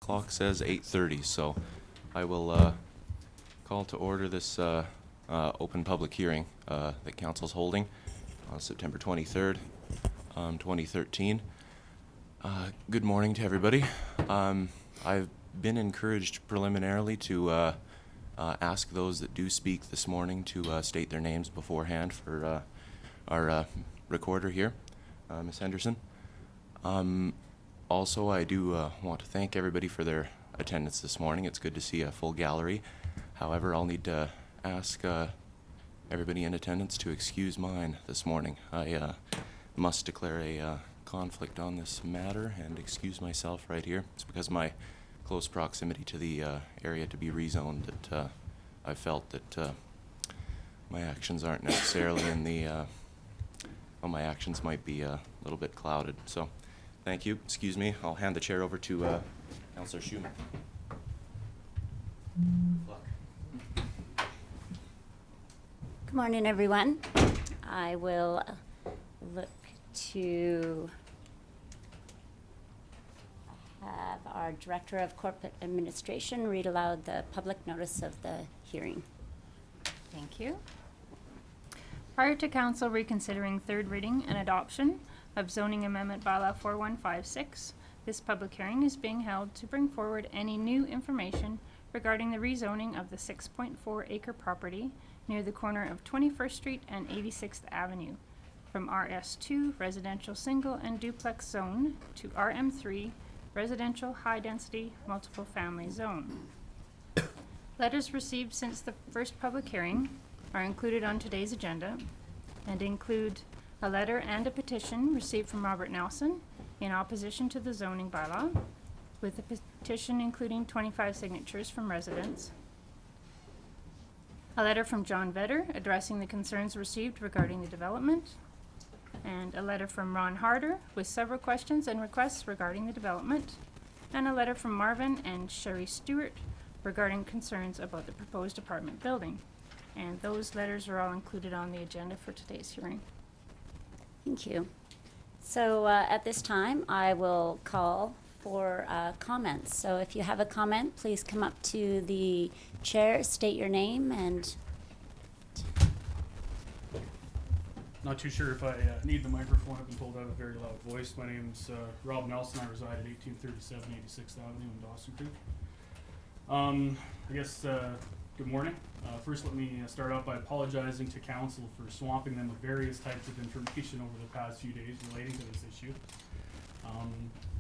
clock says 8:30, so I will call to order this open public hearing that Council's holding on September 23rd, 2013. Good morning to everybody. I've been encouraged preliminarily to ask those that do speak this morning to state their names beforehand for our recorder here, Ms. Henderson. Also, I do want to thank everybody for their attendance this morning. It's good to see a full gallery. However, I'll need to ask everybody in attendance to excuse mine this morning. I must declare a conflict on this matter and excuse myself right here. It's because of my close proximity to the area to be rezoned that I felt that my actions aren't necessarily in the, well, my actions might be a little bit clouded. So thank you. Excuse me. I'll hand the chair over to Councillor Schumann. Good morning, everyone. I will look to have our Director of Corporate Administration read aloud the public notice of the hearing. Thank you. Prior to Council reconsidering third reading and adoption of Zoning Amendment Bylaw 4156, this public hearing is being held to bring forward any new information regarding the rezoning of the 6.4 acre property near the corner of 21st Street and 86th Avenue from RS2 Residential Single and Duplex Zone to RM3 Residential High Density Multiple Family Zone. Letters received since the first public hearing are included on today's agenda and include a letter and a petition received from Robert Nelson in opposition to the zoning bylaw, with the petition including 25 signatures from residents. A letter from John Vedder addressing the concerns received regarding the development, and a letter from Ron Harder with several questions and requests regarding the development, and a letter from Marvin and Sherry Stewart regarding concerns about the proposed apartment building. And those letters are all included on the agenda for today's hearing. Thank you. So at this time, I will call for comments. So if you have a comment, please come up to the chair, state your name, and Not too sure if I need the microphone. I've been told I have a very loud voice. My name's Rob Nelson. I reside at 1837 86th Avenue in Dawson Creek. I guess, good morning. First, let me start off by apologizing to council for swamping them with various types of information over the past few days relating to this issue.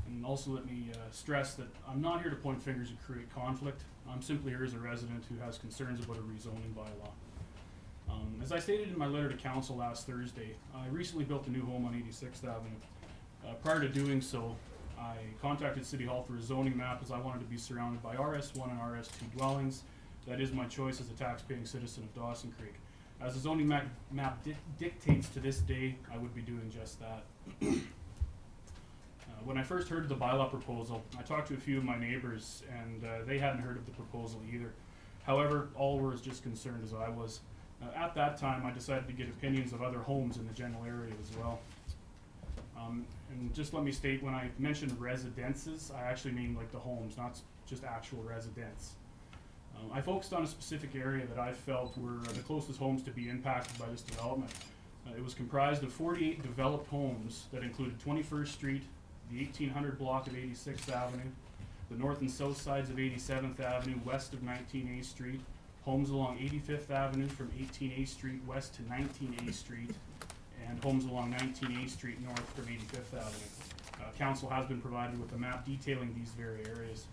And also let me stress that I'm not here to point fingers and create conflict. I'm simply here as a resident who has concerns about a rezoning bylaw. As I stated in my letter to council last Thursday, I recently built a new home on 86th Avenue. Prior to doing so, I contacted City Hall for a zoning map as I wanted to be surrounded by RS1 and RS2 dwellings. That is my choice as a tax-paying citizen of Dawson Creek. As the zoning map dictates to this day, I would be doing just that. When I first heard of the bylaw proposal, I talked to a few of my neighbors and they hadn't heard of the proposal either. However, all were as just concerned as I was. At that time, I decided to get opinions of other homes in the general area as well. And just let me state, when I mention residences, I actually mean like the homes, not just actual residents. I focused on a specific area that I felt were the closest homes to be impacted by this development. It was comprised of 48 developed homes that included 21st Street, the 1800 block of 86th Avenue, the north and south sides of 87th Avenue west of 19A Street, homes along 85th Avenue from 18A Street west to 19A Street, and homes along 19A Street north from 85th Avenue. Council has been provided with a map detailing these very areas.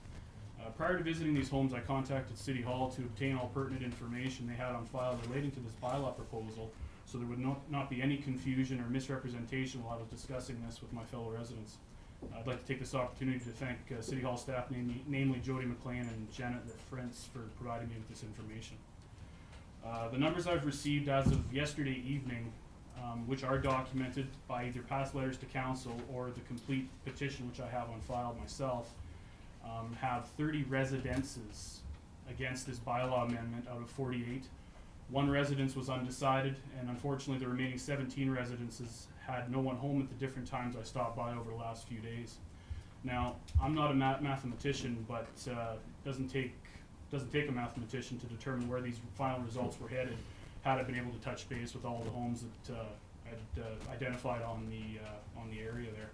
Prior to visiting these homes, I contacted City Hall to obtain all pertinent information they had on file relating to this bylaw proposal, so there would not be any confusion or misrepresentation while I was discussing this with my fellow residents. I'd like to take this opportunity to thank City Hall staff, namely Jody McLean and Janet Fritz, for providing me with this information. The numbers I've received as of yesterday evening, which are documented by either past letters to council or the complete petition which I have on file myself, have 30 residences against this bylaw amendment out of 48. One residence was undecided, and unfortunately the remaining 17 residences had no one home at the different times I stopped by over the last few days. Now, I'm not a mathematician, but doesn't take a mathematician to determine where these final results were headed. Had I been able to touch base with all the homes that I'd identified on the area there.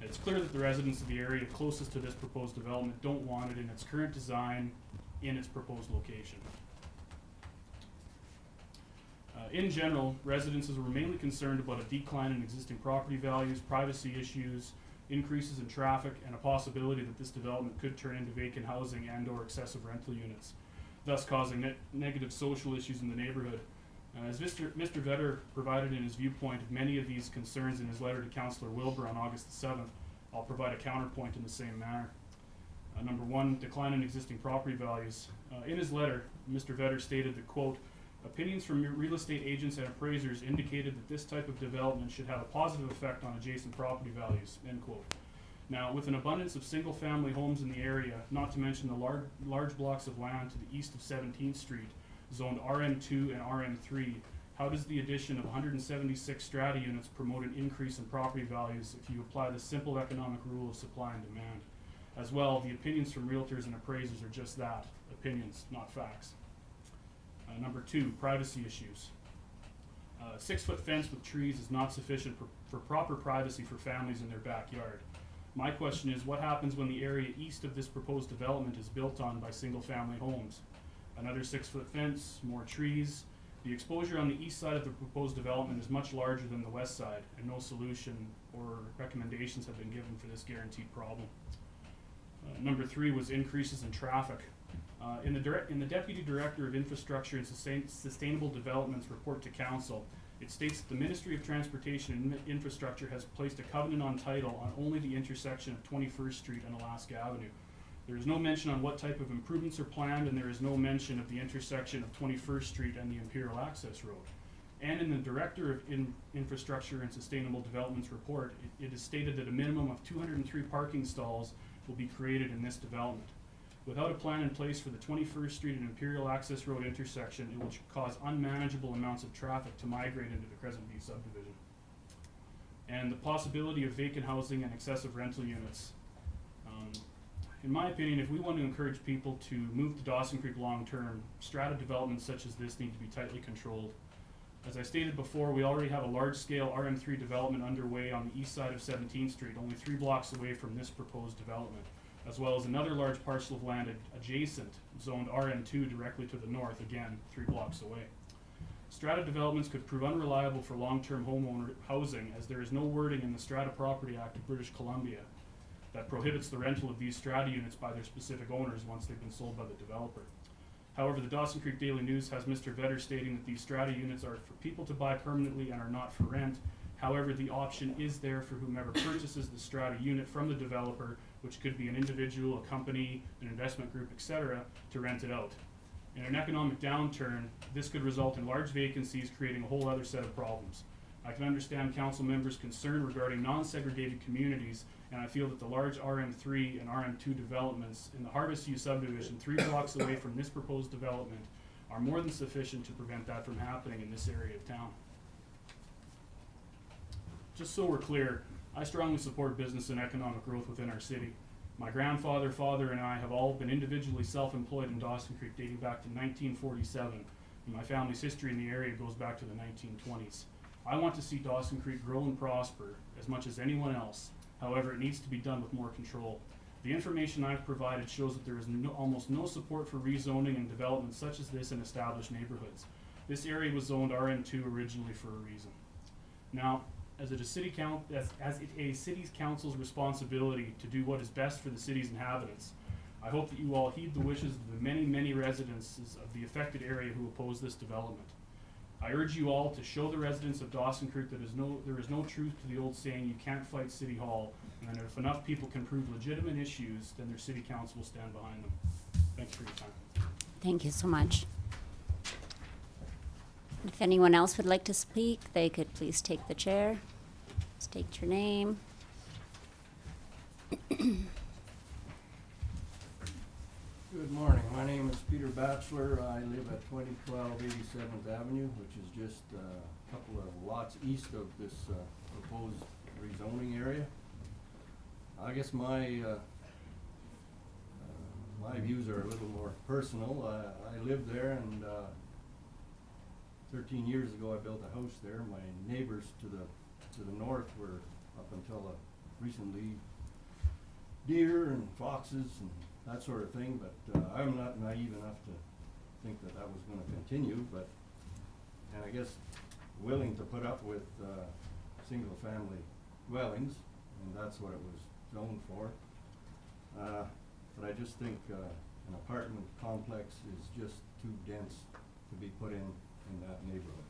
It's clear that the residents of the area closest to this proposed development don't want it in its current design, in its proposed location. In general, residences were mainly concerned about a decline in existing property values, privacy issues, increases in traffic, and a possibility that this development could turn into vacant housing and/or excessive rental units, thus causing negative social issues in the neighborhood. As Mr. Vetter provided in his viewpoint of many of these concerns in his letter to Councillor Wilbur on August the 7th, I'll provide a counterpoint in the same manner. Number one, decline in existing property values. In his letter, Mr. Vetter stated that, quote, opinions from real estate agents and appraisers indicated that this type of development should have a positive effect on adjacent property values, end quote. Now, with an abundance of single-family homes in the area, not to mention the large blocks of land to the east of 17th Street, zoned RM2 and RM3, how does the addition of 176 strata units promote an increase in property values if you apply the simple economic rule of supply and demand? As well, the opinions from realtors and appraisers are just that, opinions, not facts. Number two, privacy issues. 6-foot fence with trees is not sufficient for proper privacy for families in their backyard. My question is, what happens when the area east of this proposed development is built on by single-family homes? Another 6-foot fence, more trees. The exposure on the east side of the proposed development is much larger than the west side, and no solution or recommendations have been given for this guaranteed problem. Number three was increases in traffic. In the Deputy Director of Infrastructure and Sustainable Development's report to Council, it states that the Ministry of Transportation and Infrastructure has placed a covenant on title on only the intersection of 21st Street and Alaska Avenue. There is no mention on what type of improvements are planned, and there is no mention of the intersection of 21st Street and the Imperial Access Road. And in the Director of Infrastructure and Sustainable Development's report, it is stated that a minimum of 203 parking stalls will be created in this development. Without a plan in place for the 21st Street and Imperial Access Road intersection, it will cause unmanageable amounts of traffic to migrate into the Crescent View subdivision. And the possibility of vacant housing and excessive rental units. In my opinion, if we want to encourage people to move to Dawson Creek long term, strata developments such as this need to be tightly controlled. As I stated before, we already have a large-scale RM3 development underway on the east side of 17th Street, only 3 blocks away from this proposed development, as well as another large parcel of land adjacent, zoned RM2 directly to the north, again, 3 blocks away. Strata developments could prove unreliable for long-term homeowner housing, as there is no wording in the Strata Property Act of British Columbia that prohibits the rental of these strata units by their specific owners once they've been sold by the developer. However, the Dawson Creek Daily News has Mr. Vetter stating that these strata units are for people to buy permanently and are not for rent. However, the option is there for whomever purchases the strata unit from the developer, which could be an individual, a company, an investment group, etc., to rent it out. In an economic downturn, this could result in large vacancies, creating a whole other set of problems. I can understand council members' concern regarding non-segregated communities, and I feel that the large RM3 and RM2 developments in the Harvest View subdivision 3 blocks away from this proposed development are more than sufficient to prevent that from happening in this area of town. Just so we're clear, I strongly support business and economic growth within our city. My grandfather, father, and I have all been individually self-employed in Dawson Creek dating back to 1947, and my family's history in the area goes back to the 1920s. I want to see Dawson Creek grow and prosper as much as anyone else. However, it needs to be done with more control. The information I've provided shows that there is almost no support for rezoning and development such as this in established neighborhoods. This area was zoned RM2 originally for a reason. Now, as it is city's council's responsibility to do what is best for the city's inhabitants, I hope that you all heed the wishes of the many, many residents of the affected area who oppose this development. I urge you all to show the residents of Dawson Creek that there is no truth to the old saying, you can't fight City Hall, and that if enough people can prove legitimate issues, then their city council will stand behind them. Thanks for your time. Thank you so much. If anyone else would like to speak, they could please take the chair, state your name. Good morning. My name is Peter Batchelor. I live at 2012 87th Avenue, which is just a couple of lots east of this proposed rezoning area. I guess my views are a little more personal. I lived there, and 13 years ago I built a house there. My neighbors to the north were, up until recently, deer and foxes and that sort of thing, but I'm not naive enough to think that that was going to continue, and I guess willing to put up with single family dwellings, and that's what it was zoned for. But I just think an apartment complex is just too dense to be put in that neighborhood.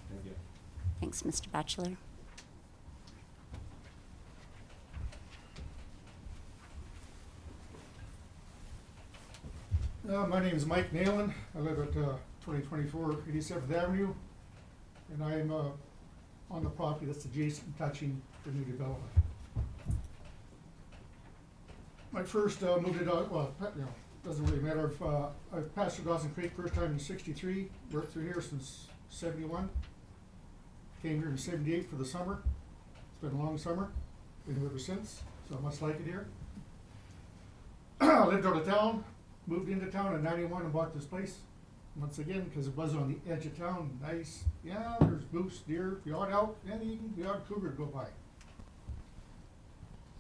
Thank you. Thanks, Mr. Batchelor. My name is Mike Nalen. I live at 2024 87th Avenue, and I'm on the property that's adjacent, touching the new development. My first moved to doesn't really matter. I've passed through Dawson Creek first time in '63. Worked through here since '71. Came here in '78 for the summer. It's been a long summer. Been here ever since, so I must like it here. I lived out of town. Moved into town in '91 and bought this place. Once again, because it was on the edge of town, nice. Yeah, there's moose, deer, the odd elk, and even the odd cougar to go by.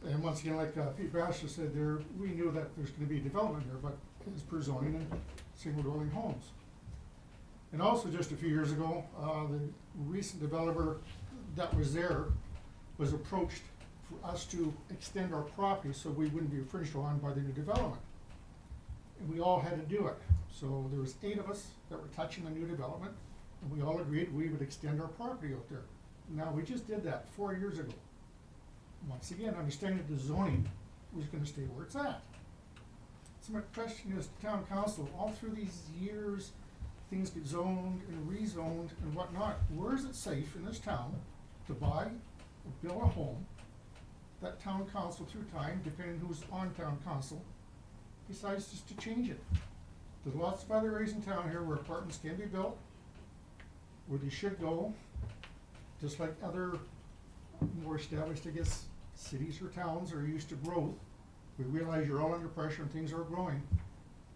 And once again, like Pete Brasher said, we knew that there's going to be development here, but it's per zoning and single dwelling homes. And also, just a few years ago, the recent developer that was there was approached for us to extend our property so we wouldn't be infringed on by the new development. And we all had to do it. So there was 8 of us that were touching the new development, and we all agreed we would extend our property out there. Now, we just did that 4 years ago. Once again, understanding that the zoning was gonna stay where it's at. So my question is, town council, all through these years, things get zoned and rezoned and whatnot, where is it safe in this town to buy or build a home that town council through time, depending who's on town council, decides just to change it? There's lots of other areas in town here where apartments can be built, where they should go, just like other more established, I guess, cities or towns are used to growth. We realize you're all under pressure and things are growing,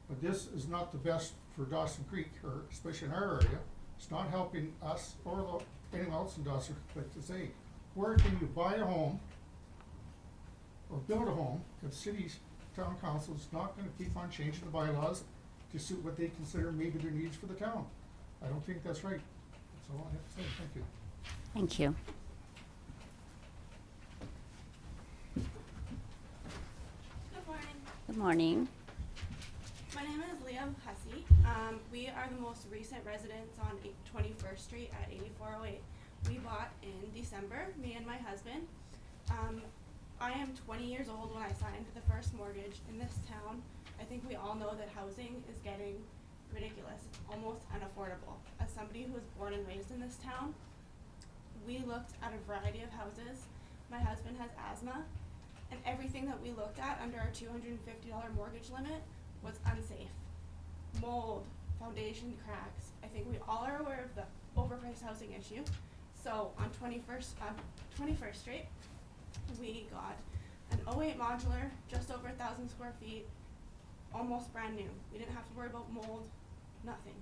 but this is not the best for Dawson Creek, or especially in our area. It's not helping us or anyone else in Dawson Creek. Like to say, where can you buy a home or build a home if cities, town council is not gonna keep on changing the bylaws to suit what they consider maybe their needs for the town? I don't think that's right. That's all I have to say. Thank you. Thank you. Good morning. Good morning. My name is Liam Hussey. We are the most recent residents on 21st Street at 8408. We bought in December, me and my husband. I am 20 years old when I signed the first mortgage in this town. I think we all know that housing is getting ridiculous. It's almost unaffordable. As somebody who was born and raised in this town, we looked at a variety of houses. My husband has asthma, and everything that we looked at under our $250 mortgage limit was unsafe. Mold, foundation cracks. I think we all are aware of the overpriced housing issue. So on 21st Street, we got an 08 modular, just over 1,000 square feet, almost brand new. We didn't have to worry about mold, nothing.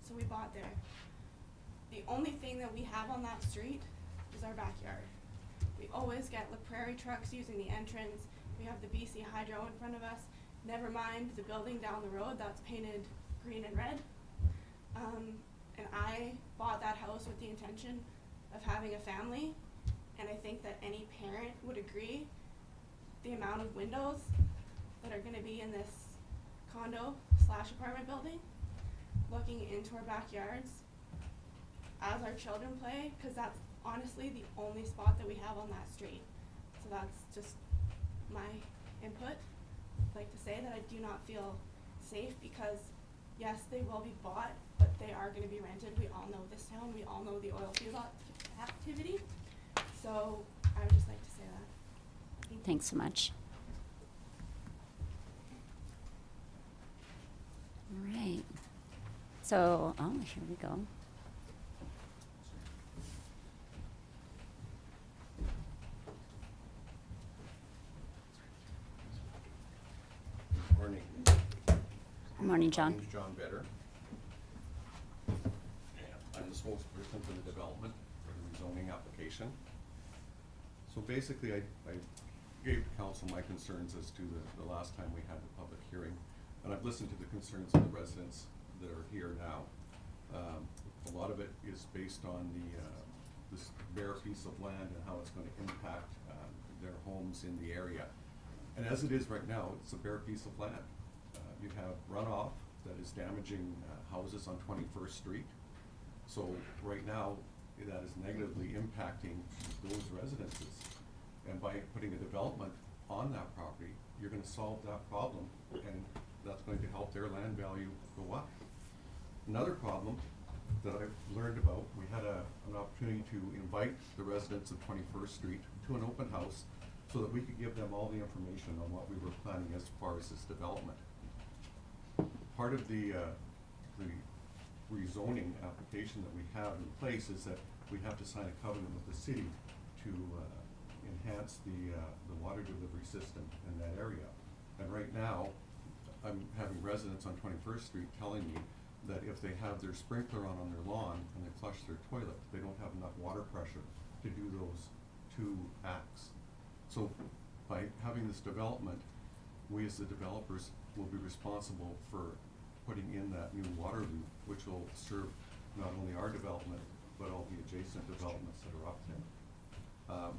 So we bought there. The only thing that we have on that street is our backyard. We always get La Prairie trucks using the entrance. We have the BC Hydro in front of us. Never mind the building down the road that's painted green and red. And I bought that house with the intention of having a family. And I think that any parent would agree the amount of windows that are gonna be in this condo/apartment building, looking into our backyards as our children play, cause that's honestly the only spot that we have on that street. So that's just my input. I'd like to say that I do not feel safe because yes, they will be bought, but they are gonna be rented. We all know this town, we all know the oil field activity. So I would just like to say that. Thank you. Thanks so much. All right. So, here we go. Good morning, My John. name's John Better. And I'm the spokesperson for the development for the rezoning application. So basically, I gave council my concerns as to the last time we had the public hearing, and I've listened to the concerns of the residents that are here now. A lot of it is based on this bare piece of land and how it's going to impact their homes in the area. And as it is right now, it's a bare piece of land. You have runoff that is damaging houses on 21st Street. So right now, that is negatively impacting those residences. And by putting a development on that property, you're gonna solve that problem, and that's going to help their land value go up. Another problem that I've learned about, we had an opportunity to invite the residents of 21st Street to an open house so that we could give them all the information on what we were planning as far as this development. Part of the rezoning application that we have in place is that we have to sign a covenant with the city to enhance the water delivery system in that area. And right now, I'm having residents on 21st Street telling me that if they have their sprinkler on their lawn and they flush their toilet, they don't have enough water pressure to do those two acts. So by having this development, we as the developers will be responsible for putting in that new water loop, which will serve not only our development, but all the adjacent developments that are up there.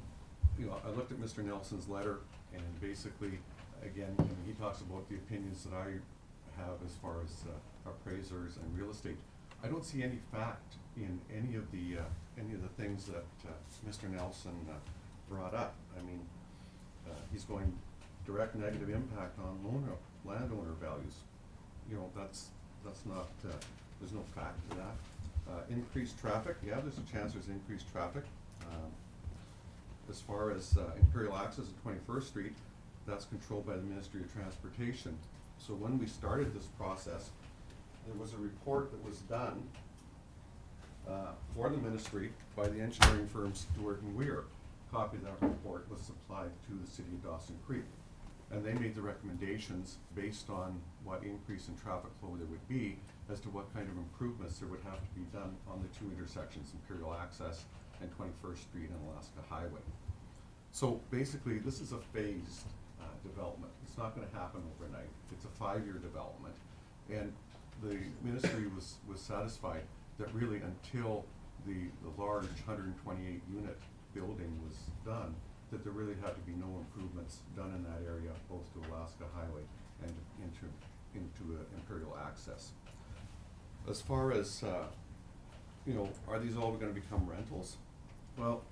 You know, I looked at Mr. Nelson's letter, and basically, again, he talks about the opinions that I have as far as appraisers and real estate. I don't see any fact in any of the things that Mr. Nelson brought up. I mean, he's going direct negative impact on landowner values. You know, that's not, there's no fact to that. Increased traffic, yeah, there's a chance there's increased traffic. As far as Imperial Access at 21st Street, that's controlled by the Ministry of Transportation. So when we started this process, there was a report that was done for the ministry by the engineering firm Stewart and Weir. A copy of that report was supplied to the city of Dawson Creek. And they made the recommendations based on what increase in traffic flow there would be as to what kind of improvements there would have to be done on the two intersections, Imperial Access and 21st Street and Alaska Highway. So basically, this is a phased development. It's not gonna happen overnight. It's a 5-year development. And the ministry was satisfied that really until the large 128 unit building was done, that there really had to be no improvements done in that area, both to Alaska Highway and into Imperial Access. As far as, you know, are these all going to become rentals? Well,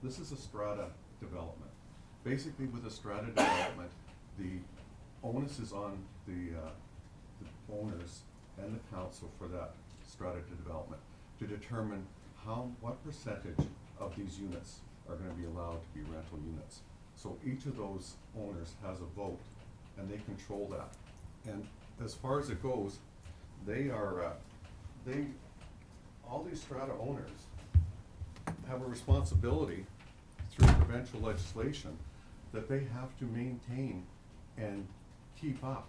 this is a strata development. Basically, with a strata development, the onus is on the owners and the council for that strata development to determine what percentage of these units are going to be allowed to be rental units. So each of those owners has a vote, and they control that. And as far as it goes, they are, all these strata owners have a responsibility through provincial legislation that they have to maintain and keep up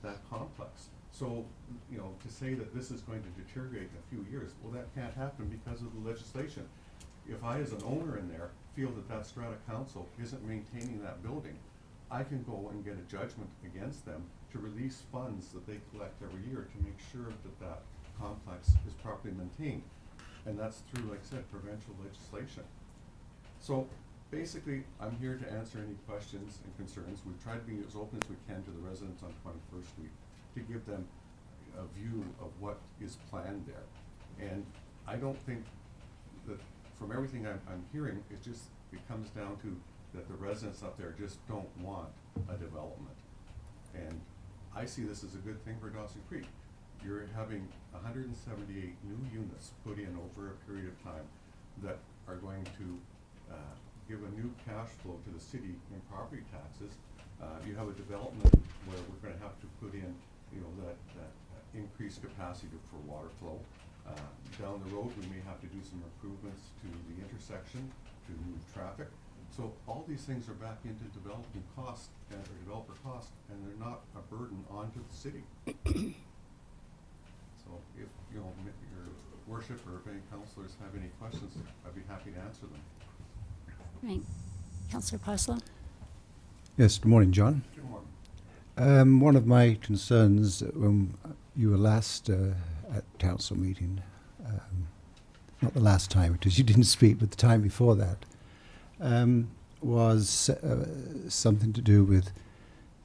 that complex. So, you know, to say that this is going to deteriorate in a few years, well, that can't happen because of the legislation. If I, as an owner in there, feel that that strata council isn't maintaining that building, I can go and get a judgment against them to release funds that they collect every year to make sure that that complex is properly maintained. And that's through, like I said, provincial legislation. So basically, I'm here to answer any questions and concerns. We've tried to be as open as we can to the residents on 21st Street to give them a view of what is planned there. And I don't think that, from everything I'm hearing, it comes down to that the residents up there just don't want a development. And I see this as a good thing for Dawson Creek. You're having 178 new units put in over a period of time that are going to give a new cash flow to the city in property taxes. You have a development where we're going to have to put in, you know, that increased capacity for water flow. Down the road, we may have to do some improvements to the intersection to move traffic. So all these things are back into development cost or developer cost, and they're not a burden onto the city. So if, you know, your worship or if any councillors have any questions, I'd be happy to answer them. Right. Councillor Parslow? Yes, good morning, John. Good morning. One of my concerns when you were last at council meeting, not the last time because you didn't speak, but the time before that, was something to do with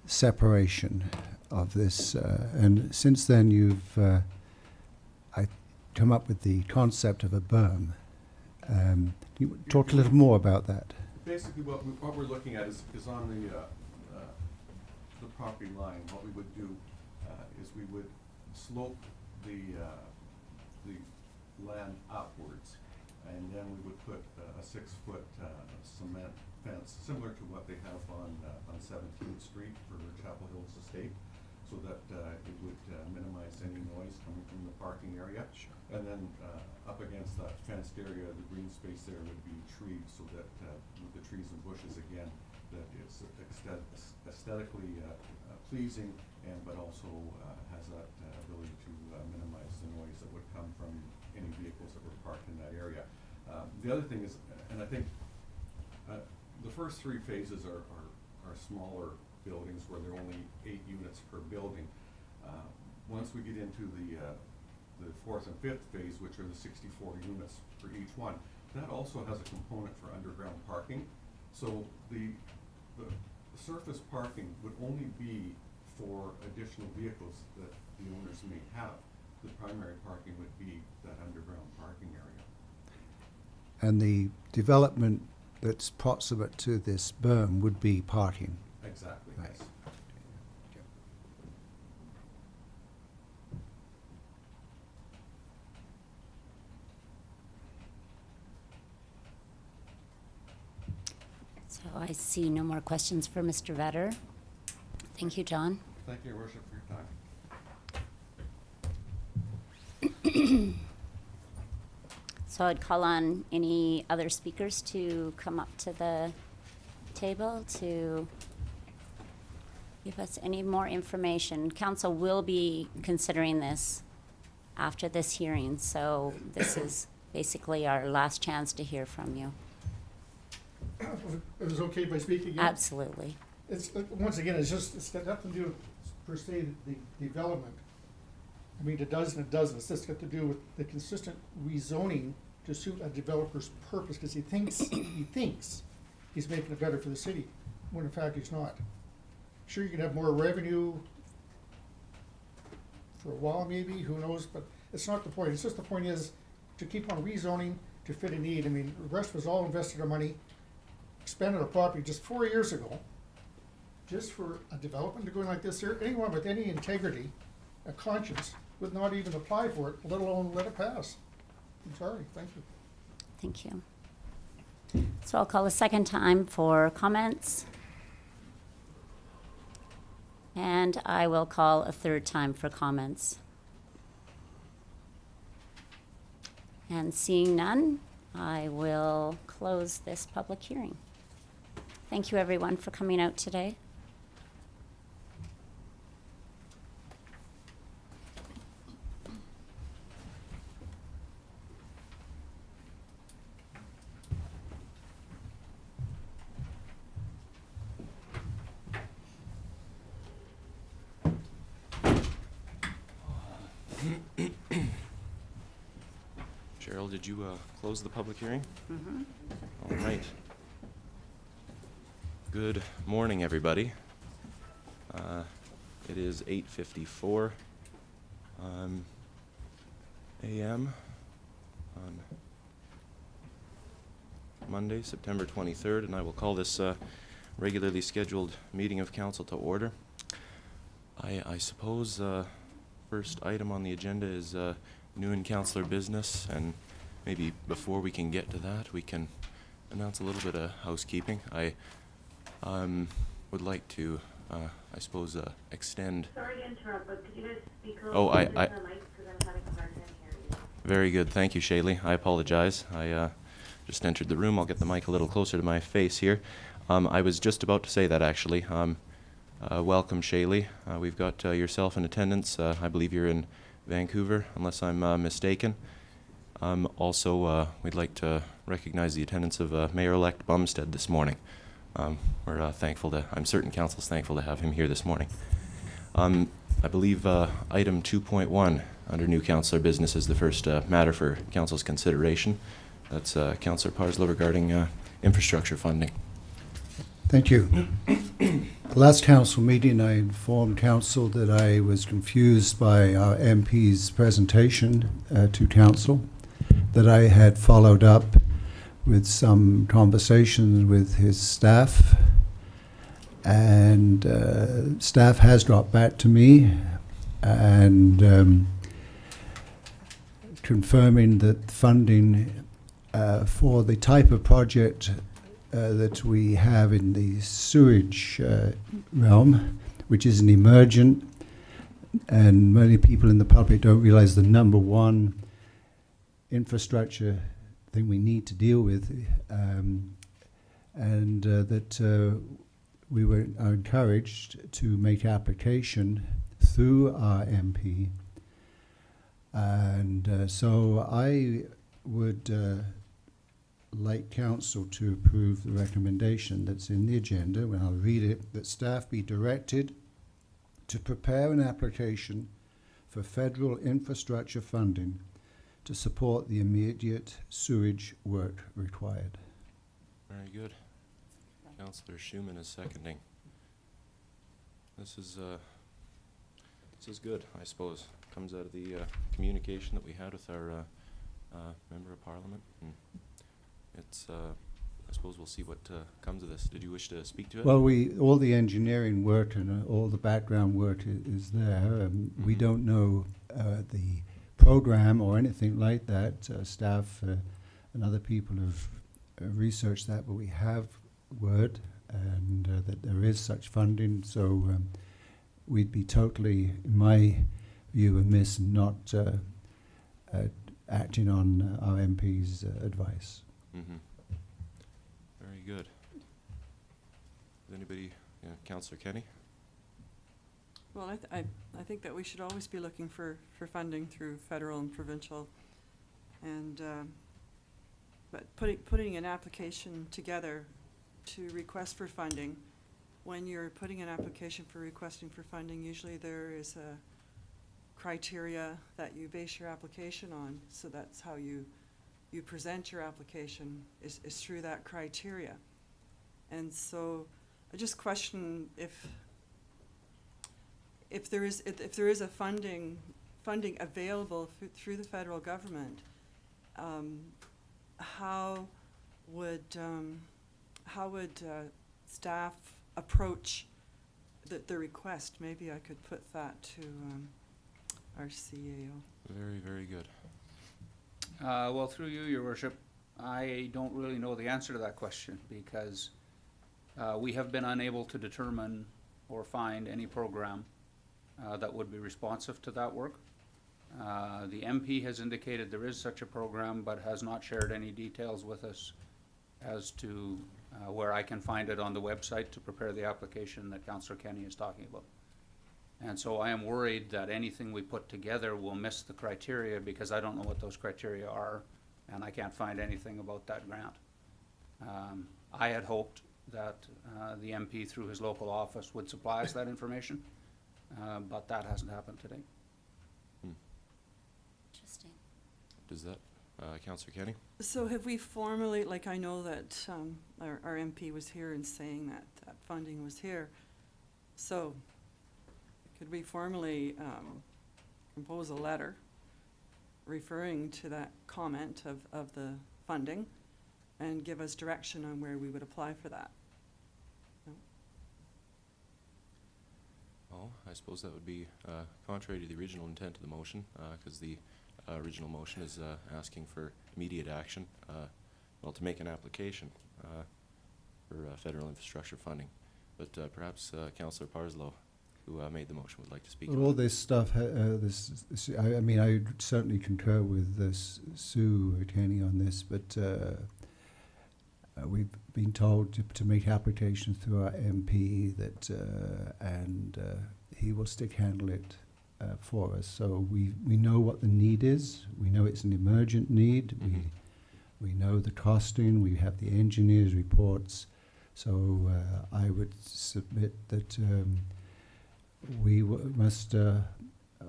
separation of this. And since then you've come up with the concept of a berm. Can you talk a little more about that? Basically, what we're looking at is on the property line. What we would do is we would slope the land upwards, and then we would put a 6-foot cement fence, similar to what they have on 17th Street for Chapel Hills Estate, so that it would minimize any noise coming from the parking area. Sure. And then up against that fenced area, the green space there would be trees, so that with the trees and bushes again, that it's aesthetically pleasing, and but also has that ability to minimize the noise that would come from any vehicles that were parked in that area. The other thing is, and I think the first 3 phases are smaller buildings where there are only 8 units per building. Once we get into the 4th and 5th phase, which are the 64 units for each one, that also has a component for underground parking. So the surface parking would only be for additional vehicles that the owners may have. The primary parking would be that underground parking area. And the development that's proximate to this berm would be parking. Exactly, Right. yes. So I see no more questions for Mr. Vetter. Thank you, John. Thank you, Your Worship, for your time. So I'd call on any other speakers to come up to the table to give us any more information. Council will be considering this after this hearing, so this is basically our last chance to hear from you. It was okay if I speak again? Absolutely. It's, once again, it's got nothing to do with, per se, the development. I mean, it does and it doesn't. It's just got to do with the consistent rezoning to suit a developer's purpose, because he thinks he's making it better for the city, when in fact he's not. Sure, you can have more revenue for a while maybe, who knows, but it's not the point. It's just the point is to keep on rezoning to fit a need. I mean, the rest was all invested our money, expanded our property just 4 years ago, just for a development to go in like this here. Anyone with any integrity, a conscience, would not even apply for it, let alone let it pass. I'm sorry, thank you. Thank you. So I'll call a second time for comments. And I will call a third time for comments. And seeing none, I will close this public hearing. Thank you, everyone, for coming out today. Cheryl, did you close the public hearing? Mm-hmm. All right. Good morning, everybody. It is 8:54 a.m. on Monday, September 23rd, and I will call this regularly scheduled meeting of council to order. I suppose first item on the agenda is new and councillor business, and maybe before we can get to that, we can announce a little bit of housekeeping. I would like to, I suppose, extend. Sorry to interrupt, but could you guys speak a Oh, little I- closer to the mic, because I'm having a hard time hearing you. Very good, thank you, Shaylee. I apologize. I just entered the room. I'll get the mic a little closer to my face here. I was just about to say that, actually. Welcome, Shaylee. We've got yourself in attendance. I believe you're in Vancouver, unless I'm mistaken. Also, we'd like to recognize the attendance of Mayor-elect Bumstead this morning. We're thankful to, I'm certain council's thankful to have him here this morning. I believe item 2.1 under new councillor business is the first matter for council's consideration. That's Councillor Parslow regarding infrastructure funding. Thank you. The last council meeting, I informed council that I was confused by our MP's presentation to council, that I had followed up with some conversations with his staff, and staff has got back to me and confirming that funding for the type of project that we have in the sewage realm, which is an emergent, and many people in the public don't realize the number one infrastructure thing we need to deal with, and that we are encouraged to make application through our MP. And so I would like council to approve the recommendation that's in the agenda, and I'll read it, that staff be directed to prepare an application for federal infrastructure funding to support the immediate sewage work required. Very good. Councillor Schumann is seconding. This is good, I suppose. Comes out of the communication that we had with our member of parliament. And it's, I suppose we'll see what comes of this. Did you wish to speak to it? Well, all the engineering work and all the background work is there. We don't know the program or anything like that. Staff and other people have researched that, but we have word and that there is such funding. So we'd be totally, in my view, amiss not acting on our MP's advice. Mm-hmm. Very good. Is anybody, Councillor Kenny? Well, I think that we should always be looking for funding through federal and provincial, and but putting an application together to request for funding, when you're putting an application for requesting for funding, usually there is a criteria that you base your application on, so that's how you present your application is through that criteria. And so I just question if there is a funding available through the federal government, how would staff approach the request? Maybe I could put that to our CAO. Very, very good. Well, through you, Your Worship, I don't really know the answer to that question because we have been unable to determine or find any program that would be responsive to that work. The MP has indicated there is such a program, but has not shared any details with us as to where I can find it on the website to prepare the application that Councillor Kenny is talking about. And so I am worried that anything we put together will miss the criteria because I don't know what those criteria are and I can't find anything about that grant. I had hoped that the MP through his local office would supply us that information, but that hasn't happened today. Interesting. Does that, Councillor Kenny? So have we formally, like I know that our MP was here and saying that funding was here, so could we formally compose a letter referring to that comment of the funding and give us direction on where we would apply for that? No? Well, I suppose that would be contrary to the original intent of the motion, because the original motion is asking for immediate action, well, to make an application for federal infrastructure funding. But perhaps Councillor Parslow, who made the motion, would like to speak. Well, all this stuff, I mean, I certainly concur with Sue Kenny on this, but we've been told to make applications through our MP that, and he will stick handle it for us. So we know what the need is. We know it's an emergent need. Mhm. We know the costing. We have the engineers' reports. So I would submit that we must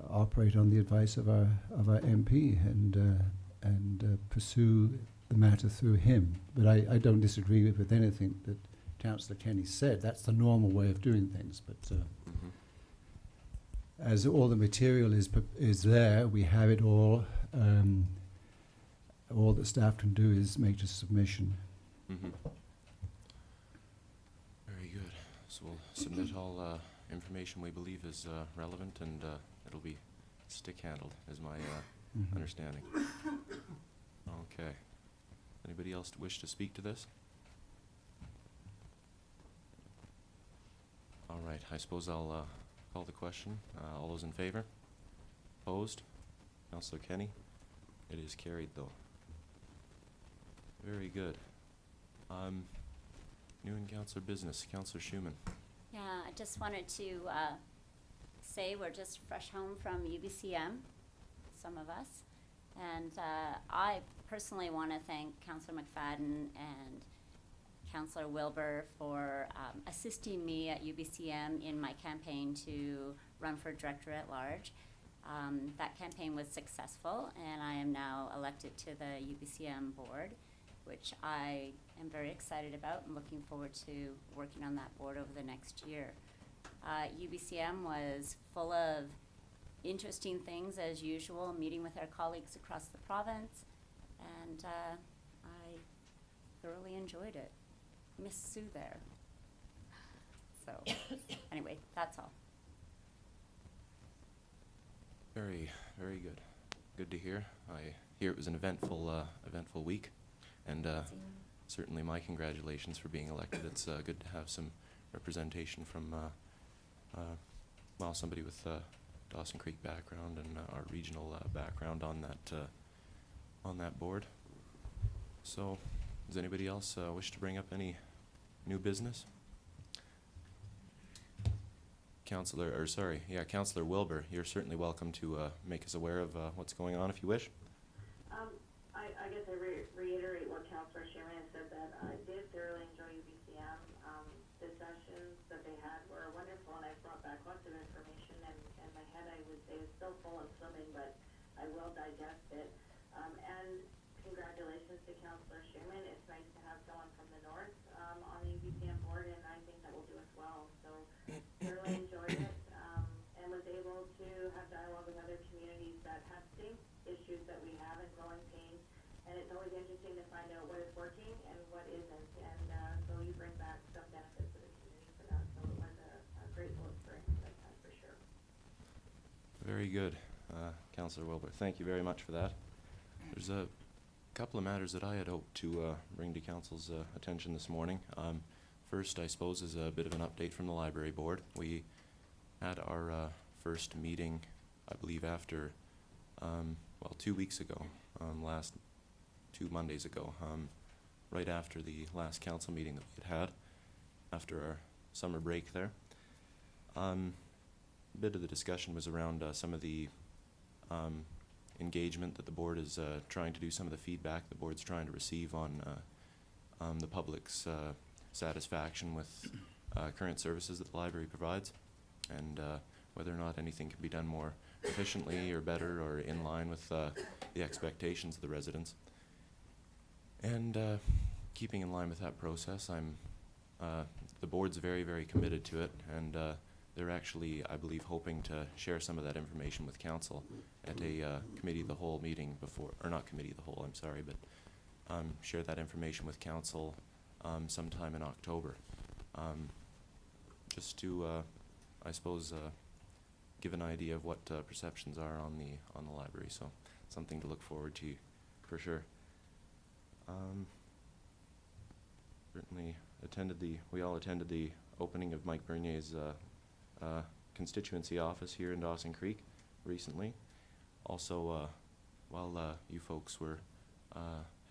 operate on the advice of our MP and pursue the matter through him. But I don't disagree with anything that Councillor Kenny said. That's the normal way of doing things. But Mhm. as all the material is there, we have it all. All that staff can do is make a submission. Mhm. Very good. So we'll submit all information we believe is relevant, and it'll be stick-handled, is my Mhm. understanding. Okay. Anybody else wish to speak to this? All right, I suppose I'll call the question. All those in favor? Opposed? Councillor Kenny? It is carried, though. Very good. New and councillor business, Councillor Schumann. Yeah, I just wanted to say we're just fresh home from UBCM, some of us. And I personally want to thank Councillor McFadden and Councillor Wilbur for assisting me at UBCM in my campaign to run for director at large. That campaign was successful, and I am now elected to the UBCM board, which I am very excited about and looking forward to working on that board over the next year. UBCM was full of interesting things as usual, meeting with our colleagues across the province, and I thoroughly enjoyed it. Miss Sue there. So, anyway, that's all. Very, very good. Good to hear. I hear it was an eventful week, and certainly my congratulations for being elected. It's good to have some representation from, well, somebody with Dawson Creek background and our regional background on that board. So, does anybody else wish to bring up any new business? Councillor Wilbur, you're certainly welcome to make us aware of what's going on if you wish. I guess I reiterate what Councillor Sherman said, that I did thoroughly enjoy UBCM. The sessions that they had were wonderful, and I brought back lots of information, and my head, I would say, is still full of swimming, but I will digest it. And congratulations to Councillor Sherman. It's nice to have someone from the north on the UBCM board, and I think that will do us well. So thoroughly enjoyed it, and was able to have dialogue with other communities that have same issues that we have in growing pains. And it's always interesting to find out what is working and what isn't, and so you bring back some benefits to the community for that. So it was a grateful experience that time for sure. Very good, Councillor Wilbur. Thank you very much for that. There's a couple of matters that I had hoped to bring to Council's attention this morning. First, I suppose, is a bit of an update from the Library Board. We had our first meeting, I believe, after, 2 weeks ago, last 2 Mondays ago, right after the last council meeting that we had after our summer break there. A bit of the discussion was around some of the engagement that the board is trying to do, some of the feedback the board's trying to receive on the public's satisfaction with current services that the library provides, and whether or not anything can be done more efficiently or better or in line with the expectations of the residents. And keeping in line with that process, the board's very, very committed to it, and they're actually, I believe, hoping to share some of that information with council at a committee of the whole meeting before, or not committee of the whole, I'm sorry, but share that information with council sometime in October. Just to, I suppose, give an idea of what perceptions are on the library, so something to look forward to for sure. Certainly we all attended the opening of Mike Bernier's constituency office here in Dawson Creek recently. Also, while you folks were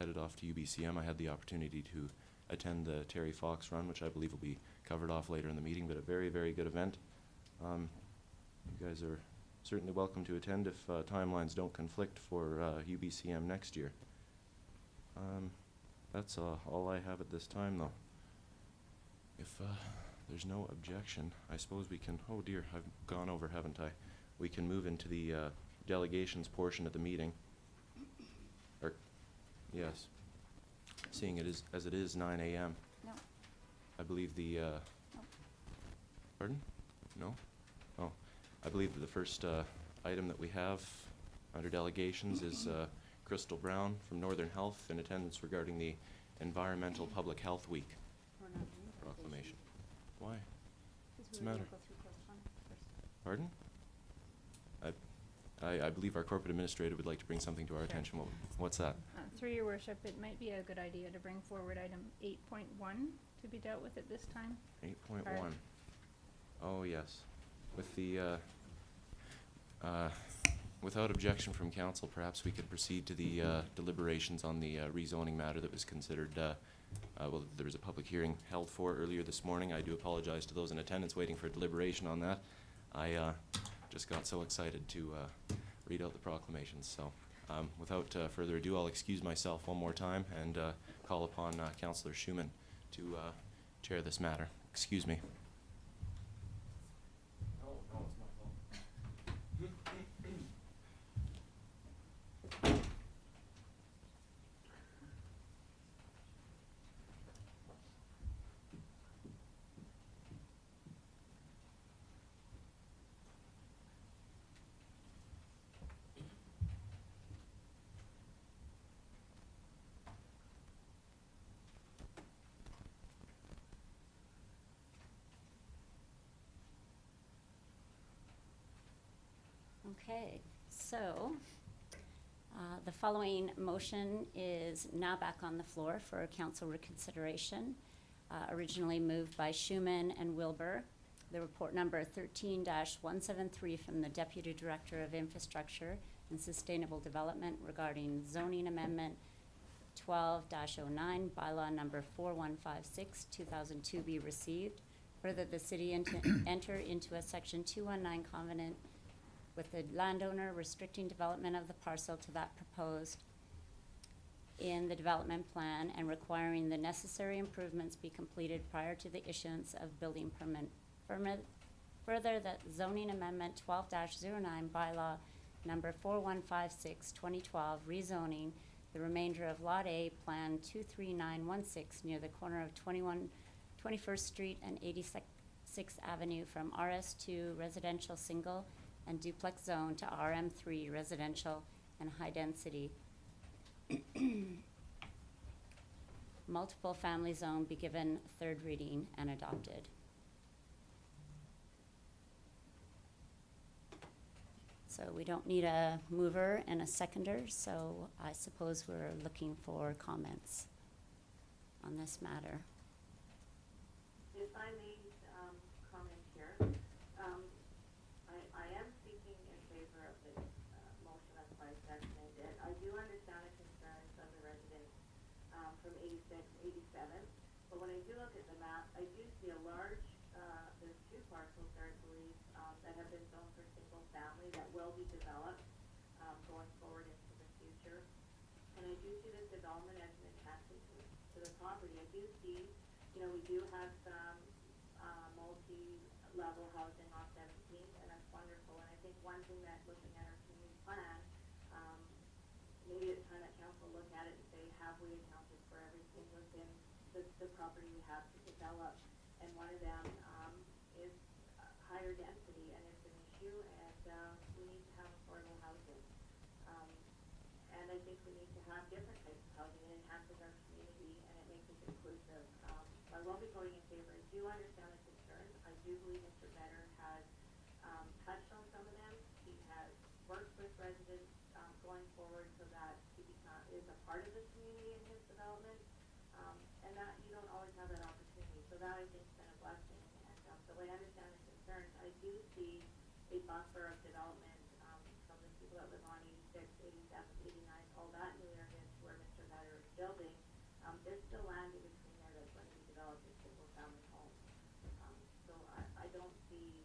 headed off to UBCM, I had the opportunity to attend the Terry Fox run, which I believe will be covered off later in the meeting, but a very, very good event. You guys are certainly welcome to attend if timelines don't conflict for UBCM next year. That's all I have at this time, though. If there's no objection, I suppose we can, oh dear, I've gone over, haven't I? We can move into the delegations portion of the meeting. Or, yes. Seeing it is, as it is 9 a.m. No. I believe the, pardon? No? Oh, I believe that the first item that we have under delegations is Crystal Brown from Northern Health in attendance regarding the Environmental Public Health Week proclamation. Why? What's the matter? Pardon? I believe our corporate administrator would like to bring something to our attention. What's that? Through your worship, it might be a good idea to bring forward item 8.1 to be dealt with at this time. 8.1. Oh, yes. With the, without objection from council, perhaps we could proceed to the deliberations on the rezoning matter that was considered, well, there was a public hearing held for earlier this morning. I do apologize to those in attendance waiting for deliberation on that. I just got so excited to read out the proclamations. So without further ado, I'll excuse myself one more time and call upon Councillor Schumann to chair this matter. Excuse me. Okay, so the following motion is now back on the floor for council reconsideration. Originally moved by Schumann and Wilbur. The report number 13-173 from the Deputy Director of Infrastructure and Sustainable Development regarding zoning amendment 12-09, bylaw number 4156, 2002 be received. Further, the city enter into a section 219 covenant with the landowner restricting development of the parcel to that proposed in the development plan and requiring the necessary improvements be completed prior to the issuance of building permit. Further, that zoning amendment 12-09 bylaw number 4156, 2012 rezoning the remainder of Lot A, Plan 23916 near the corner of 21st Street and 86th Avenue from RS2 residential single and duplex zone to RM3 residential and high density multiple family zone be given third reading and adopted. So we don't need a mover and a seconder, so I suppose we're looking for comments on this matter. If I may comment here, I am speaking in favor of this motion, that's why I seconded it. I do understand the concerns of the residents from 86, 87, but when I do look at the map, I do see a large, there's two parcels there, I believe, that have been zoned for single family that will be developed going forward into the future. And I do see this development as an enhancement to the property. I do see, you know, we do have some multi-level housing on 17th, and that's wonderful. And I think one thing that looking at our community plan, maybe it's time that council look at it and say, have we accounted for everything within the property we have to develop? And one of them is higher density, and it's an issue, and we need to have affordable housing. And I think we need to have different types of housing. It enhances our community, and it makes us inclusive. So I will be voting in favor. I do understand the concerns. I do believe Mr. Better has touched on some of them. He has worked with residents going forward so that he is a part of the community in his development, and that you don't always have that opportunity. So that I think has been a blessing. And so I understand the concerns. I do see a buffer of development from the people that live on 86, 87, 89, all that new area to where Mr. Better is building. There's still land in between there that's going to be developed as single family homes. So I don't see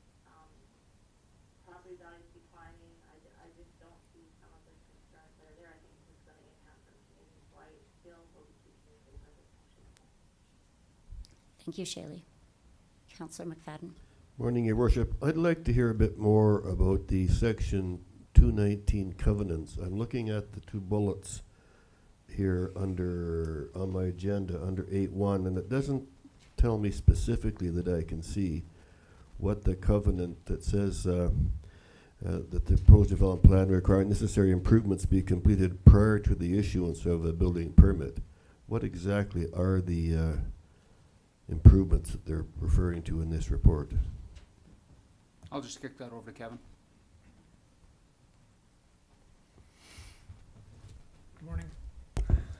property property values declining, I just don't see some of the concerns that are there. I think this is gonna enhance our community, so I still will be keeping in favor of this motion. Thank you, Shaylee. Councillor McFadden. Morning, Your Worship. I'd like to hear a bit more about the section 219 covenants. I'm looking at the two bullets here under, on my agenda, under 8.1, and it doesn't tell me specifically that I can see what the covenant that says that the proposed development plan requiring necessary improvements be completed prior to the issuance of a building permit. What exactly are the improvements that they're referring to in this report? I'll just kick that over to Kevin. Good morning.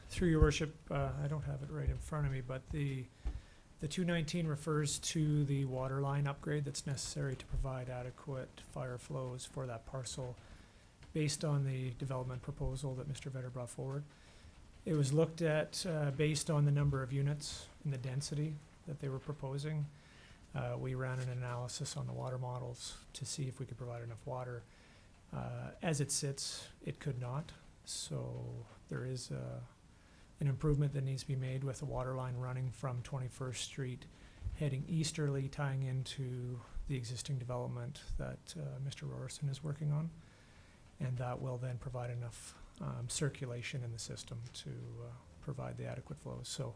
Through your worship, I don't have it right in front of me, but the 219 refers to the water line upgrade that's necessary to provide adequate fire flows for that parcel based on the development proposal that Mr. Vetter brought forward. It was looked at based on the number of units and the density that they were proposing. We ran an analysis on the water models to see if we could provide enough water. As it sits, it could not. So there is an improvement that needs to be made with the water line running from 21st Street, heading easterly, tying into the existing development that Mr. Rorson is working on. And that will then provide enough circulation in the system to provide the adequate flows. So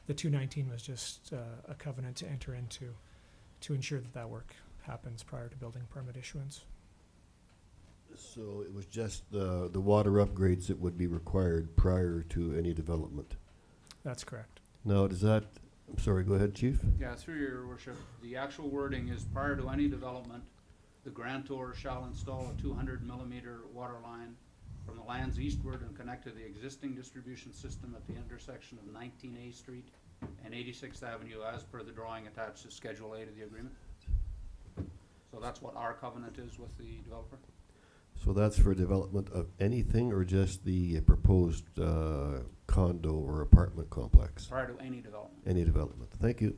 the 219 was just a covenant to enter into to ensure that that work happens prior to building permit issuance. So it was just the water upgrades that would be required prior to any development? That's correct. Now, does that, I'm sorry, go ahead, Chief. Yeah, through your worship, the actual wording is prior to any development, the grantor shall install a 200 millimeter water line from the lands eastward and connect to the existing distribution system at the intersection of 19A Street and 86th Avenue as per the drawing attached to Schedule A to the agreement. So that's what our covenant is with the developer. So that's for development of anything or just the proposed condo or apartment complex? Prior to any development. Any development. Thank you.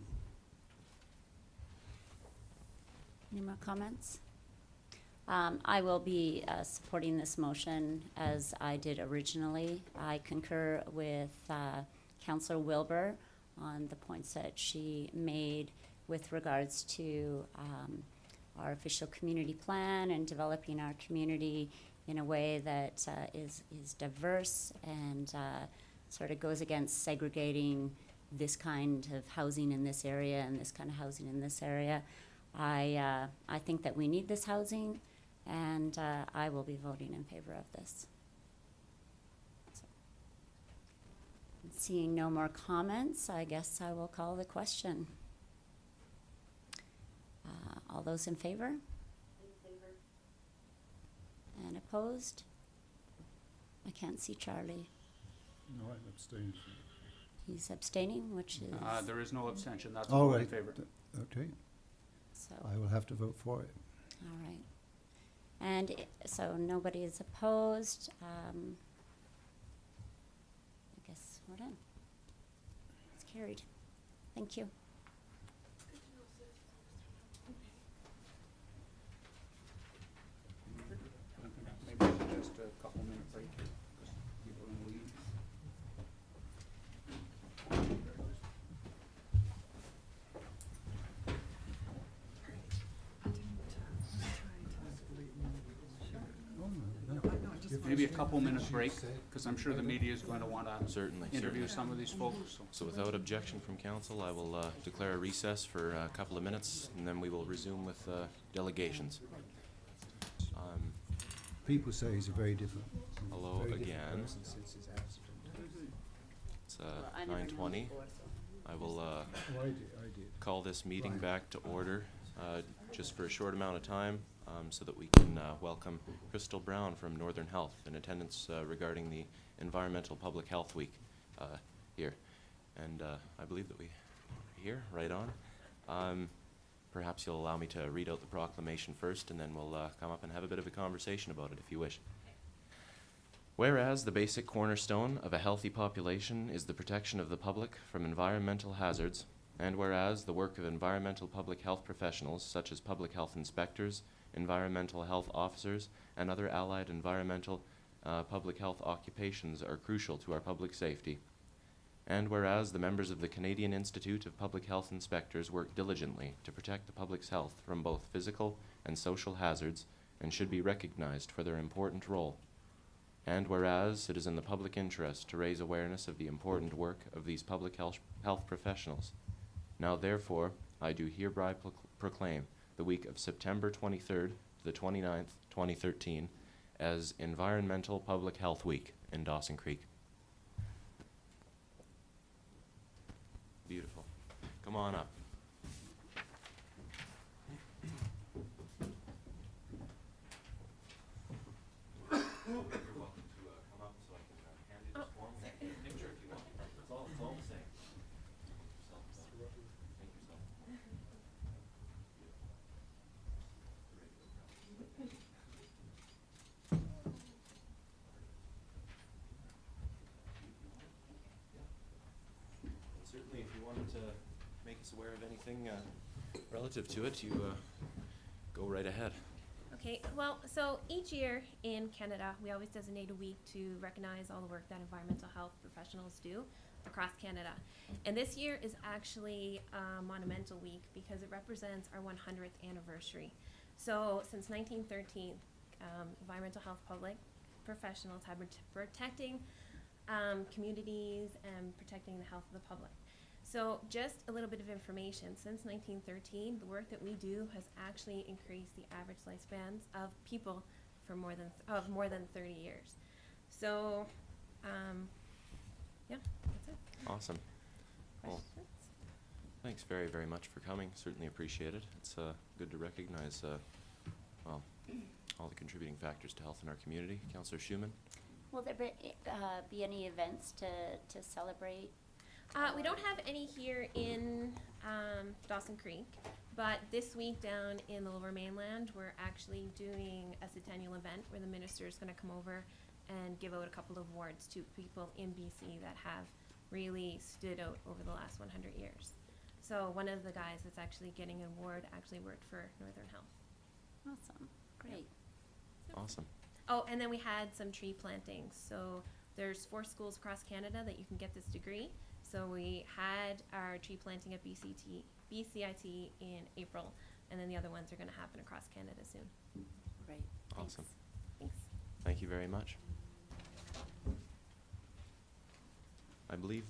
Any more comments? I will be supporting this motion as I did originally. I concur with Councillor Wilbur on the points that she made with regards to our official community plan and developing our community in a way that is diverse and sort of goes against segregating this kind of housing in this area and this kind of housing in this area. I think that we need this housing, and I will be voting in favor of this. So, seeing no more comments, I guess I will call the question. All those in favor? In favor. And opposed? I can't see Charlie. No, I'm abstaining. He's abstaining, which is, There is no abstention. That's a Oh, vote in right. favor. Okay, so, I will have to vote for it. all right. And so nobody is opposed. I guess we're done. It's carried. Thank you. Maybe just a couple minute break here, 'cause people are gonna leave. Maybe a couple minute break, because I'm sure the media is going to want to Certainly. interview some of these folks. So. So without objection from council, I will declare a recess for a couple of minutes, and then we will resume with delegations. People say he's a very different. Hello very different again. person since his accident. It's 9:20. I will Oh, I did. call this meeting Right. back to order just for a short amount of time so that we can welcome Crystal Brown from Northern Health in attendance regarding the Environmental Public Health Week here. And I believe that we are here, right on. Perhaps you'll allow me to read out the proclamation first, and then we'll come up and have a bit of a conversation about it if you wish. Whereas the basic cornerstone of a healthy population is the protection of the public from environmental hazards, and whereas the work of environmental public health professionals, such as public health inspectors, environmental health officers, and other allied environmental public health occupations are crucial to our public safety. And whereas the members of the Canadian Institute of Public Health Inspectors work diligently to protect the public's health from both physical and social hazards and should be recognized for their important role. And whereas it is in the public interest to raise awareness of the important work of these public health professionals. Now therefore, I do hereby proclaim the week of September 23rd to the 29th, 2013 as Environmental Public Health Week in Dawson Creek. Beautiful. Come on up. You're welcome to come up so I can hand you this form. Take a picture if you want. It's all the same. Thank yourself. Certainly, if you wanted to make us aware of anything relative to it, you go right ahead. Okay, well, so each year in Canada, we always designate a week to recognize all the work that environmental health professionals do across Canada. And this year is actually a monumental week because it represents our 100th anniversary. So since 1913, environmental health public professionals have been protecting communities and protecting the health of the public. So just a little bit of information, since 1913, the work that we do has actually increased the average lifespans of people for more than 30 years. So, yeah, that's it. Awesome. Well, Questions? thanks very, very much for coming. Certainly appreciate it. It's good to recognize, well, all the contributing factors to health in our community. Councillor Schumann? Will there be any events to celebrate? We don't have any here in Dawson Creek, but this week down in the Lower Mainland, we're actually doing a centennial event where the minister is going to come over and give out a couple of awards to people in BC that have really stood out over the last 100 years. So one of the guys that's actually getting an award actually worked for Northern Health. Awesome, great. Awesome. Oh, and then we had some tree plantings. So there's 4 schools across Canada that you can get this degree. So we had our tree planting at BCIT in April, and then the other ones are going to happen across Canada soon. Great. Awesome. Thanks. Thank you very much. I believe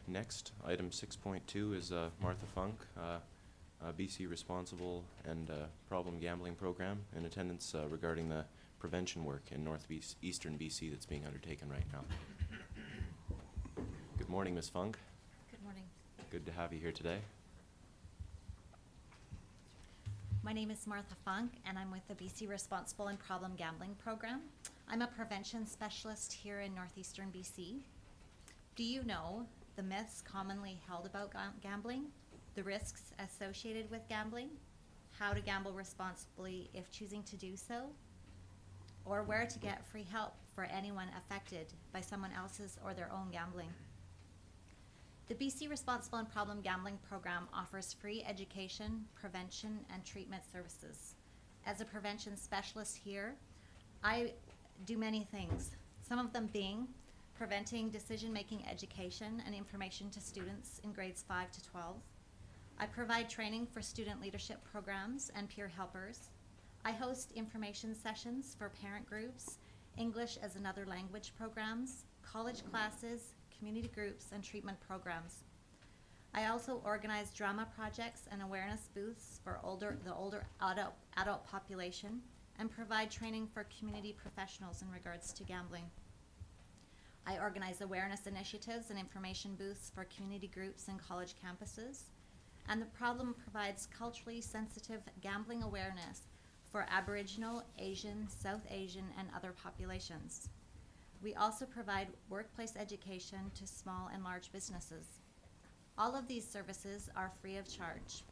next, item 6.2 is Martha Funk, BC Responsible and Problem Gambling Program, in attendance regarding the prevention work in northeastern BC that's being undertaken right now. Good morning, Ms. Funk. Good morning. Good to have you here today. My name is Martha Funk, and I'm with the BC Responsible and Problem Gambling Program. I'm a prevention specialist here in northeastern BC. Do you know the myths commonly held about gambling, the risks associated with gambling, how to gamble responsibly if choosing to do so, or where to get free help for anyone affected by someone else's or their own gambling? The BC Responsible and Problem Gambling Program offers free education, prevention, and treatment services. As a prevention specialist here, I do many things, some of them being preventing decision-making education and information to students in grades 5 to 12. I provide training for student leadership programs and peer helpers. I host information sessions for parent groups, English as another language programs, college classes, community groups, and treatment programs. I also organize drama projects and awareness booths for the older adult population and provide training for community professionals in regards to gambling. I organize awareness initiatives and information booths for community groups and college campuses. And the program provides culturally sensitive gambling awareness for Aboriginal, Asian, South Asian, and other populations. We also provide workplace education to small and large businesses. All of these services are free of charge.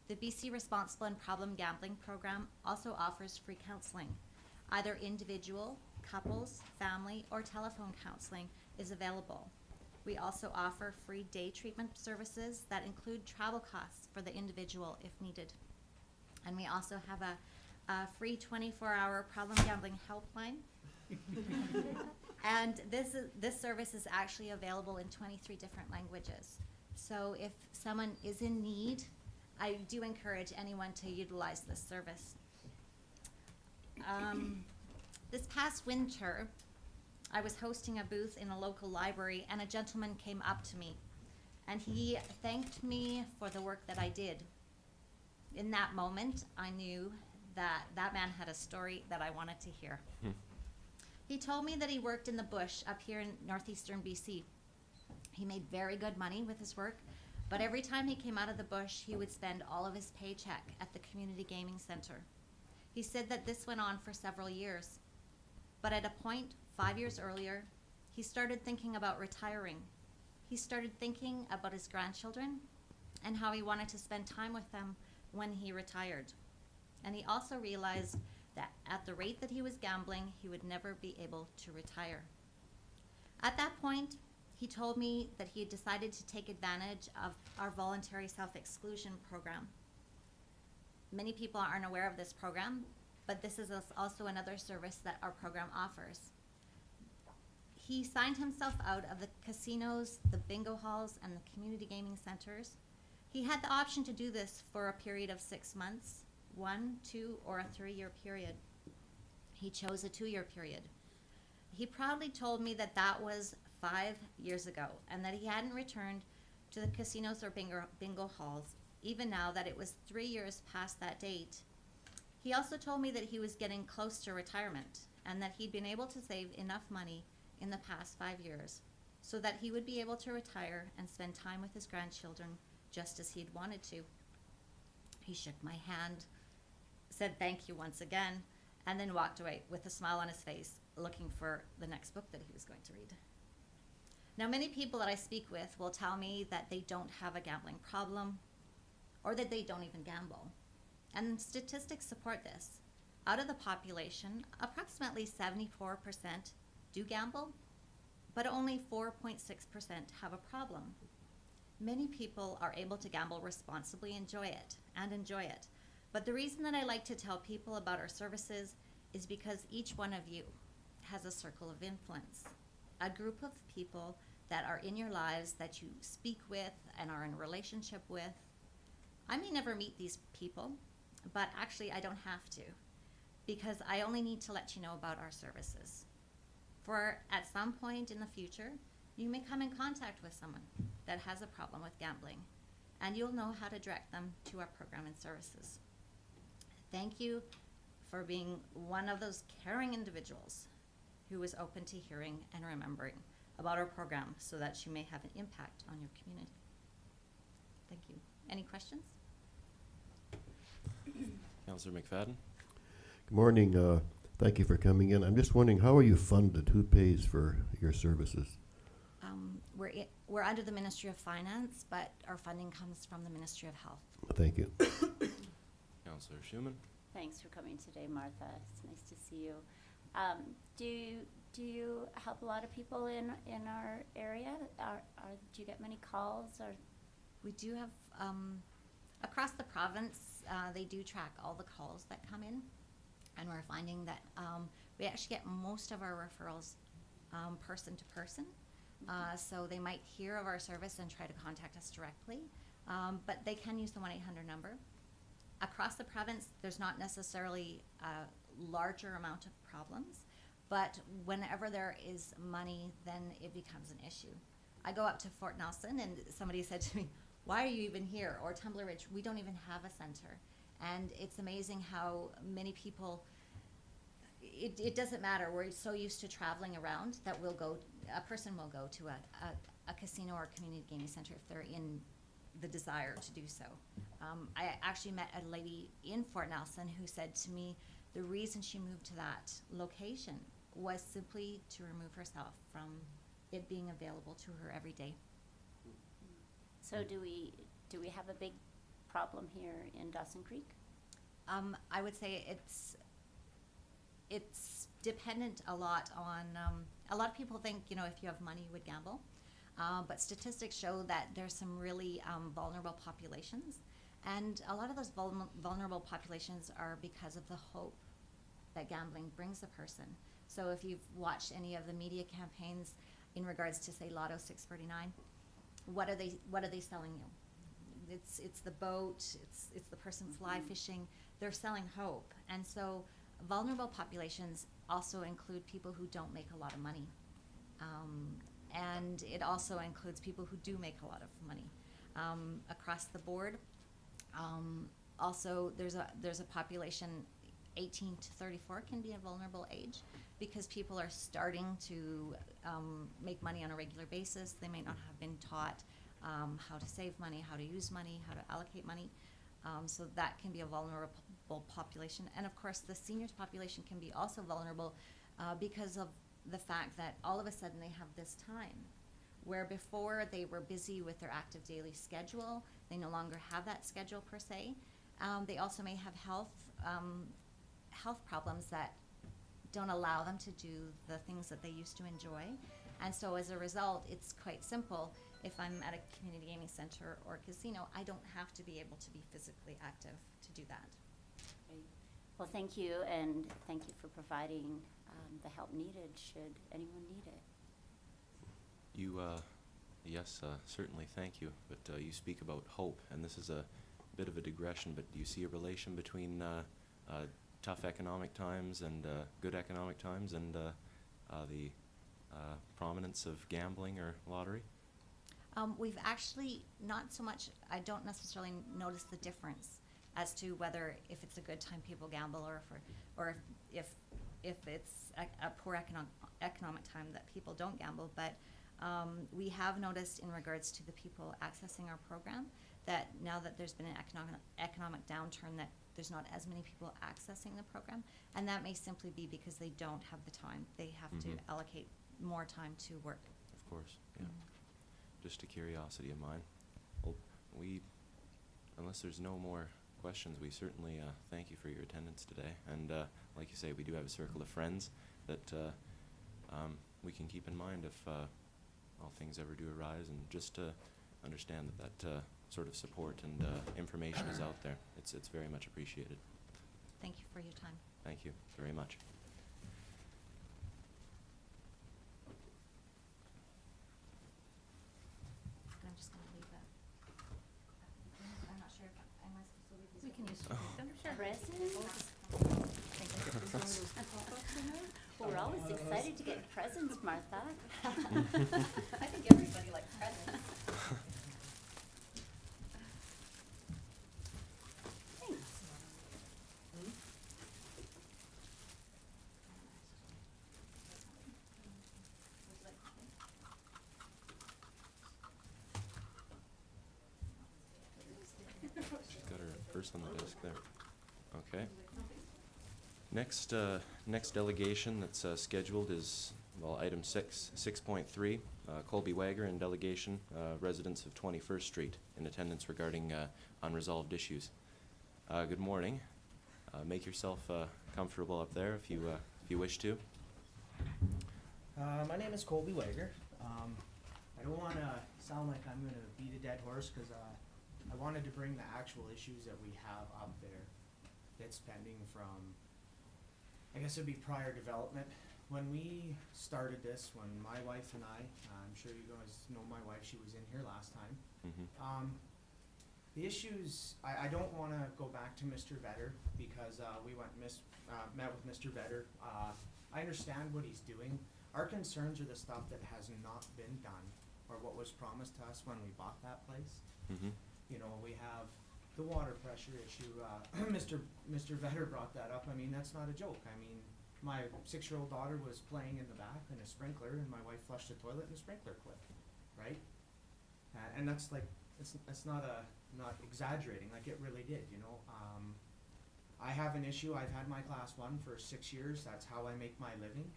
The BC Responsible and Problem Gambling Program also offers free counseling. Either individual, couples, family, or telephone counseling is available. We also offer free day treatment services that include travel costs for the individual if needed. And we also have a free 24-hour problem gambling helpline. And this service is actually available in 23 different languages. So if someone is in need, I do encourage anyone to utilize this service. This past winter, I was hosting a booth in a local library, and a gentleman came up to me, and he thanked me for the work that I did. In that moment, I knew that that man had a story that I wanted to hear. He told me that he worked in the bush up here in northeastern BC. He made very good money with his work, but every time he came out of the bush, he would spend all of his paycheck at the community gaming center. He said that this went on for several years, but at a point 5 years earlier, he started thinking about retiring. He started thinking about his grandchildren and how he wanted to spend time with them when he retired. And he also realized that at the rate that he was gambling, he would never be able to retire. At that point, he told me that he had decided to take advantage of our voluntary self-exclusion program. Many people aren't aware of this program, but this is also another service that our program offers. He signed himself out of the casinos, the bingo halls, and the community gaming centers. He had the option to do this for a period of 6 months, 1, 2, or a 3-year period. He chose a 2-year period. He proudly told me that that was 5 years ago, and that he hadn't returned to the casinos or bingo halls, even now that it was 3 years past that date. He also told me that he was getting close to retirement, and that he'd been able to save enough money in the past 5 years so that he would be able to retire and spend time with his grandchildren just as he'd wanted to. He shook my hand, said thank you once again, and then walked away with a smile on his face, looking for the next book that he was going to read. Now, many people that I speak with will tell me that they don't have a gambling problem, or that they don't even gamble. And statistics support this. Out of the population, approximately 74% do gamble, but only 4.6% have a problem. Many people are able to gamble responsibly, enjoy it. But the reason that I like to tell people about our services is because each one of you has a circle of influence, a group of people that are in your lives that you speak with and are in a relationship with. I may never meet these people, but actually I don't have to, because I only need to let you know about our services. For at some point in the future, you may come in contact with someone that has a problem with gambling, and you'll know how to direct them to our program and services. Thank you for being one of those caring individuals who is open to hearing and remembering about our program so that you may have an impact on your community. Thank you. Any questions? Councillor McFadden? Good morning. Thank you for coming in. I'm just wondering, how are you funded? Who pays for your services? We're under the Ministry of Finance, but our funding comes from the Ministry of Health. Thank you. Councillor Schumann? Thanks for coming today, Martha. It's nice to see you. Do you help a lot of people in our area? Do you get many calls? Or We do have, across the province, they do track all the calls that come in, and we're finding that we actually get most of our referrals person to person. So they might hear of our service and try to contact us directly, but they can use the 1-800 number. Across the province, there's not necessarily a larger amount of problems, but whenever there is money, then it becomes an issue. I go up to Fort Nelson, and somebody said to me, why are you even here? Or Tumbler Ridge, we don't even have a center. And it's amazing how many people, it doesn't matter, we're so used to traveling around that a person will go to a casino or community gaming center if they're in the desire to do so. I actually met a lady in Fort Nelson who said to me the reason she moved to that location was simply to remove herself from it being available to her every day. so do we have a big problem here in Dawson Creek? I would say it's dependent a lot on, a lot of people think, if you have money, you would gamble. But statistics show that there's some really vulnerable populations, And a lot of those vulnerable populations are because of the hope that gambling brings a person. So if you've watched any of the media campaigns in regards to, say, Lotto 649, what are they selling you? It's the boat, it's the person fly fishing. They're selling hope. And so vulnerable populations also include people who don't make a lot of money. And it also includes people who do make a lot of money. Across the board, also there's a population 18 to 34 can be a vulnerable age because people are starting to make money on a regular basis. They may not have been taught how to save money, how to use money, how to allocate money. So that can be a vulnerable population. And of course, the seniors population can be also vulnerable because of the fact that all of a sudden they have this time where before they were busy with their active daily schedule, they no longer have that schedule per se. They also may have health problems that don't allow them to do the things that they used to enjoy. And so as a result, it's quite simple. If I'm at a community gaming center or casino, I don't have to be able to be physically active to do that. Great. Well, thank you, and thank you for providing the help needed should anyone need it. You, yes, certainly thank you, but you speak about hope, and this is a bit of a digression, but do you see a relation between tough economic times and good economic times and the prominence of gambling or lottery? We've actually not so much, I don't necessarily notice the difference as to whether if it's a good time people gamble or if it's a poor economic time that people don't gamble. But we have noticed in regards to the people accessing our program that now that there's been an economic downturn that there's not as many people accessing the program, and that may simply be because they don't have the time. They have to allocate more time to work. Of course, yeah. Just a curiosity of mine. Well, unless there's no more questions, we certainly thank you for your attendance today. And like you say, we do have a circle of friends that we can keep in mind if all things ever do arise, and just to understand that sort of support and information is out there. It's very much appreciated. Thank you for your time. Thank you very much. I'm just going to leave that. I'm not sure if am I supposed to leave these. We can use them, sure. Presents? We're always excited to get presents, Martha. I think everybody likes presents. Thanks. She's got her purse on the desk there. Okay. Next delegation that's scheduled is, well, item 6.3, Colby Wager and delegation, residents of 21st Street, in attendance regarding unresolved issues. Good morning. Make yourself comfortable up there if you wish to. My name is Colby Wager. I don't want to sound like I'm going to beat a dead horse because I wanted to bring the actual issues that we have up there that's pending from, I guess it'd be prior development. When we started this, when my wife and I'm sure you guys know my wife, she was in here last time. The issues, I don't want to go back to Mr. Vetter because we met with Mr. Vetter. I understand what he's doing. Our concerns are the stuff that has not been done or what was promised to us when we bought that place. You know, we have the water pressure issue. Mr. Vetter brought that up. I mean, that's not a joke. I mean, my 6-year-old daughter was playing in the back in a sprinkler, and my wife flushed the toilet, and the sprinkler quit, right? And that's like, it's not exaggerating. Like, it really did. You know, I have an issue. I've had my class 1 for 6 years. That's how I make my living.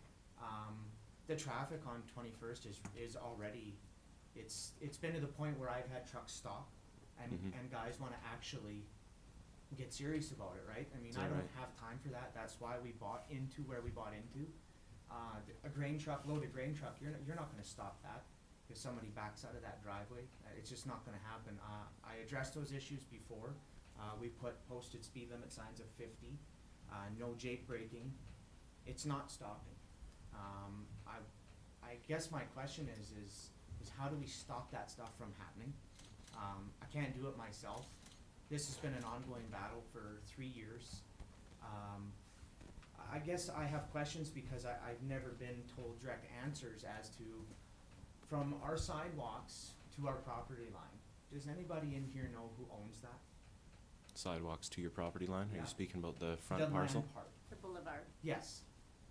The traffic on 21st is already, it's been to the point where I've had trucks stop. And guys want to actually get serious about it, right? I mean, I don't have time for that. That's why we bought into where we bought into. A grain truck, loaded grain truck, you're not going to stop that if somebody backs out of that driveway. It's just not going to happen. I addressed those issues before. We put posted speed limit signs of 50, no jake braking. It's not stopping. I guess my question is how do we stop that stuff from happening? I can't do it myself. This has been an ongoing battle for 3 years. I guess I have questions because I've never been told direct answers as to, from our sidewalks to our property line. Does anybody in here know who owns that? Sidewalks to your property line? Are Yeah. you speaking about the front The parcel? land part. The boulevard. Yes.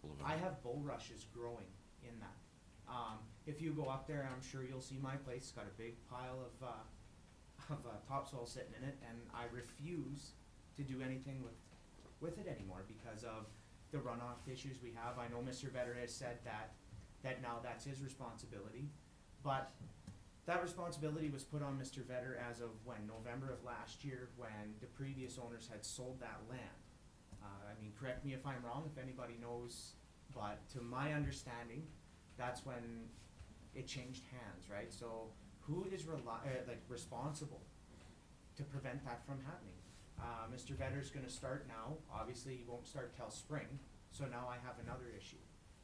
Boulevard. I have bulrushes growing in that. If you go up there, I'm sure you'll see my place. It's got a big pile of topsoil sitting in it, and I refuse to do anything with it anymore because of the runoff issues we have. I know Mr. Vetter has said that now that's his responsibility, but that responsibility was put on Mr. Vetter as of when? November of last year, when the previous owners had sold that land. I mean, correct me if I'm wrong, if anybody knows, but to my understanding, that's when it changed hands, right? So who is responsible to prevent that from happening? Mr. Vetter's gonna start now. Obviously, he won't start till spring, so now I have another issue.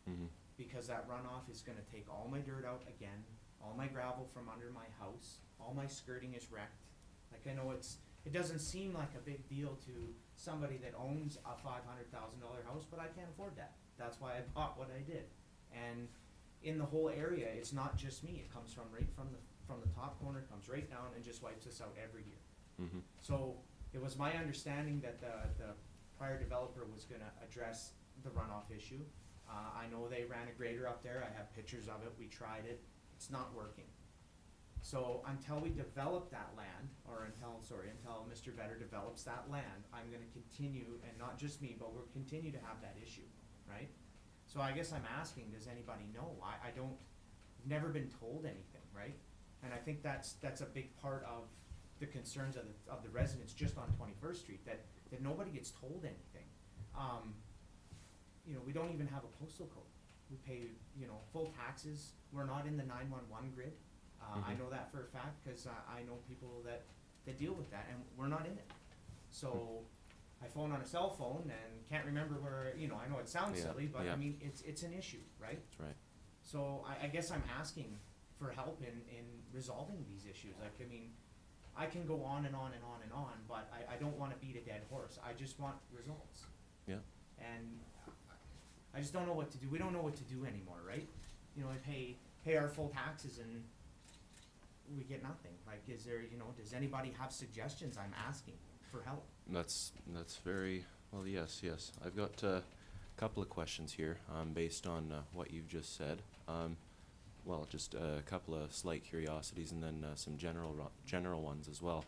Mhm. Because that runoff is gonna take all my dirt out again, all my gravel from under my house, all my skirting is wrecked. Like, I know it doesn't seem like a big deal to somebody that owns a $500,000 house, but I can't afford that. That's why I bought what I did. And in the whole area, it's not just me. It comes from right from the top corner, comes right down and just wipes us out every year. Mhm. So it was my understanding that the prior developer was gonna address the runoff issue. I know they ran a grader up there. I have pictures of it. We tried it. It's not working. So until we develop that land, or until Mr. Vetter develops that land, I'm gonna continue, and not just me, but we'll continue to have that issue, right? So I guess I'm asking, does anybody know? I don't, never been told anything, right? And I think that's a big part of the concerns of the residents just on 21st Street, that nobody gets told anything. You know, we don't even have a postal code. We pay, full taxes. We're not in the 911 grid. I know that for a fact, cause I know people that deal with that, and we're not in it. So I phone on a cell phone and can't remember where, I know it sounds Yeah, silly, but yeah. I mean, it's an issue, right? That's right. So I guess I'm asking for help in resolving these issues. Like, I mean, I can go on and on and on and on, but I don't wanna beat a dead horse. I just want results. Yeah. And I just don't know what to do. We don't know what to do anymore, right? We pay our full taxes and we get nothing. Like, is there, does anybody have suggestions? I'm asking for help. That's very, well, yes. I've got a couple of questions here, based on what you've just said. Well, just a couple of slight curiosities and then some general ones as well,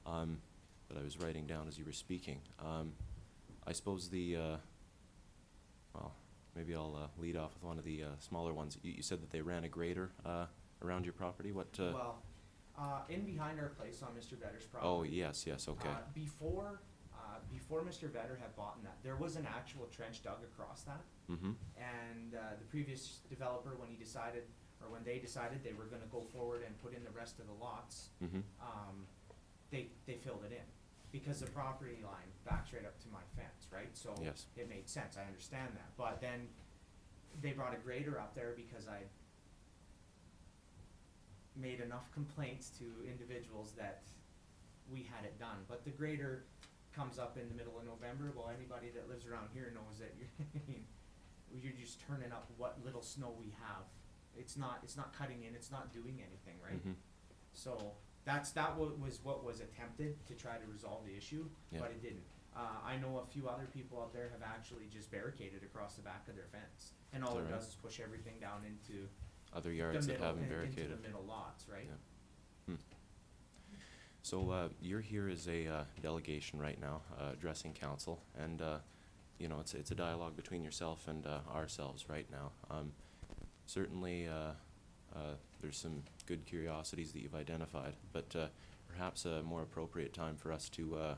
that I was writing down as you were speaking. I suppose well, maybe I'll lead off with one of the smaller ones. You said that they ran a grader around your property. What? Well, in behind our place on Mr. Vetter's property. Oh, yes, okay. Before Mr. Vetter had bought that, there was an actual trench dug across that. Mm-hmm. And the previous developer, when they decided they were gonna go forward and put in the rest of the lots, Mm-hmm. they filled it in. Because the property line backs right up to my fence, right? So Yes. it made sense, I understand that. But then they brought a grader up there because I made enough complaints to individuals that we had it done. But the grader comes up in the middle of November. Well, anybody that lives around here knows that you're just turning up what little snow we have. It's not cutting in, it's not doing anything, right? Mm-hmm. So that was what was attempted to try to resolve the issue, Yeah. but it didn't. I know a few other people out there have actually just barricaded across the back of their fence, and all it Alright. does is push everything down into Other yards the that middle, haven't into barricaded. the middle lots, right? Yeah. So you're here as a delegation right now, addressing council, and it's a dialogue between yourself and ourselves right now. Certainly, there's some good curiosities that you've identified, but perhaps a more appropriate time for us to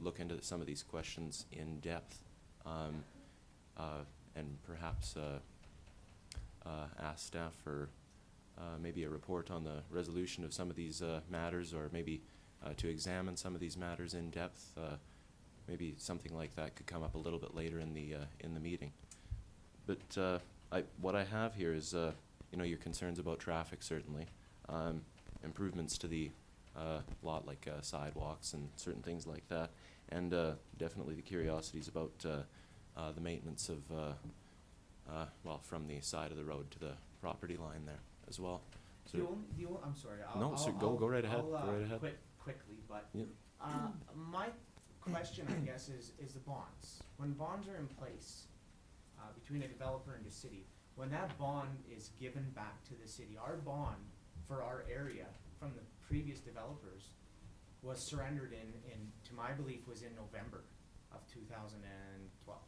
look into some of these questions in depth, and perhaps ask staff for maybe a report on the resolution of some of these matters, or maybe to examine some of these matters in depth. Maybe something like that could come up a little bit later in the meeting. But what I have here is your concerns about traffic, certainly, improvements to the lot, like sidewalks and certain things like that, and definitely the curiosities about the maintenance of from the side of the road to the property line there as well. So I'm sorry. No, sir, go right ahead. I'll, Go right ahead. Quit quickly, but Yeah. my question, I guess, is the bonds. When bonds are in place between a developer and the city, when that bond is given back to the city, our bond for our area from the previous developers was surrendered to my belief, was in November of 2012.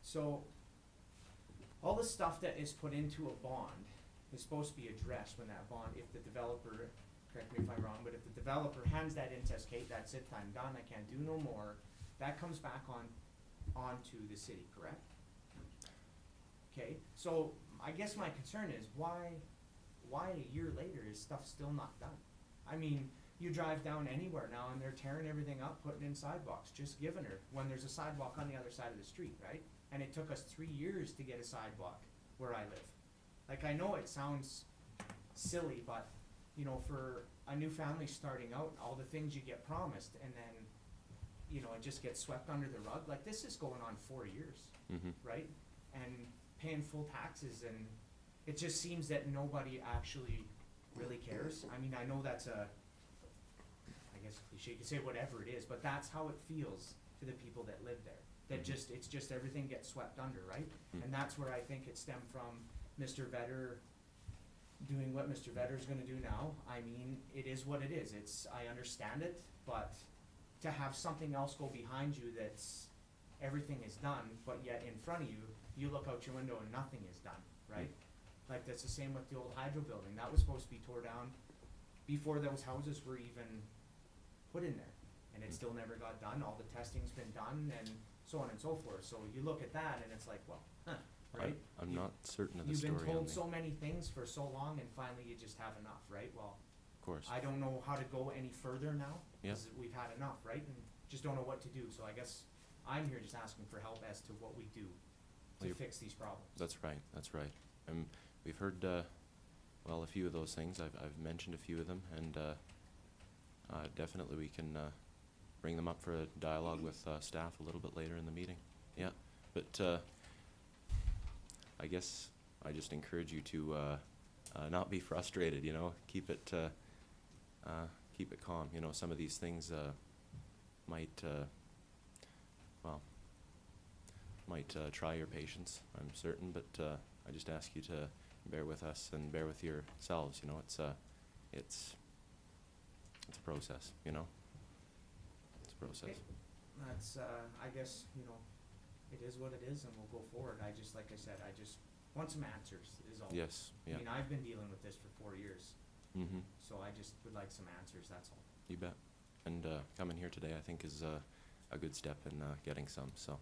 So all the stuff that is put into a bond is supposed to be addressed when that bond, if the developer, correct me if I'm wrong, but if the developer hands that in, says, Kate, that's it, I'm done, I can't do no more, that comes back onto the city, correct? Okay, so I guess my concern is why a year later is stuff still not done? I mean, you drive down anywhere now and they're tearing everything up, putting in sidewalks, just giving her, when there's a sidewalk on the other side of the street, right? And it took us 3 years to get a sidewalk where I live. Like, I know it sounds silly, but, you know, for a new family starting out, all the things you get promised, and then, you know, it just gets swept under the rug. Like, this is going on 4 years, right? And paying full taxes, and it just seems that nobody actually really cares. I mean, I know that's I guess cliche, you could say whatever it is, but that's how it feels to the people that live there. That just, it's just everything gets swept under, right? And that's where I think it stemmed from Mr. Vetter doing what Mr. Vetter's gonna do now. I mean, it is what it is. I understand it, but to have something else go behind you that's, everything is done, but yet in front of you, you look out your window and nothing is done, right? Like, that's the same with the old hydro building. That was supposed to be tore down before those houses were even put in there. And it still never got done. All the testing's been done and so on and so forth. So you look at that and it's like, well, right? I'm not certain of the story. You've been on told the- so many things for so long and finally you just have enough, right? Well, Of course. I don't know how to go any further now. Yeah. 'Cause we've had enough, right? And just don't know what to do. So I guess I'm here just asking for help as to what we do Well, to you're- fix these problems. That's right, that's right. We've heard, well, a few of those things. I've mentioned a few of them, and definitely we can bring them up for a dialogue with staff a little bit later in the meeting. Yeah, but I guess I just encourage you to not be frustrated, you know, keep it calm. You know, some of these things might try your patience, I'm certain, but I just ask you to bear with us and bear with yourselves. You know, it's a process. You know, it's a process. Okay. That's, I guess, you know, it is what it is and we'll go forward. I just, like I said, I just want some answers is all. Yes. Yeah. I mean, I've been dealing with this for 4 years, Mm-hmm. so I just would like some answers, that's all. You bet. And coming here today, I think, is a good step in getting some. So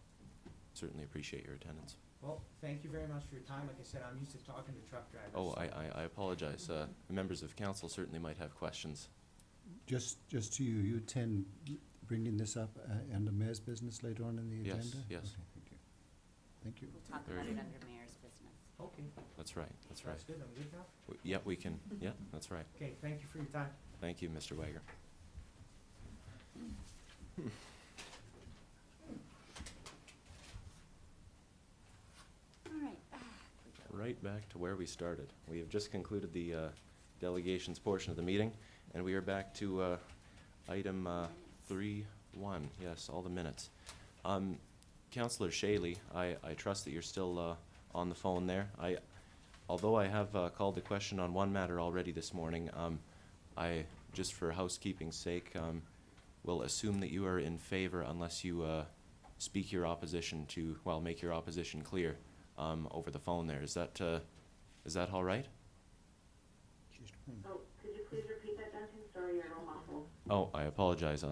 certainly appreciate your attendance. Well, thank you very much for your time. Like I said, I'm used to talking to truck drivers. Oh, so- I apologize. Members of council certainly might have questions. Just to you intend bringing this up under mayor's business later on in the Yes, agenda? yes. Okay, thank you. Thank you. We'll talk Very about it good. under mayor's business. Okay, That's right, that's right. that's good, I'm good now? Yeah, we can, yeah, that's right. Okay, thank you for your time. Thank you, Mr. Wager. All right. Right back to where we started. We have just concluded the delegations portion of the meeting, and we are back to item 3.1. Yes, all the minutes. Councillor Shaley, I trust that you're still on the phone there. Although I have called the question on one matter already this morning, I, just for housekeeping's sake, will assume that you are in favor unless you speak your opposition to, well, make your opposition clear over the phone there. Is that all right? Oh, could you please repeat that, Duncan? Sorry, you're a little muffled. Oh, I apologize.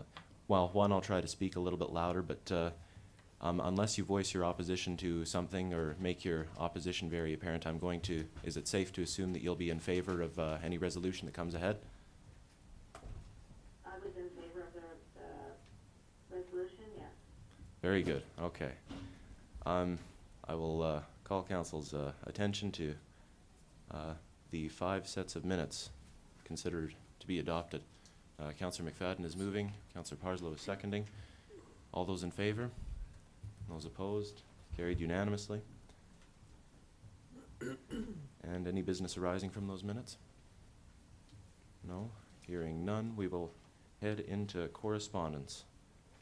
Well, one, I'll try to speak a little bit louder, but unless you voice your opposition to something or make your opposition very apparent, I'm going to, is it safe to assume that you'll be in favor of any resolution that comes ahead? I was in Very good, okay. I will call council's attention to the 5 sets of minutes considered to be adopted. Councillor McFadden is moving, Councillor Parslow is seconding. All those in favor? Those opposed? Carried unanimously. And any business arising from those minutes? No? Hearing none, we will head into correspondence.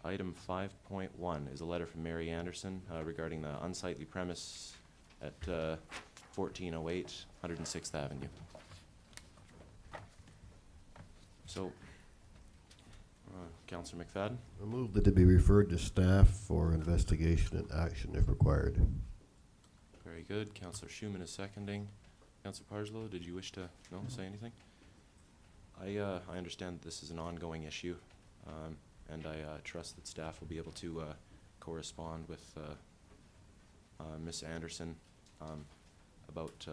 Item 5.1 is a letter from Mary Anderson regarding the unsightly premise at 1408 106th Avenue. So, Councillor McFadden? I move that it be referred to staff for investigation and action if required. Very good. Councillor Schumann is seconding. Councillor Parslow, did you wish to say anything? I understand that this is an ongoing issue, and I trust that staff will be able to correspond with Ms. Anderson about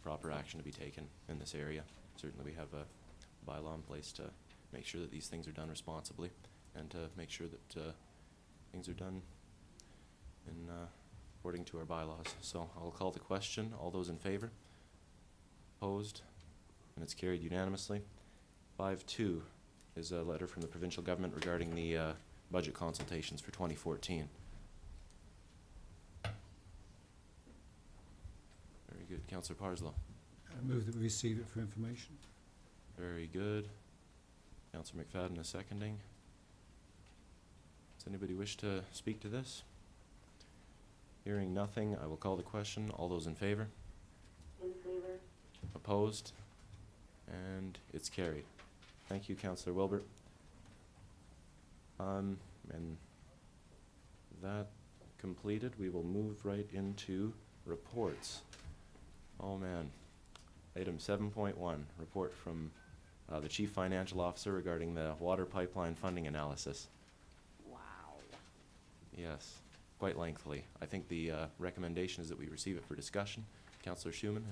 proper action to be taken in this area. Certainly we have a bylaw in place to make sure that these things are done responsibly and to make sure that things are done in according to our bylaws. So I'll call the question. All those in favor? Opposed? And it's carried unanimously. 5.2 is a letter from the provincial government regarding the budget consultations for 2014. Very good. Councillor Parslow. I move that we receive it for information. Very good. Councillor McFadden is seconding. Does anybody wish to speak to this? Hearing nothing, I will call the question. All those in favor? In favor. Opposed? And it's carried. Thank you, Councillor Wilbert. And that completed, we will move right into reports. Oh man. Item 7.1, report from the Chief Financial Officer regarding the water pipeline funding analysis. Wow. Yes, quite lengthily. I think the recommendation is that we receive it for discussion. Councillor Schumann?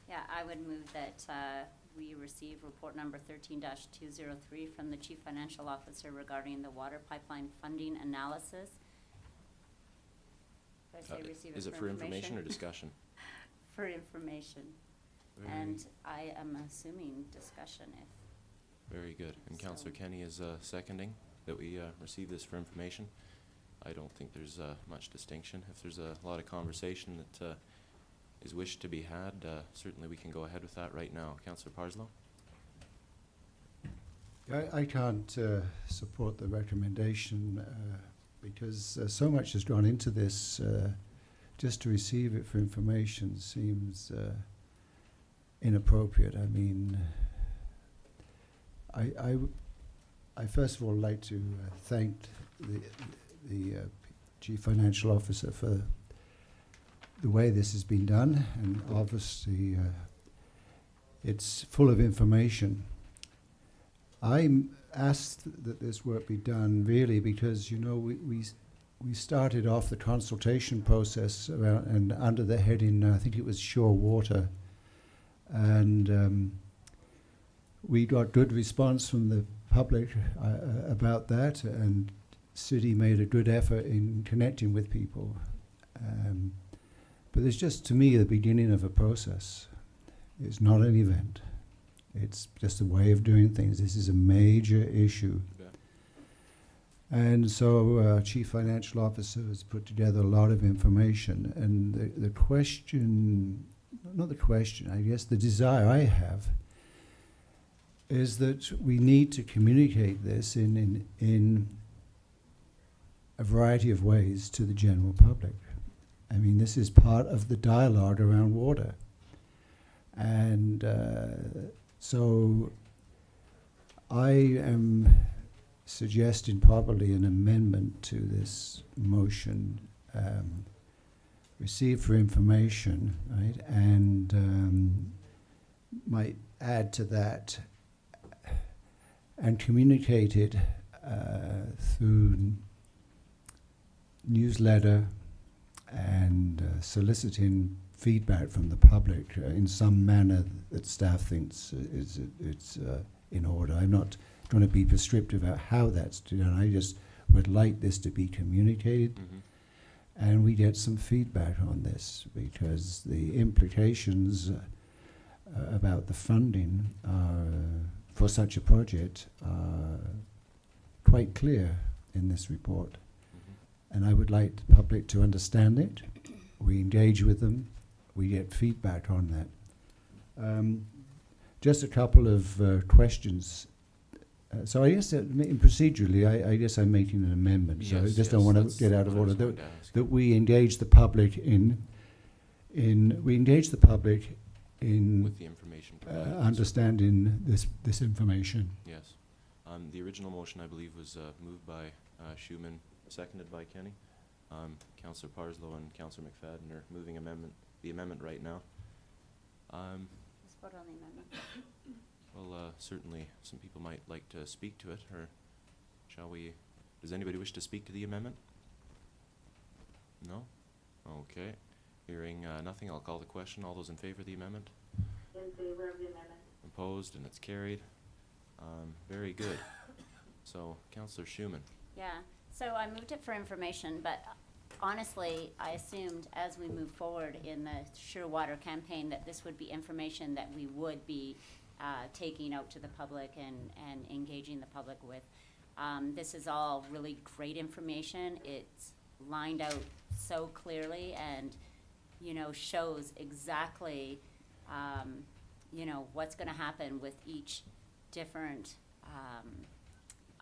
Yeah, I would move that we receive report number 13-203 from the Chief Financial Officer regarding the water pipeline funding analysis. Did I say receive Is it for information or discussion? For information. And I am assuming discussion if. Very good. And So- Councillor Kenny is seconding that we receive this for information. I don't think there's much distinction. If there's a lot of conversation that is wished to be had, certainly we can go ahead with that right now. Councillor Parslow? I can't support the recommendation because so much has gone into this. Just to receive it for information seems inappropriate. I mean, I first of all like to thank the Chief Financial Officer for the way this has been done, and obviously it's full of information. I'm asked that this work be done really because, you know, we started off the consultation process around, and under the heading, I think it was Sure Water, and we got good response from the public about that, and City made a good effort in connecting with people. But it's just, to me, the beginning of a process. It's not an event. It's just a way of doing things. This is a major issue. And so Chief Financial Officer has put together a lot of information. And the question, not the question, I guess the desire I have is that we need to communicate this in a variety of ways to the general public. I mean, this is part of the dialogue around water. And so I am suggesting probably an amendment to this motion, receive for information, right? And might add to that and communicate it through newsletter and soliciting feedback from the public in some manner that staff thinks it's in order. I'm not going to be prescriptive about how that's done. I just would like this to be communicated. Mhm. And we get some feedback on this, because the implications about the funding for such a project are quite clear in this report. Mhm. And I would like the public to understand it. We engage with them. We get feedback on that. Just a couple of questions. So I guess procedurally, I guess I'm making an amendment. So I Yes, just don't yes, want that's to get out of what I was order. going to ask. That we engage the public in With the information provided. understanding this information. Yes. The original motion, I believe, was moved by Schumann, seconded by Kenny. Councillor Parslow and Councillor McFadden are moving the amendment right now. Let's vote on the amendment. Well, certainly, some people might like to speak to it, or shall we? Does anybody wish to speak to the amendment? No? Okay. Hearing nothing, I'll call the question. All those in favor of the amendment? In favor of the amendment. Opposed, and it's carried. Very good. So, Councillor Schumann. Yeah, so I moved it for information, but honestly, I assumed as we move forward in the Sure Water campaign that this would be information that we would be taking out to the public and engaging the public with. This is all really great information. It's lined out so clearly and, you know, shows exactly, you know, what's gonna happen with each different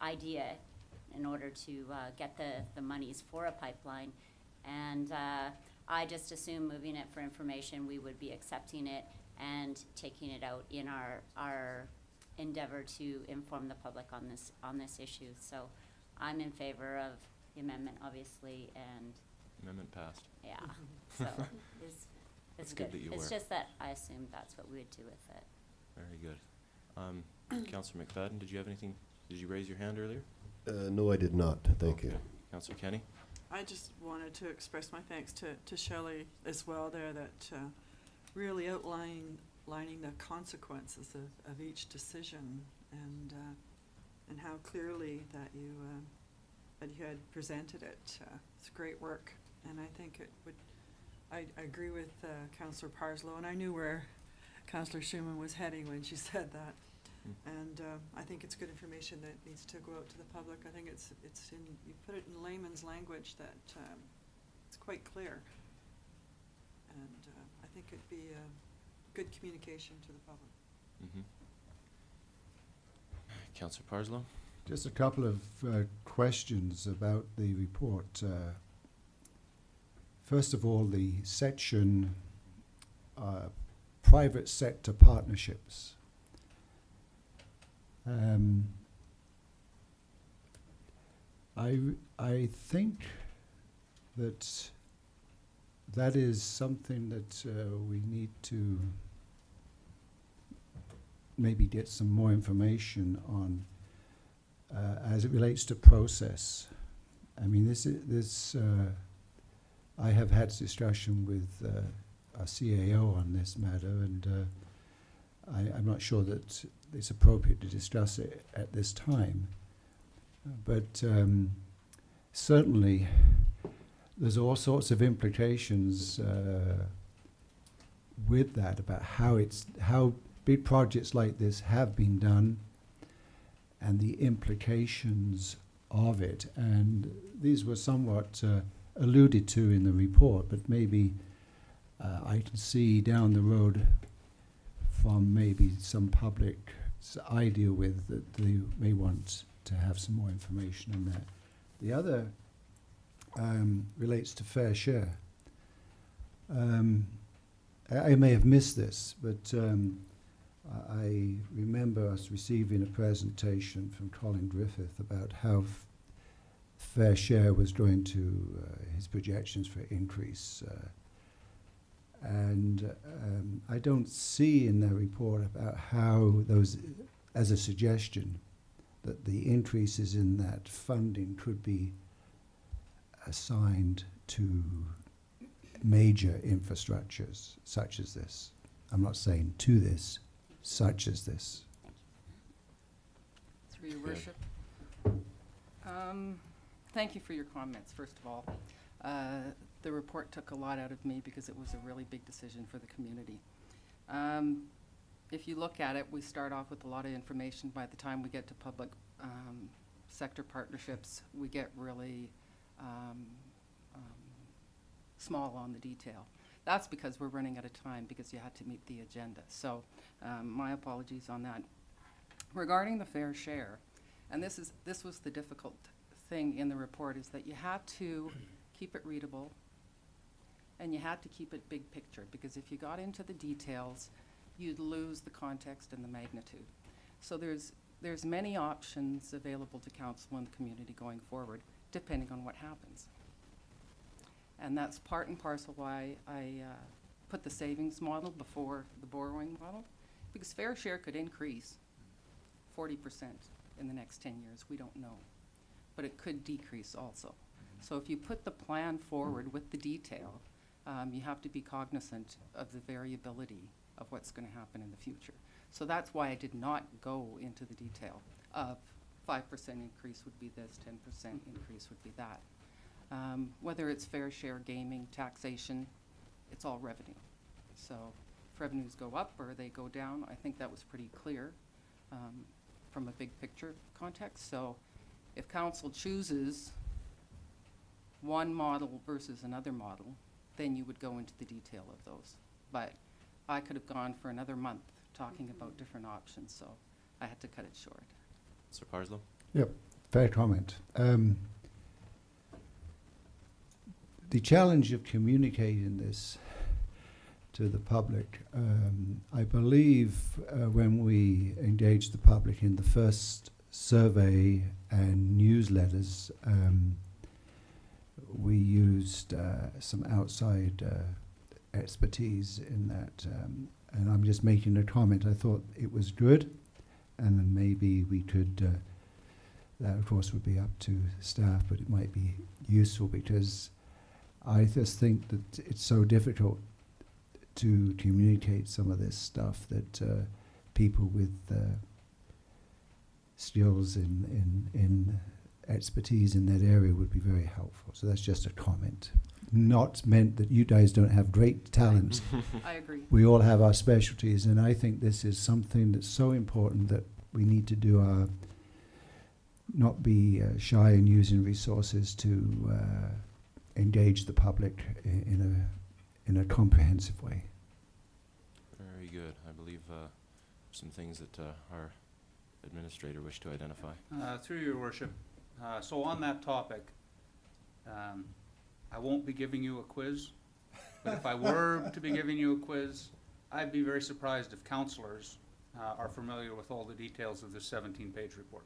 idea in order to get the monies for a pipeline. And I just assume moving it for information, we would be accepting it and taking it out in our endeavor to inform the public on this issue. So I'm in favor of the amendment, obviously, and Amendment passed. yeah, so it's That's good. good that you It's were. just that I assumed that's what we would do with it. Very good. Councillor McFadden, did you have anything? Did you raise your hand earlier? No, I did not. Thank you. Okay. Councillor Kenny? I just wanted to express my thanks to Shelley as well there, that really outlining the consequences of each decision, and how clearly that you had presented it. It's great work, and I think it would. I agree with Councillor Parslow, and I knew where Councillor Schumann was heading when she said that. And I think it's good information that needs to go out to the public. I think it's in, you put it in layman's language that it's quite clear. And I think it'd be good communication to the public. Mm-hmm. Councillor Parslow? Just a couple of questions about the report. First of all, the section private sector partnerships. I think that is something that we need to maybe get some more information on as it relates to process. I mean, I have had discussion with our CAO on this matter, and I'm not sure that it's appropriate to discuss it at this time. But certainly there's all sorts of implications with that about how big projects like this have been done and the implications of it. And these were somewhat alluded to in the report, but maybe I can see down the road from maybe some public I deal with that they may want to have some more information on that. The other relates to fair share. I may have missed this, but I remember us receiving a presentation from Colin Griffith about how fair share was going to, his projections for increase. And I don't see in the report about how those, as a suggestion, that the increases in that funding could be assigned to major infrastructures such as this. I'm not saying to this, such as this. Through your worship. thank you for your comments, first of all. The report took a lot out of me because it was a really big decision for the community. If you look at it, we start off with a lot of information. By the time we get to public sector partnerships, we get really small on the detail. That's because we're running out of time because you had to meet the agenda. So my apologies on that. Regarding the fair share, and this was the difficult thing in the report, is that you had to keep it readable and you had to keep it big picture, because if you got into the details, you'd lose the context and the magnitude. So there's many options available to council and the community going forward, depending on what happens. And that's part and parcel why I put the savings model before the borrowing model, because fair share could increase 40% in the next 10 years. We don't know. But it could decrease also. So if you put the plan forward with the detail, you have to be cognizant of the variability of what's going to happen in the future. So that's why I did not go into the detail of 5% increase would be this, 10% increase would be that. Whether it's fair share, gaming, taxation, it's all revenue. So if revenues go up or they go down, I think that was pretty clear from a big picture context. So if council chooses one model versus another model, then you would go into the detail of those. But I could have gone for another month talking about different options, so I had to cut it short. Sir Parslow? Yep, fair comment. The challenge of communicating this to the public, I believe when we engaged the public in the first survey and newsletters, we used some outside expertise in that, and I'm just making a comment. I thought it was good, and then maybe we could, that of course would be up to staff, but it might be useful, because I just think that it's so difficult to communicate some of this stuff that people with skills in expertise in that area would be very helpful. So that's just a comment. Not meant that you guys don't have great talents. I agree. We all have our specialties, and I think this is something that's so important that we need to do our, not be shy in using resources to engage the public in a comprehensive way. Very good. I believe some things that our administrator wished to identify. Through your worship, so on that topic, I won't be giving you a quiz, but if I were to be giving you a quiz, I'd be very surprised if councillors are familiar with all the details of this 17-page report.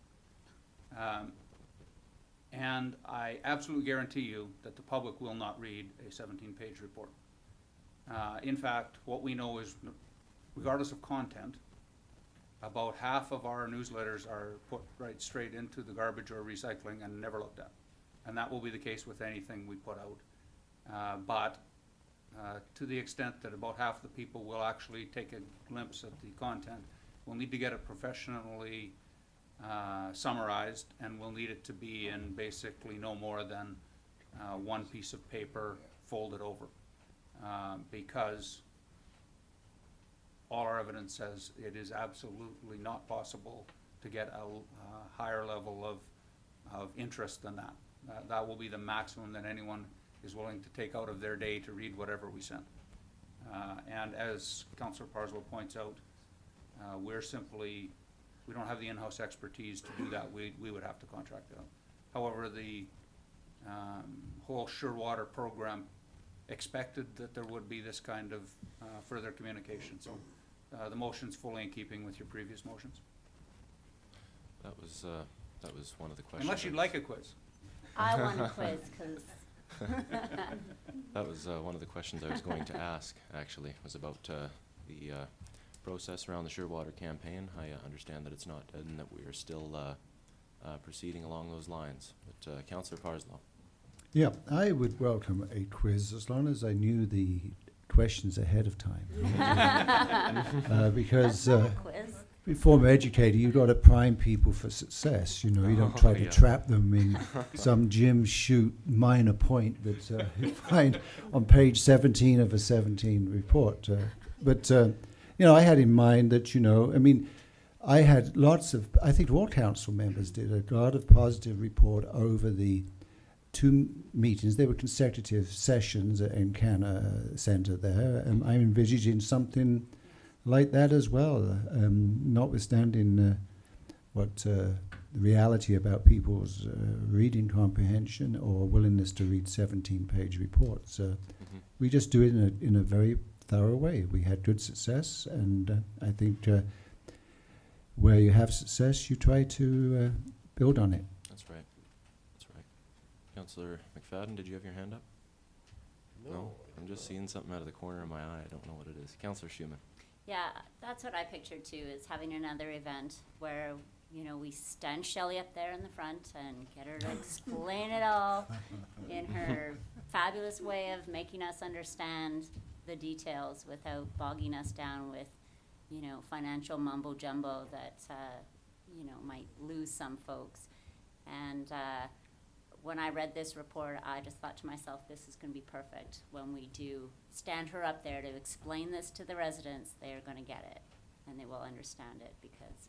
And I absolutely guarantee you that the public will not read a 17-page report. In fact, what we know is, regardless of content, about half of our newsletters are put right straight into the garbage or recycling and never looked at. And that will be the case with anything we put out. But to the extent that about half the people will actually take a glimpse at the content, we'll need to get it professionally summarized, and we'll need it to be in basically no more than one piece of paper folded over, because all our evidence says it is absolutely not possible to get a higher level of interest than that. That will be the maximum that anyone is willing to take out of their day to read whatever we send. And as Councillor Parslow points out, we don't have the in-house expertise to do that. We would have to contract it out. However, the whole Surewater program expected that there would be this kind of further communication. So the motion's fully in keeping with your previous motions. That was one of the questions. Unless you'd like a quiz. I want a quiz, because that was one of the questions I was going to ask, actually, was about the process around the Surewater campaign. I understand that it's not dead and that we are still proceeding along those lines. But Councillor Parslow. Yeah, I would welcome a quiz as long as I knew the questions ahead of time. Because That's not a quiz. Former educator, you've got to prime people for success. You know, you don't try to yeah. trap them in some Jim shoot minor point that you find on page 17 of a 17 report. You know, I had in mind that, you know, I mean, I had lots of, I think all council members did a lot of positive report over the 2 meetings. They were consecutive sessions at Encana Centre there. I'm envisaging something like that as well, notwithstanding what the reality about people's reading comprehension or willingness to read 17-page reports. We just do it in a very thorough way. We had good success, and I think where you have success, you try to build on it. That's right. That's right. Councillor McFadden, did you have your hand up? No? I'm just seeing something out of the corner of my eye. I don't know what it is. Councillor Schumann. Yeah, that's what I pictured too, is having another event where, you know, we stand Shelley up there in the front and get her to explain it all in her fabulous way of making us understand the details without bogging us down with, you know, financial mumbo jumbo that, you know, might lose some folks. And when I read this report, I just thought to myself, this is going to be perfect. When we do stand her up there to explain this to the residents, they are going to get it, and they will understand it because,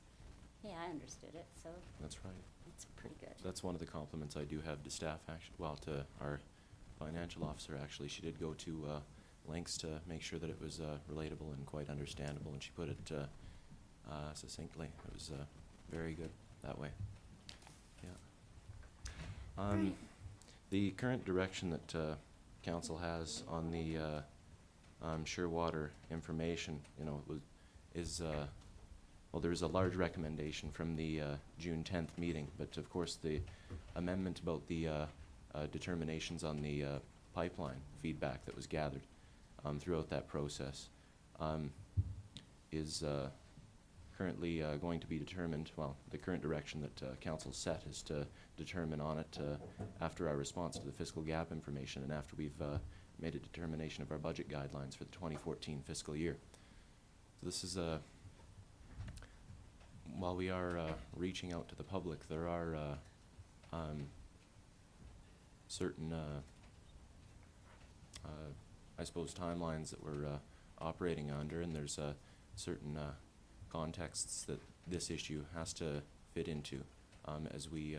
yeah, I understood it, so That's right. it's pretty good. That's one of the compliments I do have to staff, actually, well, to our financial officer, actually. She did go to lengths to make sure that it was relatable and quite understandable, and she put it succinctly. It was very good that way. Yeah. Right. The current direction that council has on the Surewater information, you know, is well, there's a large recommendation from the June 10th meeting, but of course the amendment about the determinations on the pipeline feedback that was gathered throughout that process is currently going to be determined. Well, the current direction that council set is to determine on it after our response to the fiscal gap information and after we've made a determination of our budget guidelines for the 2014 fiscal year. So this is while we are reaching out to the public, there are certain I suppose timelines that we're operating under, and there's certain contexts that this issue has to fit into as we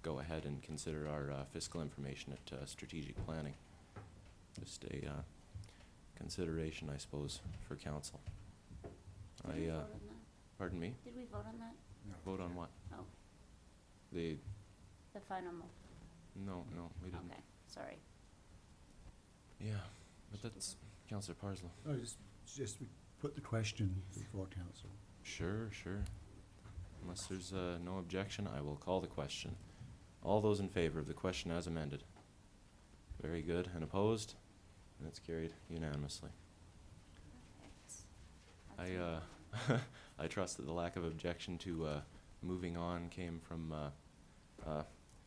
go ahead and consider our fiscal information at strategic planning. Just a consideration, I suppose, for council. Did we vote on that? Pardon me? Did we vote on that? Vote on what? Oh, The the final no, we didn't. Okay, sorry. Yeah, but that's Councillor Parslow. Oh, just put the question before council. Sure. Unless there's no objection, I will call the question. All those in favor of the question as amended? Very good. And opposed? And it's carried unanimously. I trust that the lack of objection to moving on came from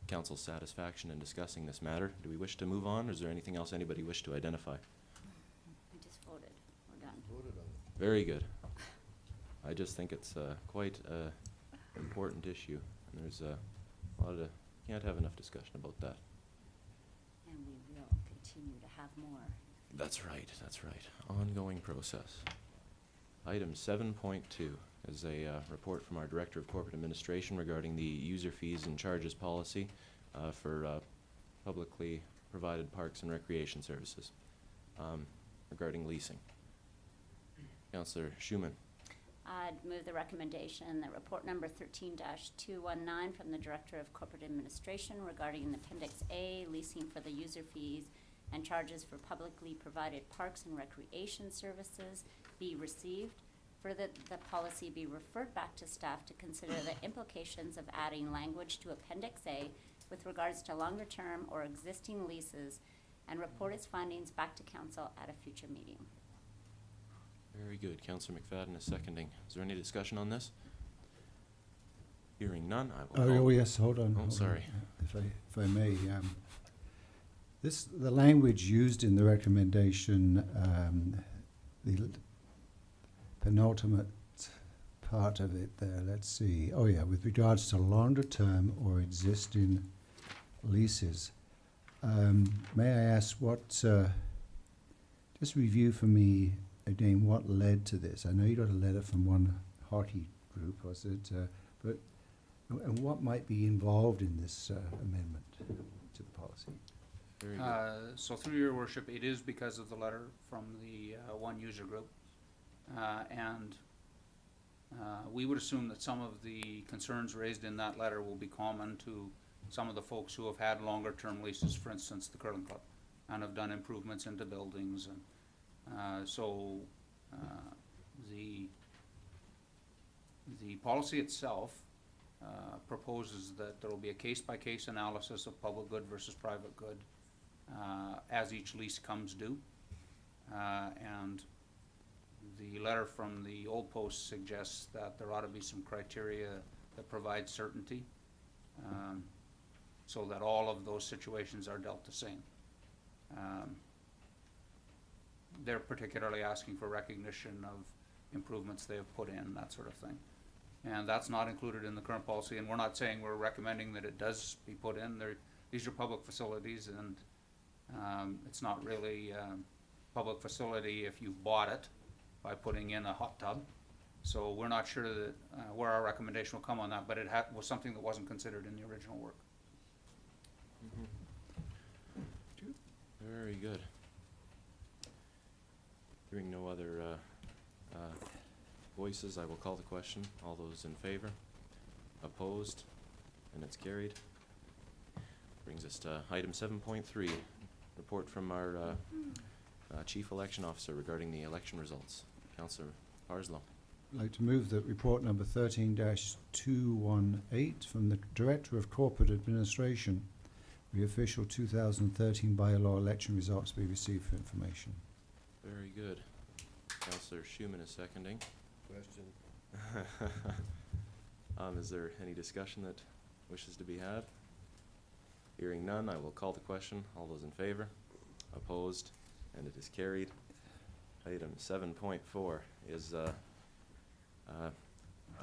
council's satisfaction in discussing this matter. Do we wish to move on, or is there anything else anybody wish to identify? We just voted. We're done. Very good. I just think it's quite an important issue, and there's a lot of, can't have enough discussion about that. And we will continue to have more. That's right. Ongoing process. Item 7.2 is a report from our Director of Corporate Administration regarding the user fees and charges policy for publicly provided parks and recreation services regarding leasing. Councillor Schumann. I'd move the recommendation that report number 13-219 from the Director of Corporate Administration regarding the Appendix A, leasing for the user fees and charges for publicly provided parks and recreation services, be received. Further, the policy be referred back to staff to consider the implications of adding language to Appendix A with regards to longer-term or existing leases, and report its findings back to council at a future meeting. Very good. Councillor McFadden is seconding. Is there any discussion on this? Hearing none, I will call. Oh, yes, hold on. Sorry. If I may, the language used in the recommendation, the penultimate part of it there. Let's see. Oh yeah, with regards to longer term or existing leases. May I ask what, just review for me again what led to this? I know you got a letter from one Harty group, was it? But and what might be involved in this amendment to the policy? Very good. So through your worship, it is because of the letter from the one user group. And we would assume that some of the concerns raised in that letter will be common to some of the folks who have had longer term leases, for instance, the curling club, and have done improvements into buildings. And so the policy itself proposes that there will be a case-by-case analysis of public good versus private good as each lease comes due. And the letter from the Old Post suggests that there ought to be some criteria that provide certainty, so that all of those situations are dealt the same. They're particularly asking for recognition of improvements they have put in, that sort of thing. And that's not included in the current policy, and we're not saying we're recommending that it does be put in. These are public facilities, and it's not really public facility if you've bought it by putting in a hot tub. So we're not sure that where our recommendation will come on that, but it was something that wasn't considered in the original work. Very good. Hearing no other voices, I will call the question. All those in favor? Opposed? And it's carried. Brings us to item 7.3, report from our Chief Election Officer regarding the election results. Councillor Parslow. I'd like to move that report number 13-218 from the Director of Corporate Administration, the official 2013 bylaw election results be received for information. Very good. Councillor Schumann is seconding. Question. Is there any discussion that wishes to be had? Hearing none, I will call the question. All those in favor? Opposed? And it is carried. Item 7.4 is a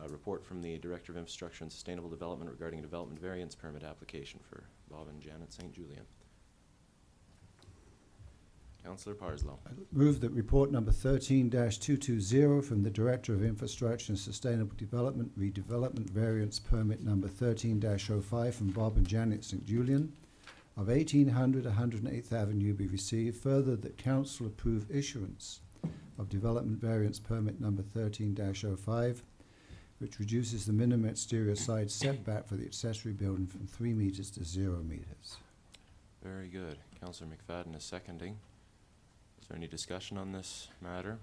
report from the Director of Infrastructure and Sustainable Development regarding a development variance permit application for Bob and Janet St. Julian. Councillor Parslow. I move that report number 13-220 from the Director of Infrastructure and Sustainable Development, redevelopment variance permit number 13-05 from Bob and Janet St. Julian of 1800 108th Avenue be received. Further, that Council approve issuance of development variance permit number 13-05, which reduces the minimum exterior side setback for the accessory building from 3 meters to 0 meters. Very good. Councillor McFadden is seconding. Is there any discussion on this matter?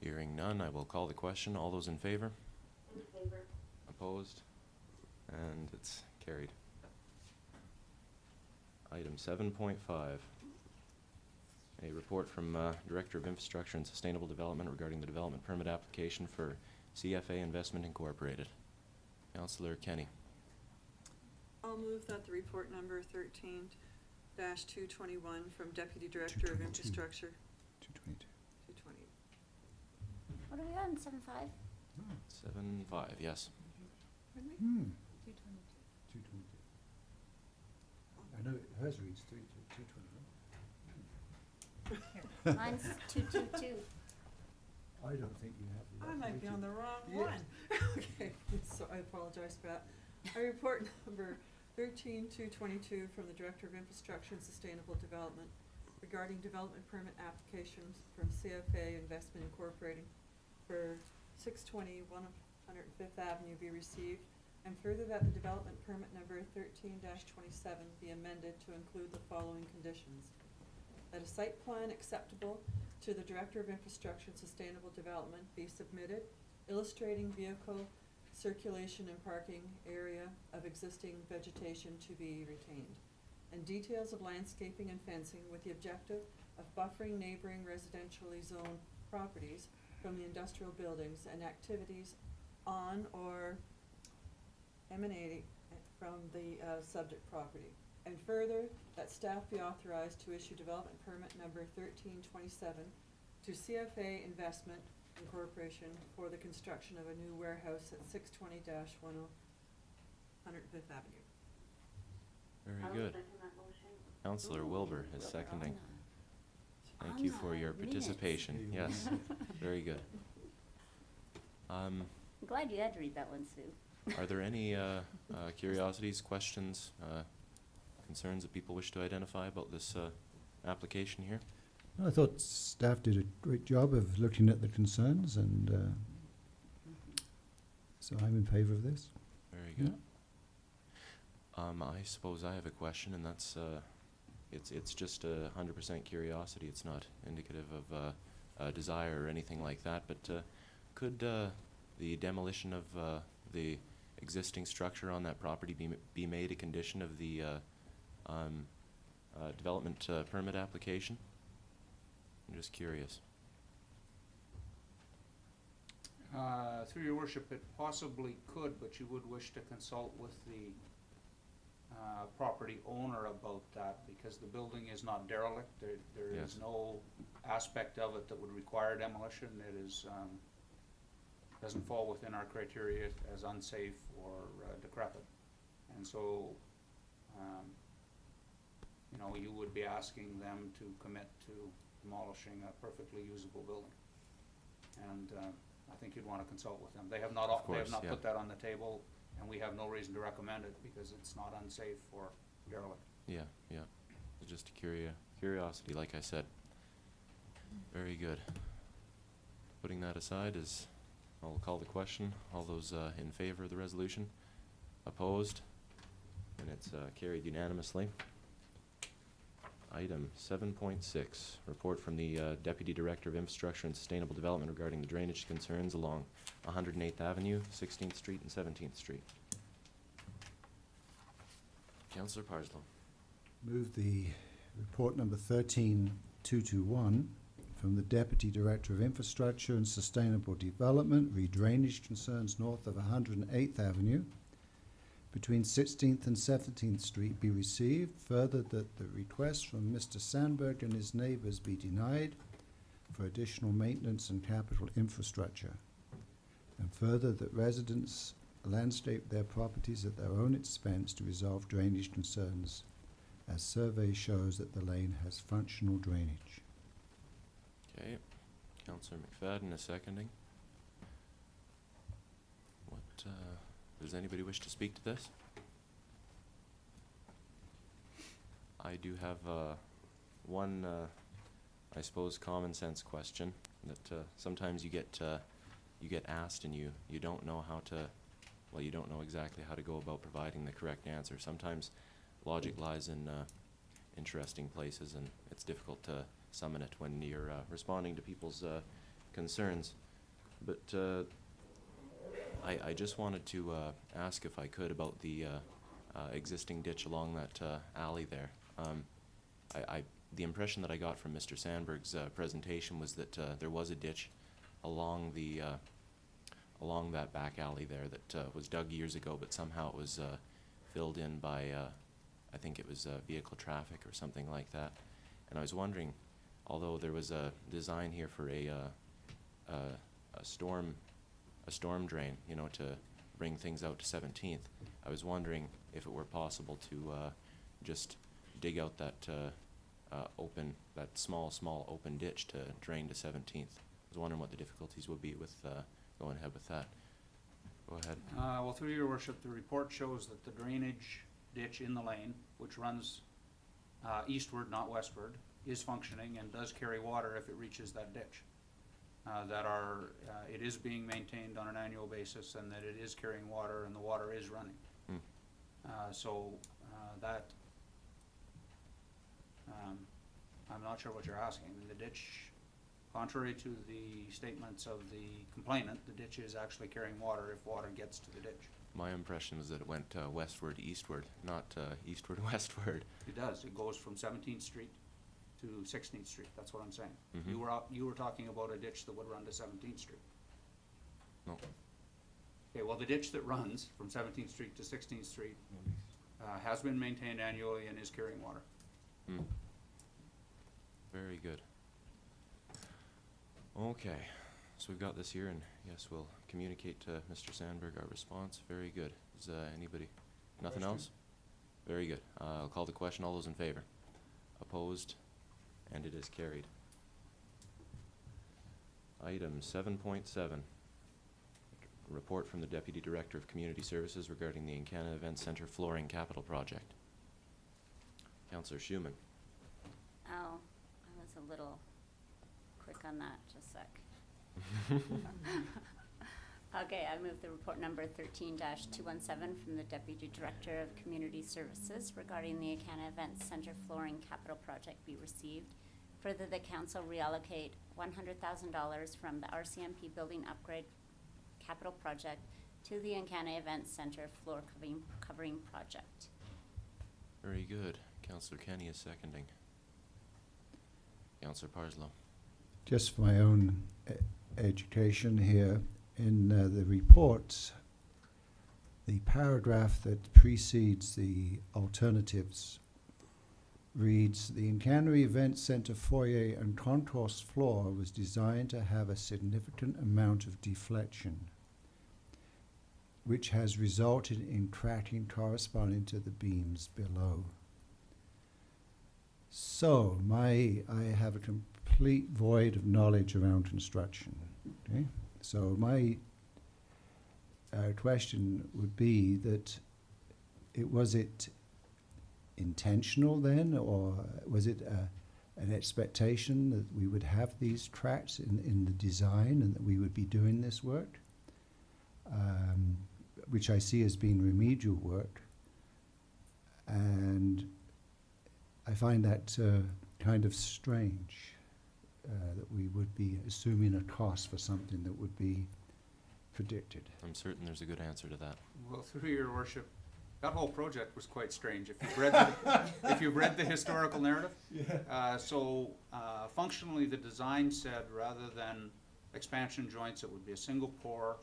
Hearing none, I will call the question. All those in favor? In favor. Opposed? And it's carried. Item 7.5. A report from Director of Infrastructure and Sustainable Development regarding the development permit application for CFA Investment Incorporated. Councillor Kenny. I'll move that the report number 13-221 from Deputy Director of 222. Infrastructure. 222. 220. What are we on, 7.5? 7.5, yes. Pardon me? 222. I know hers reads 221. Mine's 222. I don't think you have the I might be on the wrong Yeah. one. Okay, so I apologize for that. I report number 13-222 from the Director of Infrastructure and Sustainable Development regarding development permit applications from CFA Investment Incorporated for 620 105th Avenue be received, and further that the development permit number 13-27 be amended to include the following conditions. That a site plan acceptable to the Director of Infrastructure and Sustainable Development be submitted, illustrating vehicle circulation and parking area of existing vegetation to be retained, and details of landscaping and fencing with the objective of buffering neighboring residentially zoned properties from the industrial buildings and activities on or emanating from the subject property. And further, that staff be authorized to issue development permit number 1327 to CFA Investment Incorporation for the construction of a new warehouse at 620-10 105th Avenue. Very I'll good. second that motion. Councillor Wilbur is seconding. Thank you for your participation. Yes, very good. I'm glad you had to read that one, Sue. Are there any curiosities, questions, concerns that people wish to identify about this application here? I thought staff did a great job of looking at the concerns, and so I'm in favour of this. Very good. I suppose I have a question, and that's it's just 100% curiosity. It's not indicative of a desire or anything like that. But could the demolition of the existing structure on that property be made a condition of the development permit application? I'm just curious. Through your worship, it possibly could, but you would wish to consult with the property owner about that, because the building is not derelict. There Yes. is no aspect of it that would require demolition. It is, doesn't fall within our criteria as unsafe or decrepit. And so, you know, you would be asking them to commit to demolishing a perfectly usable building. And I think you'd want to consult with them. They have not, Of they have course, not yeah. put that on the table, and we have no reason to recommend it because it's not unsafe or derelict. Yeah, yeah. It's just a curiosity, like I said. Very good. Putting that aside, I'll call the question. All those in favor of the resolution? Opposed? And it's carried unanimously. Item 7.6, report from the Deputy Director of Infrastructure and Sustainable Development regarding the drainage concerns along 108th Avenue, 16th Street, and 17th Street. Councillor Parslow. Move the report number 13221 from the Deputy Director of Infrastructure and Sustainable Development, re-drainage concerns north of 108th Avenue between 16th and 17th Street be received. Further, that the request from Mr. Sandberg and his neighbours be denied for additional maintenance and capital infrastructure. And further, that residents landscape their properties at their own expense to resolve drainage concerns, as survey shows that the lane has functional drainage. Okay. Councillor McFadden is seconding. Does anybody wish to speak to this? I do have one, I suppose, common sense question that sometimes you get asked and you don't know how to, well, you don't know exactly how to go about providing the correct answer. Sometimes logic lies in interesting places, and it's difficult to summon it when you're responding to people's concerns. But I just wanted to ask, if I could, about the existing ditch along that alley there. The impression that I got from Mr. Sandberg's presentation was that there was a ditch along the along that back alley there that was dug years ago, but somehow it was filled in by I think it was vehicle traffic or something like that. And I was wondering, although there was a design here for a storm drain, you know, to bring things out to 17th, I was wondering if it were possible to just dig out that small open ditch to drain to 17th. I was wondering what the difficulties would be with going ahead with that. Go ahead. Well, through your worship, the report shows that the drainage ditch in the lane, which runs eastward, not westward, is functioning and does carry water if it reaches that ditch. It is being maintained on an annual basis, and that it is carrying water and the water is running. I'm not sure what you're asking. I mean, the ditch, contrary to the statements of the complainant, the ditch is actually carrying water if water gets to the ditch. My impression was that it went westward eastward, not eastward westward. It does. It goes from 17th Street to 16th Street. That's what I'm saying. Mhm. You were talking about a ditch that would run to 17th Street. No. Okay, well, the ditch that runs from 17th Street to 16th Street has been maintained annually and is carrying water. Very good. Okay, So we've got this here, and yes, we'll communicate to Mr. Sandberg our response. Very good. Is anybody, nothing Question. else? Very good. I'll call the question. All those in favor? Opposed? And it is carried. Item 7.7. Report from the Deputy Director of Community Services regarding the Encana Event Center flooring capital project. Councillor Schumann. Oh, I was a little quick on that, just a sec. Okay, I move the report number 13-217 from the Deputy Director of Community Services regarding the Encana Event Center flooring capital project be received. Further, the council reallocate $100,000 from the RCMP building upgrade capital project to the Encana Event Center floor covering project. Very good. Councillor Kenny is seconding. Councillor Parslow. Just for my own education here, in the reports, the paragraph that precedes the alternatives reads, the Encana Event Center foyer and concourse floor was designed to have a significant amount of deflection, which has resulted in cracking corresponding to the beams below. So, I have a complete void of knowledge around construction. Okay? So my question would be that was it intentional then, or was it an expectation that we would have these cracks in the design and that we would be doing this work, which I see as being remedial work, and I find that kind of strange. That we would be assuming a cost for something that would be predicted. I'm certain there's a good answer to that. Well, through your worship, that whole project was quite strange. If you've read the historical narrative. Yeah. Functionally, the design said rather than expansion joints, it would be a single pour.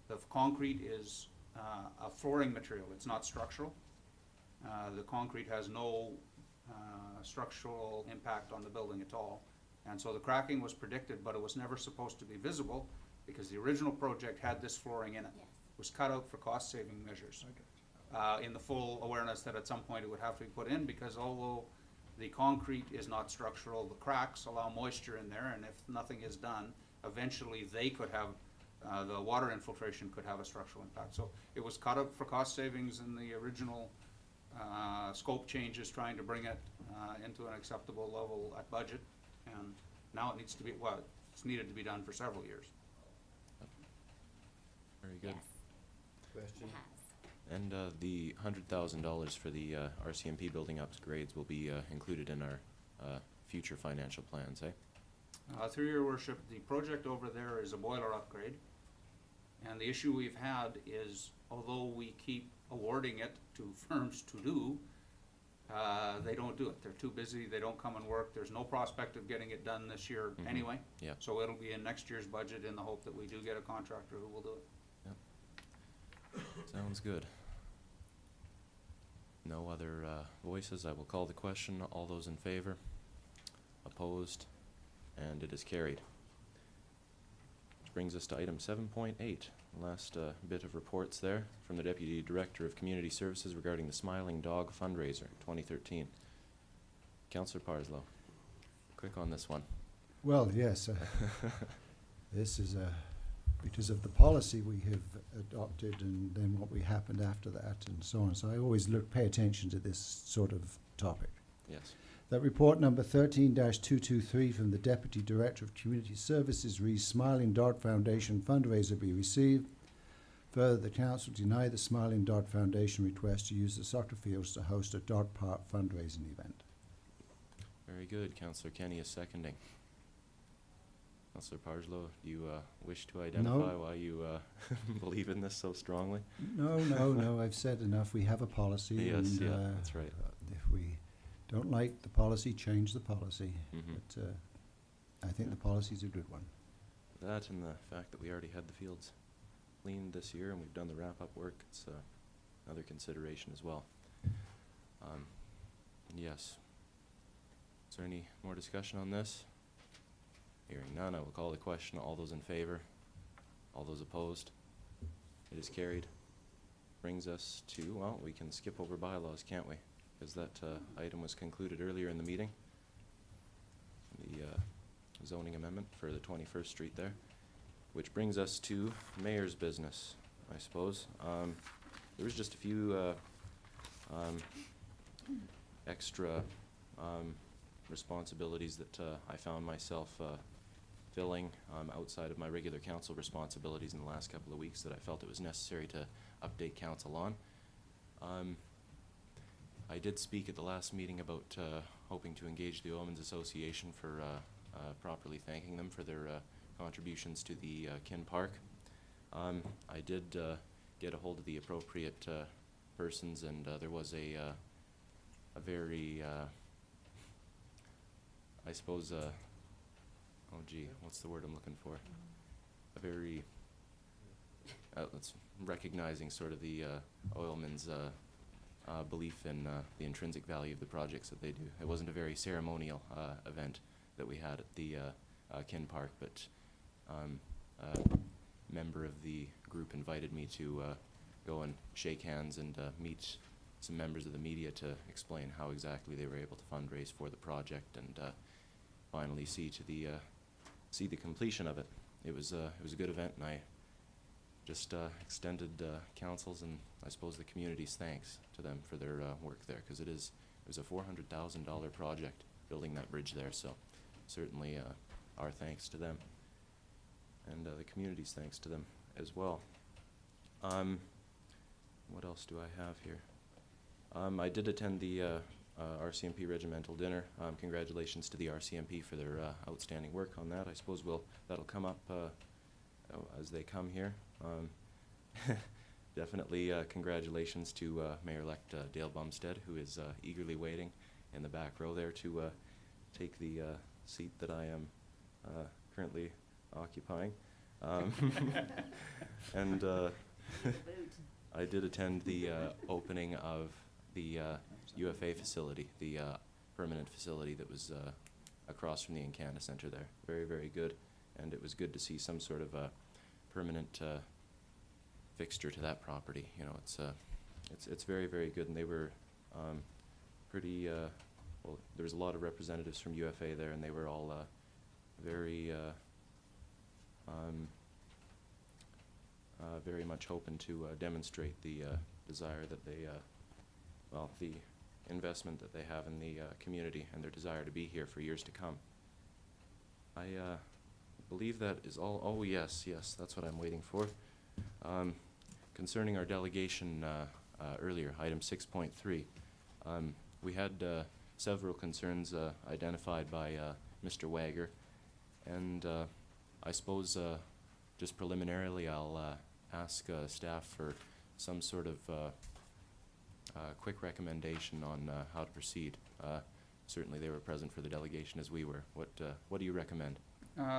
The concrete is a flooring material. It's not structural. The concrete has no structural impact on the building at all. And so the cracking was predicted, but it was never supposed to be visible because the original project had this flooring in it. Yes. It was cut out for cost-saving measures. In the full awareness that at some point it would have to be put in, because although the concrete is not structural, the cracks allow moisture in there, and if nothing is done, eventually they could have, the water infiltration could have a structural impact. So it was cut out for cost savings in the original scope changes, trying to bring it into an acceptable level at budget. And now it needs to be, well, it's needed to be done for several years. Very good. Yes, Question? it has. And the $100,000 for the RCMP building upgrades will be included in our future financial plans, eh? Through your worship, the project over there is a boiler upgrade. And the issue we've had is, although we keep awarding it to firms to do, they don't do it. They're too busy. They don't come and work. There's no prospect of getting it done this year anyway. Yeah. So it'll be in next year's budget in the hope that we do get a contractor who will do it. Sounds good. No other voices. I will call the question. All those in favor? Opposed? And it is carried. Which brings us to item 7.8. Last bit of reports there from the Deputy Director of Community Services regarding the Smiling Dog Fundraiser 2013. Councillor Parslow, quick on this one. Well, yes, this is because of the policy we have adopted and then what we happened after that and so on. So I always pay attention to this sort of topic. Yes. That report number 13-223 from the Deputy Director of Community Services reads, Smiling Dog Foundation fundraiser be received. Further, the Council deny the Smiling Dog Foundation request to use the soccer fields to host a dog park fundraising event. Very good. Councillor Kenny is seconding. Councillor Parslow, do you wish to identify why you believe in this so strongly? No, I've said enough. We have a policy. Yes, and, yeah, that's right. If we don't like the policy, change the policy. But I think the policy is a good one. That and the fact that we already had the fields cleaned this year and we've done the wrap-up work, it's another consideration as well. Yes. Is there any more discussion on this? Hearing none, I will call the question. All those in favor? All those opposed? It is carried. Brings us to, well, we can skip over bylaws, can't we? Because that item was concluded earlier in the meeting. The zoning amendment for the 21st Street there. Which brings us to mayor's business, I suppose. There was just a few extra responsibilities that I found myself filling outside of my regular council responsibilities in the last couple of weeks that I felt it was necessary to update council on. I did speak at the last meeting about hoping to engage the Oilmen's Association for properly thanking them for their contributions to the Kin Park. I did get a hold of the appropriate persons, and there was a very, I suppose, oh gee, what's the word I'm looking for? A very, it's recognizing sort of the Oilmen's belief in the intrinsic value of the projects that they do. It wasn't a very ceremonial event that we had at the Kin Park, but a member of the group invited me to go and shake hands and meet some members of the media to explain how exactly they were able to fundraise for the project and finally see the completion of it. It was a good event, and I just extended council's and I suppose the community's thanks to them for their work there, because it was a $400,000 project building that bridge there, so certainly our thanks to them and the community's thanks to them as well. What else do I have here? I did attend the RCMP regimental dinner. Congratulations to the RCMP for their outstanding work on that. I suppose that'll come up as they come here. Definitely congratulations to Mayor-elect Dale Bumstead, who is eagerly waiting in the back row there to take the seat that I am currently occupying. And I did attend the opening of the UFA facility, the permanent facility that was across from the Encana Center there. Very, very good, and it was good to see some sort of a permanent fixture to that property. You know, it's very, very good, and they were pretty, well, there was a lot of representatives from UFA there, and they were all very, very much hoping to demonstrate the desire that they, well, the investment that they have in the community and their desire to be here for years to come. I believe that is all. Oh, yes, that's what I'm waiting for. Concerning our delegation earlier, item 6.3, we had several concerns identified by Mr. Wager, and I suppose just preliminarily I'll ask staff for some sort of quick recommendation on how to proceed. Certainly they were present for the delegation as we were. What do you recommend?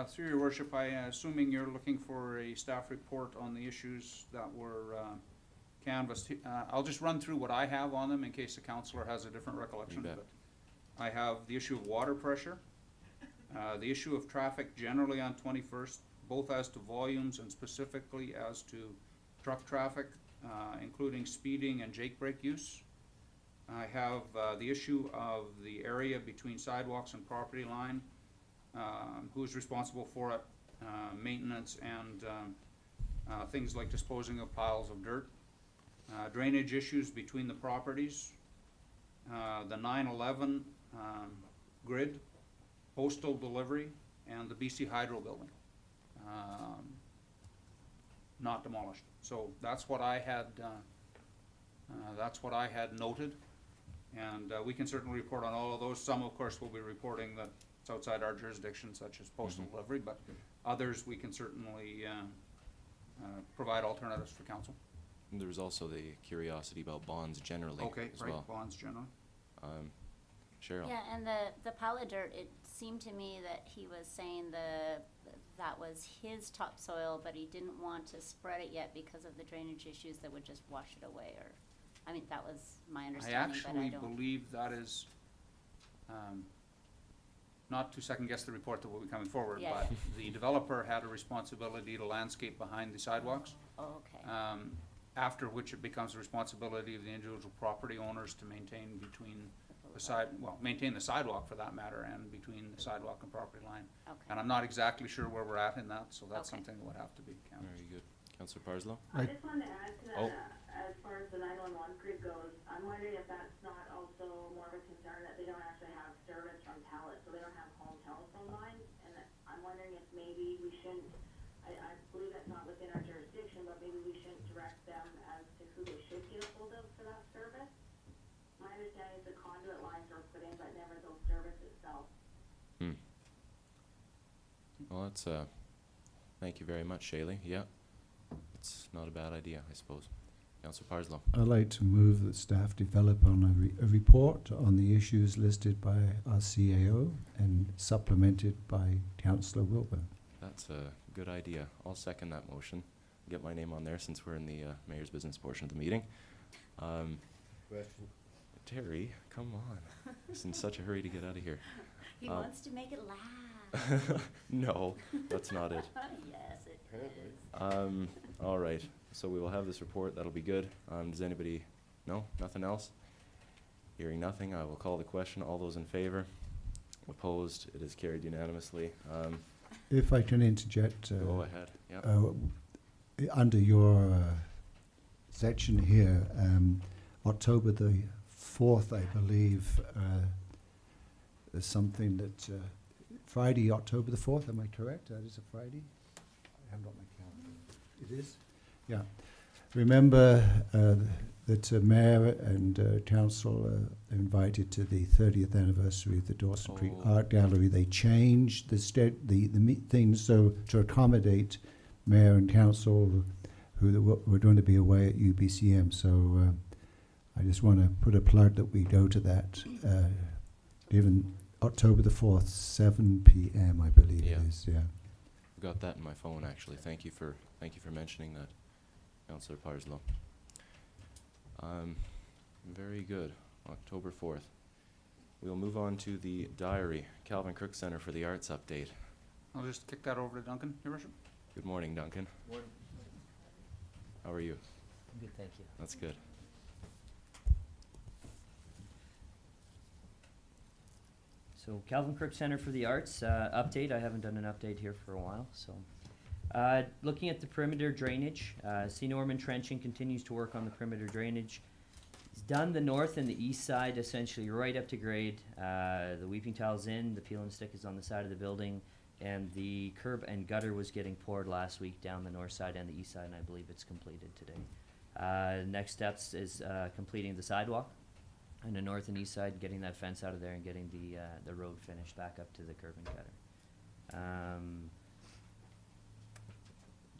Through your worship, assuming you're looking for a staff report on the issues that were canvassed. I'll just run through what I have on them in case the councillor has a different recollection. You bet. But I have the issue of water pressure, the issue of traffic generally on 21st, both as to volumes and specifically as to truck traffic, including speeding and jake brake use. I have the issue of the area between sidewalks and property line, who's responsible for it, maintenance, and things like disposing of piles of dirt, drainage issues between the properties, the 9/11 grid, postal delivery, and the BC Hydro building, not demolished. So that's what I had. That's what I had noted, and we can certainly report on all of those. Some, of course, will be reporting that it's outside our jurisdiction, such as postal delivery, but others we can certainly provide alternatives for council. And there was also the curiosity about bonds generally as well. Bonds generally. Cheryl? Yeah, and the pile of dirt, it seemed to me that he was saying that was his topsoil, but he didn't want to spread it yet because of the drainage issues that would just wash it away, or, I mean, that was my I understanding, but I actually don't. believe that is, not to second guess the report that will be coming forward, Yeah, but the developer had a responsibility to landscape behind the sidewalks. Oh, okay. After which it becomes the responsibility of the individual property owners to maintain between maintain the sidewalk for that matter, and between the sidewalk and property line. Okay. And I'm not exactly sure where we're at in that, so that's Okay. something that would have to be counted. Very good. Councillor Parslow? I just wanted to add to that, Oh. as far as the 911 grid goes, I'm wondering if that's not also more of a concern that they don't actually have service from Telus, so they don't have home telephone lines, and that I'm wondering if maybe we shouldn't, I believe that's not within our jurisdiction, but maybe we shouldn't direct them as to who they should get a hold of for that service. My understanding is the conduit lines were put in, but never the service itself. Well, that's, thank you very much, Shaylee. Yeah, it's not a bad idea, I suppose. Councillor Parslow? I'd like to move that staff develop on a report on the issues listed by our CAO and supplemented by Councillor Wilbur. That's a good idea. I'll second that motion. Get my name on there since we're in the mayor's business portion of the meeting. Question. Terry, come on. He's in such a hurry to get out of here. He Um, wants to make it laugh. No, that's not it. Yes, it Apparently. is. All right, so we will have this report. That'll be good. Does anybody, no, nothing else? Hearing nothing, I will call the question. All those in favor? Opposed? It is carried unanimously. If I can interject, Go ahead. Yeah. Under your section here, October the 4th, I believe, there's something that, Friday, October the 4th, am I correct? That is a Friday? I haven't got my calendar. It is? Yeah. Remember that Mayor and Council are invited to the 30th anniversary of the Dawson Creek Oh. Art Gallery. They changed the things so to accommodate Mayor and Council who were going to be away at UBCM. So I just want to put a plug that we go to that, given October the 4th, 7 p.m. I believe Yeah. it is. Yeah. I've got that in my phone, actually. Thank you for mentioning that, Councillor Parslow. Very good. October 4th. We'll move on to the diary. Calvin Crook Center for the Arts update. I'll just kick that over to Duncan, Your Worship. Good morning, Duncan. Morning. How are you? I'm good, thank you. That's good. So Calvin Crook Center for the Arts, update. I haven't done an update here for a while, so. Looking at the perimeter drainage, C. Norman Trenching continues to work on the perimeter drainage. He's done the north and the east side essentially right up to grade. The weeping tile's in, the peel and stick is on the side of the building, and the curb and gutter was getting poured last week down the north side and the east side, and I believe it's completed today. Next steps is completing the sidewalk on the north and east side, getting that fence out of there and getting the road finished back up to the curb and gutter.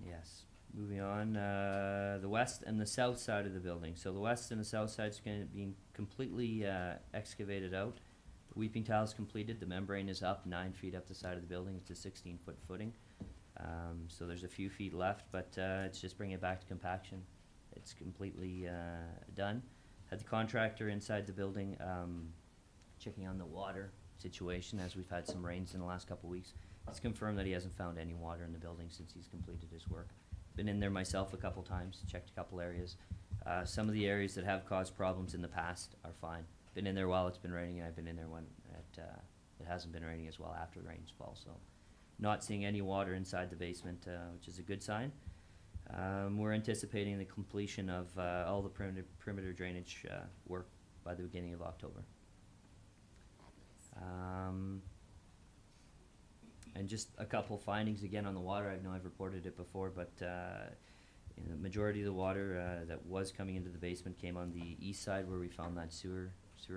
Yes, moving on, the west and the south side of the building. So the west and the south side's gonna be completely excavated out. The weeping tile's completed, the membrane is up 9 feet up the side of the building, it's a 16-foot footing. So there's a few feet left, but it's just bringing it back to compaction. It's completely done. Had the contractor inside the building checking on the water situation as we've had some rains in the last couple weeks. He's confirmed that he hasn't found any water in the building since he's completed his work. Been in there myself a couple times, checked a couple areas. Some of the areas that have caused problems in the past are fine. Been in there while it's been raining, and I've been in there when it hasn't been raining as well after the rains fall. So not seeing any water inside the basement, which is a good sign. We're anticipating the completion of all the perimeter drainage work by the beginning of October. And just a couple findings again on the water. I know I've reported it before, but the majority of the water that was coming into the basement came on the east side where we found that sewer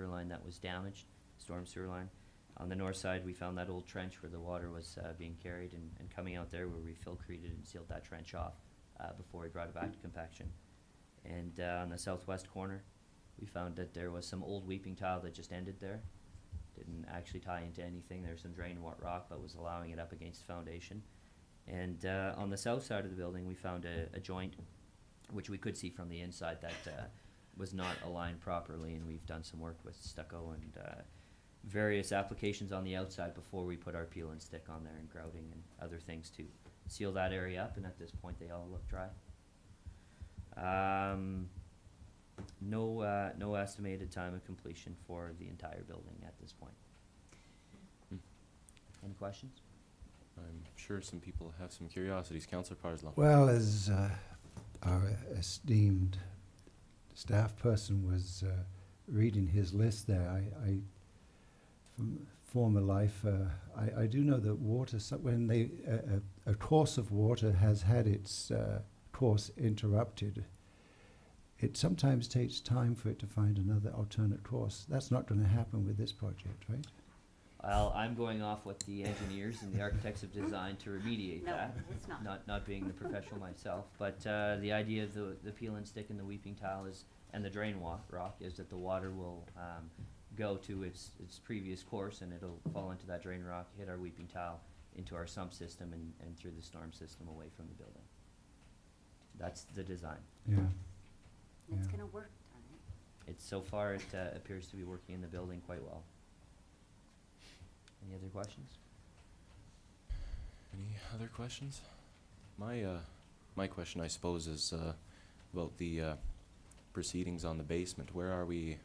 line that was damaged, storm sewer line. On the north side, we found that old trench where the water was being carried and coming out there where we filcreted and sealed that trench off before we brought it back to compaction. And on the southwest corner, we found that there was some old weeping tile that just ended there. Didn't actually tie into anything. There's some drain rock, but was allowing it up against the foundation. And on the south side of the building, we found a joint, which we could see from the inside, that was not aligned properly. And we've done some work with stucco and various applications on the outside before we put our peel and stick on there, and grouting and other things to seal that area up, and at this point they all look dry. No estimated time of completion for the entire building at this point. Any questions? I'm sure some people have some curiosities. Councillor Parslow. Well, as our esteemed staff person was reading his list there, I from former life, I do know that water, when a course of water has had its course interrupted, it sometimes takes time for it to find another alternate course. That's not going to happen with this project, right? Well, I'm going off what the engineers and the architects have designed to remediate No, that. it's not. Not being the professional myself, but the idea of the peel and stick and the weeping tile is, and the drain rock, is that the water will go to its previous course, and it'll fall into that drain rock, hit our weeping tile, into our sump system, and through the storm system away from the building. That's the design. Yeah. It's Yeah. gonna work, darn it. It's so far it appears to be working in the building quite well. Any other questions? Any other questions? My question, I suppose, is about the proceedings on the basement. Where are we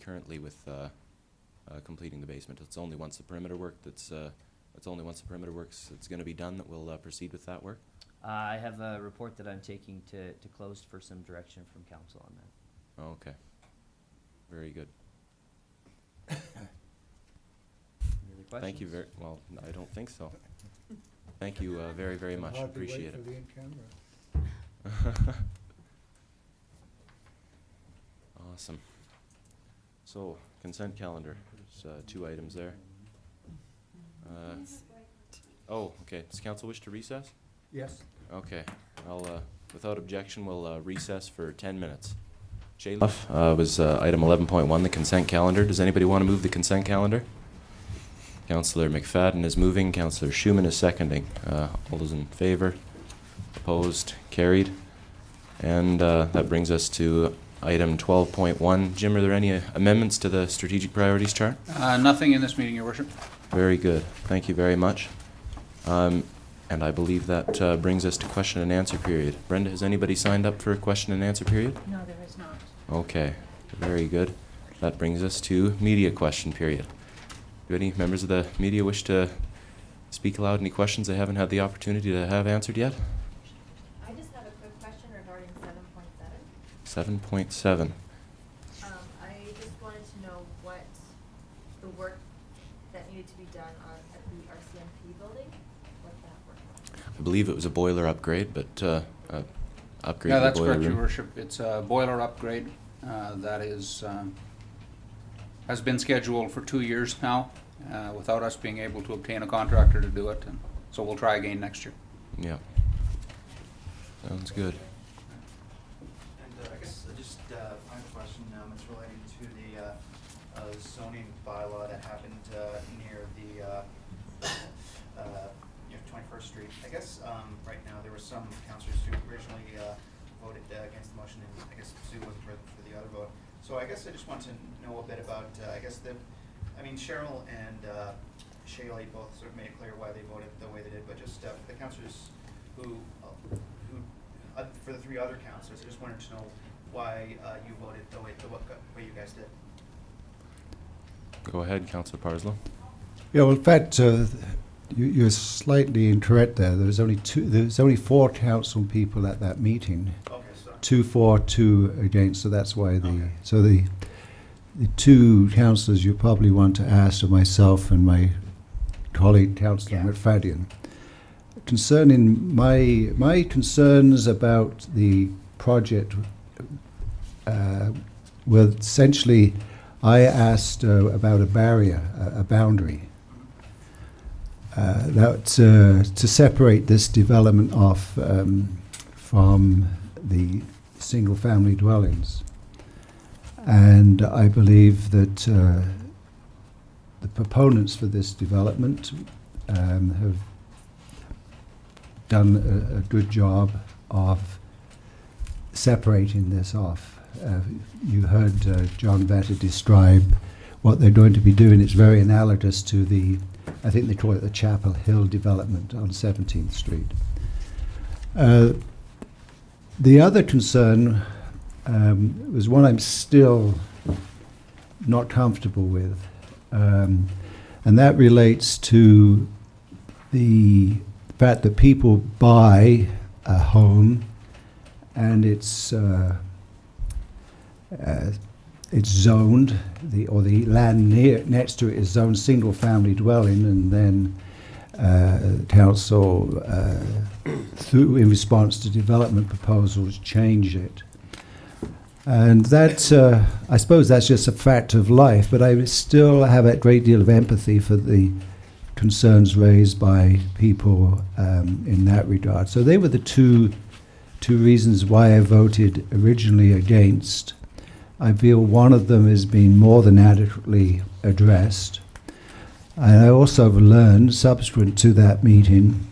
currently with completing the basement? It's only once the perimeter work it's only once the perimeter works that's going to be done that we'll proceed with that work? I have a report that I'm taking to close for some direction from council on that. Oh, okay. Very good. Any other questions? Thank you very, well, I don't think so. Thank you very, very much. Appreciate it. Awesome. So, consent calendar, there's 2 items there. Oh, okay. Does council wish to recess? Yes. Okay. I'll, without objection, we'll recess for 10 minutes. Shayla was item 11.1, the consent calendar. Does anybody want to move the consent calendar? Councillor McFadden is moving. Councillor Schumann is seconding. All those in favor? Opposed? Carried. And that brings us to item 12.1. Jim, are there any amendments to the strategic priorities chart? Nothing in this meeting, Your Worship. Very good. Thank you very much. And I believe that brings us to question and answer period. Brenda, has anybody signed up for a question and answer period? No, there is not. Okay, very good. That brings us to media question period. Do any members of the media wish to speak aloud? Any questions they haven't had the opportunity to have answered yet? I just have a quick question regarding 7.7. 7.7. I just wanted to know what the work that needed to be done at the RCMP building, what that work was. I believe it was a boiler upgrade, but upgrade Yeah, to the that's boiler correct, Your room. Worship. It's a boiler upgrade that is has been scheduled for 2 years now, without us being able to obtain a contractor to do it, and so we'll try again next year. Yeah. Sounds good. And I guess just my question it's relating to the zoning bylaw that happened near the 21st Street. I guess right now there were some councillors who originally voted against the motion, and I guess Sue wasn't for the other vote. So I guess I just want to know a bit about Cheryl and Shaylee both sort of made it clear why they voted the way they did, but just the councillors who for the 3 other councillors, I just wanted to know why you voted the way you guys did. Go ahead, Councillor Parslow. Yeah, well, in fact, you're slightly incorrect there. There's only 4 council people at that meeting. Okay, sorry. 2 for, 2 against. So that's why the 2 councillors you probably want to ask are myself and my colleague, Councillor McFadden. Concerning my concerns about the project were essentially, I asked about a barrier, a boundary, to separate this development off from the single-family dwellings. And I believe that the proponents for this development have done a good job of separating this off. You heard John Vetter describe what they're going to be doing. It's very analogous to the, I think they call it the Chapel Hill development on 17th Street. The other concern was one I'm still not comfortable with, and that relates to the fact that people buy a home and it's zoned, the land next to it is zoned single-family dwelling, and then council, in response to development proposals, change it. And that, I suppose that's just a fact of life, but I still have a great deal of empathy for the concerns raised by people in that regard. So they were the two reasons why I voted originally against. I feel one of them has been more than adequately addressed. And I also have learned, subsequent to that meeting,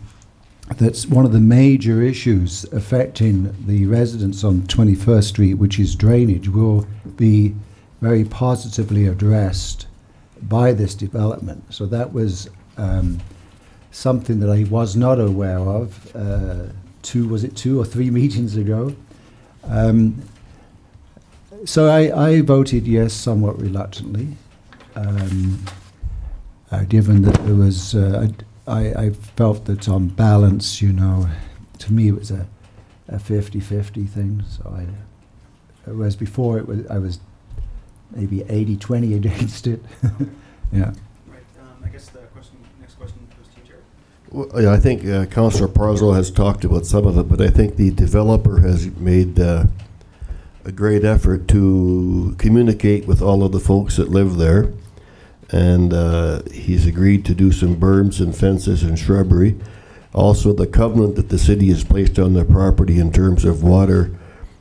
that one of the major issues affecting the residents on 21st Street, which is drainage, will be very positively addressed by this development. So that was something that I was not aware of was it 2 or 3 meetings ago? So I voted yes somewhat reluctantly, given that there was, I felt that on balance, you know, to me it was a 50-50 thing. So whereas before I was maybe 80-20 against it. Yeah. Right, I guess the next question goes to you, Chair. Well, yeah, I think Councillor Parzo has talked about some of it, but I think the developer has made a great effort to communicate with all of the folks that live there, and he's agreed to do some berms and fences and shrubbery. Also, the covenant that the city has placed on their property in terms of water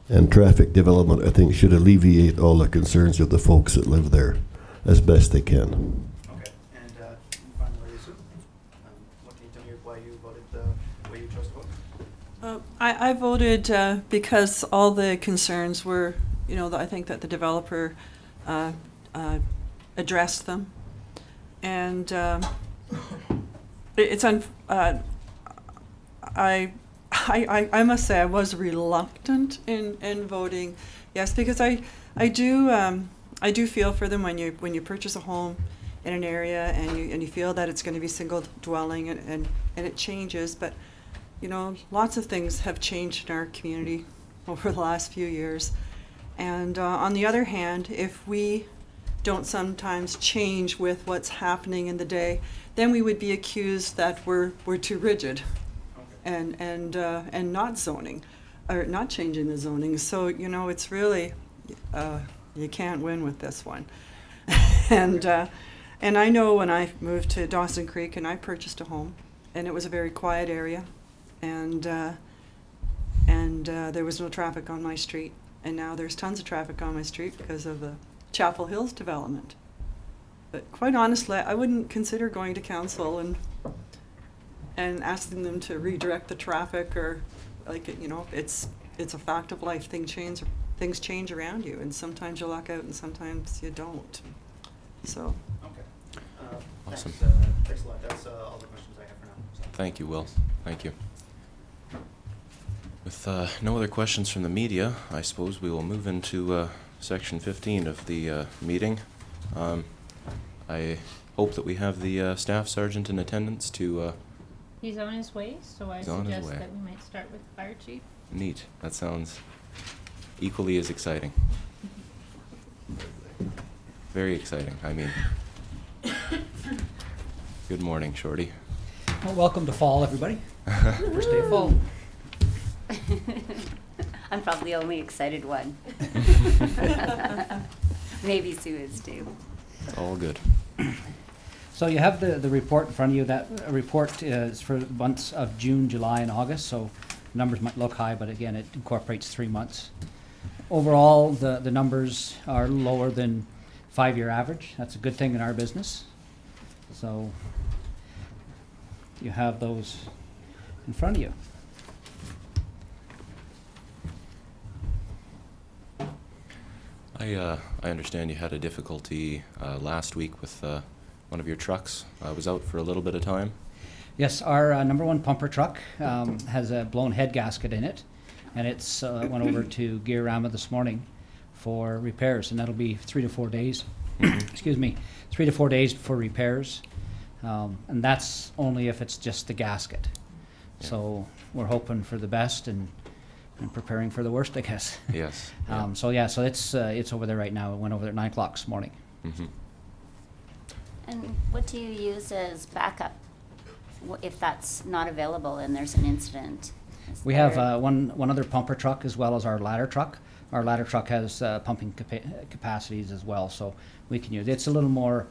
and traffic development, I think, should alleviate all the concerns of the folks that live there as best they can. Okay, and finally, Sue, what can you tell me why you voted the way you chose to vote? I voted because all the concerns were, you know, I think that the developer addressed them. And I must say I was reluctant in voting yes, because I do feel for them when you purchase a home in an area and you feel that it's going to be single dwelling and it changes, but you know, lots of things have changed in our community over the last few years. And on the other hand, if we don't sometimes change with what's happening in the day, then we would be accused that we're too rigid and not zoning or not changing the zoning. So, you know, it's really, you can't win with this one. And I know when I moved to Dawson Creek and I purchased a home, and it was a very quiet area, and there was no traffic on my street, and now there's tons of traffic on my street because of the Chapel Hills development. But quite honestly, I wouldn't consider going to council and asking them to redirect the traffic, or like, you know, it's a fact of life. Things change around you, and sometimes you luck out and sometimes you don't. So. Okay. Awesome. Thanks a lot. That's all the questions I have for now. So. Thank you, Will. Thank you. With no other questions from the media, I suppose we will move into section 15 of the meeting. I hope that we have the staff sergeant in attendance to... He's on his way, so I suggest that we might start with the fire chief. Neat. That sounds equally as exciting. Very exciting, I mean. Good morning, Shorty. Well, welcome to fall, everybody. First day of fall. I'm probably the only excited one. Maybe Sue is too. All good. So you have the report in front of you. That report is for the months of June, July, and August. So numbers might look high, but again, it incorporates 3 months. Overall, the numbers are lower than 5-year average. That's a good thing in our business. So you have those in front of you. I understand you had a difficulty last week with one of your trucks. Was out for a little bit of time. Yes, our number one pumper truck has a blown head gasket in it, and it's went over to Gearama this morning for repairs, and that'll be 3 to 4 days. Excuse me, 3 to 4 days for repairs, and that's only if it's just the gasket. Yeah. So we're hoping for the best and preparing for the worst, I guess. Yes. So it's over there right now. It went over there at 9 o'clock this morning. Mm-hmm. And what do you use as backup if that's not available and there's an incident? We have one other pumper truck as well as our ladder truck. Our ladder truck has pumping capacities as well, so we can use it. It's a little more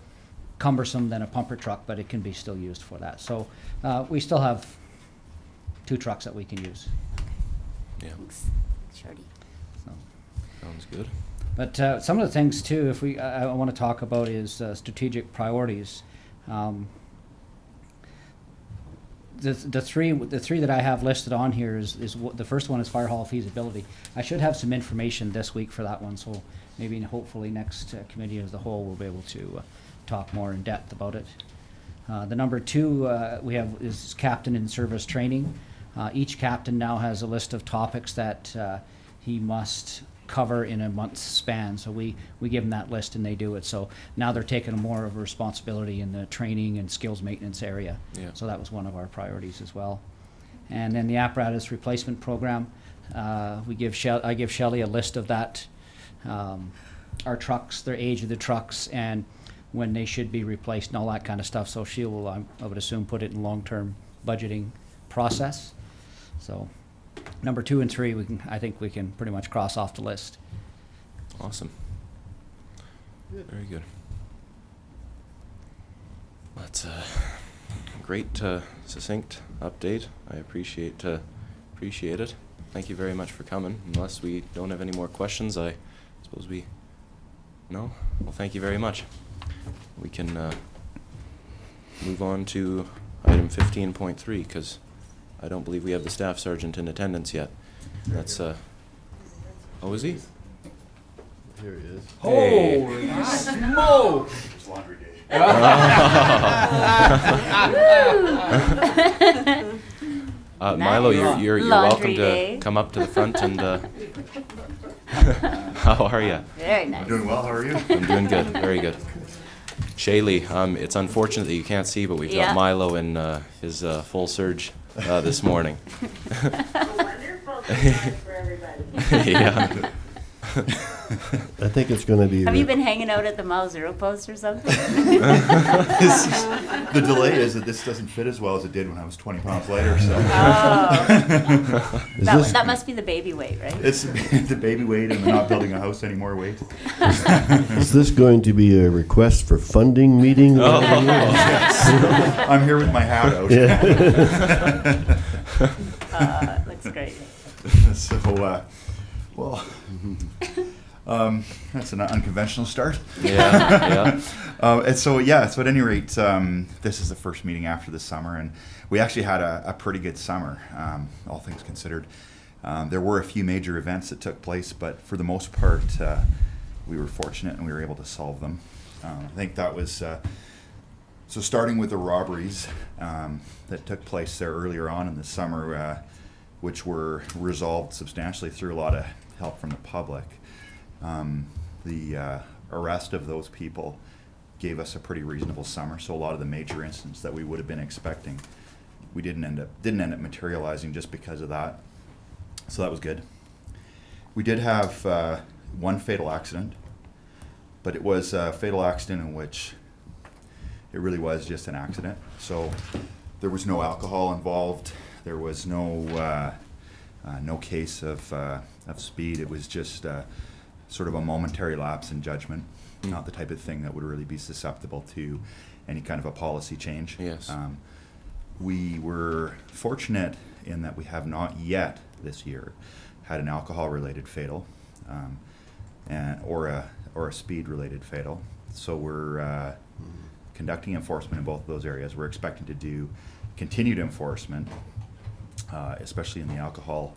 cumbersome than a pumper truck, but it can be still used for that. So we still have 2 trucks that we can use. Yeah. Thanks, Shorty. So. Sounds good. But some of the things too, if I want to talk about is strategic priorities. The three that I have listed on here is the first one is fire hall feasibility. I should have some information this week for that one, so maybe hopefully next committee as a whole we'll be able to talk more in depth about it. The number 2 we have is captain in service training. Each captain now has a list of topics that he must cover in a month's span. So we give them that list and they do it. So now they're taking more of a responsibility in the training and skills maintenance area. Yeah. So that was one of our priorities as well. And then the apparatus replacement program, I give Shelley a list of that, our trucks, their age of the trucks, and when they should be replaced and all that kind of stuff. So she will, I would assume, put it in long-term budgeting process. So number 2 and 3, I think we can pretty much cross off the list. Awesome. Very good. That's a great, succinct update. I appreciate it. Thank you very much for coming. Unless we don't have any more questions, I suppose we... No? Well, thank you very much. We can move on to item 15.3, because I don't believe we have the staff sergeant in attendance yet. That's, oh, is he? Here he is. Hey. Holy smoke! It's laundry day. Milo, you're welcome Laundry to day. come up to the front and how are you? Very nice. I'm doing well, how are you? I'm doing good, very good. Shaylee, it's unfortunate that you can't see, but we've Yeah. got Milo in his full surge this morning. Wonderful surprise for everybody. Yeah. I think it's gonna be. Have you been hanging out at the Mile Zero post or something? The delay is that this doesn't fit as well as it did when I was 20 pounds lighter, so. Oh. Is that, this- that must be the baby weight, right? It's the baby weight and the not building a house anymore weight. Is this going to be a request for funding meeting? Oh. Yes. I'm here with my hat out. Looks great. So, well, that's an unconventional start. Yeah, And so at any rate, this is the first meeting after the summer, and we actually had a pretty good summer, all things considered. There were a few major events that took place, but for the most part, we were fortunate and we were able to solve them. I think that was, so starting with the robberies that took place there earlier on in the summer, which were resolved substantially through a lot of help from the public. The arrest of those people gave us a pretty reasonable summer, so a lot of the major incidents that we would have been expecting, we didn't end up materializing just because of that. So that was good. We did have one fatal accident, but it was a fatal accident in which it really was just an accident. So there was no alcohol involved. There was no case of speed. It was just sort of a momentary lapse in judgment, not the type of thing that would really be susceptible to any kind of a policy change. Yes. We were fortunate in that we have not yet this year had an alcohol-related fatal or a speed-related fatal. So we're conducting enforcement in both of those areas. We're expecting to do continued enforcement, especially in the alcohol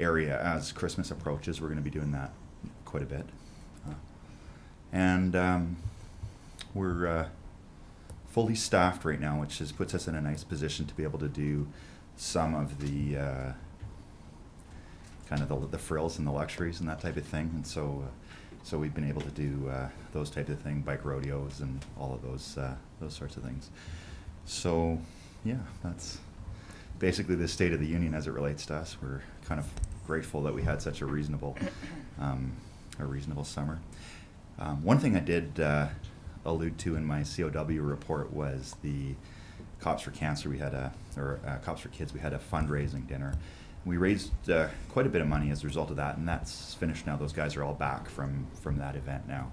area as Christmas approaches. We're going to be doing that quite a bit. And we're fully staffed right now, which puts us in a nice position to be able to do some of the kind of the frills and the luxuries and that type of thing. And so we've been able to do those types of things, bike rodeos and all of those sorts of things. So yeah, that's basically the state of the union as it relates to us. We're kind of grateful that we had such a reasonable summer. One thing I did allude to in my COW report was the Cops for Cancer. We had Cops for Kids. We had a fundraising dinner. We raised quite a bit of money as a result of that, and that's finished now. Those guys are all back from that event now,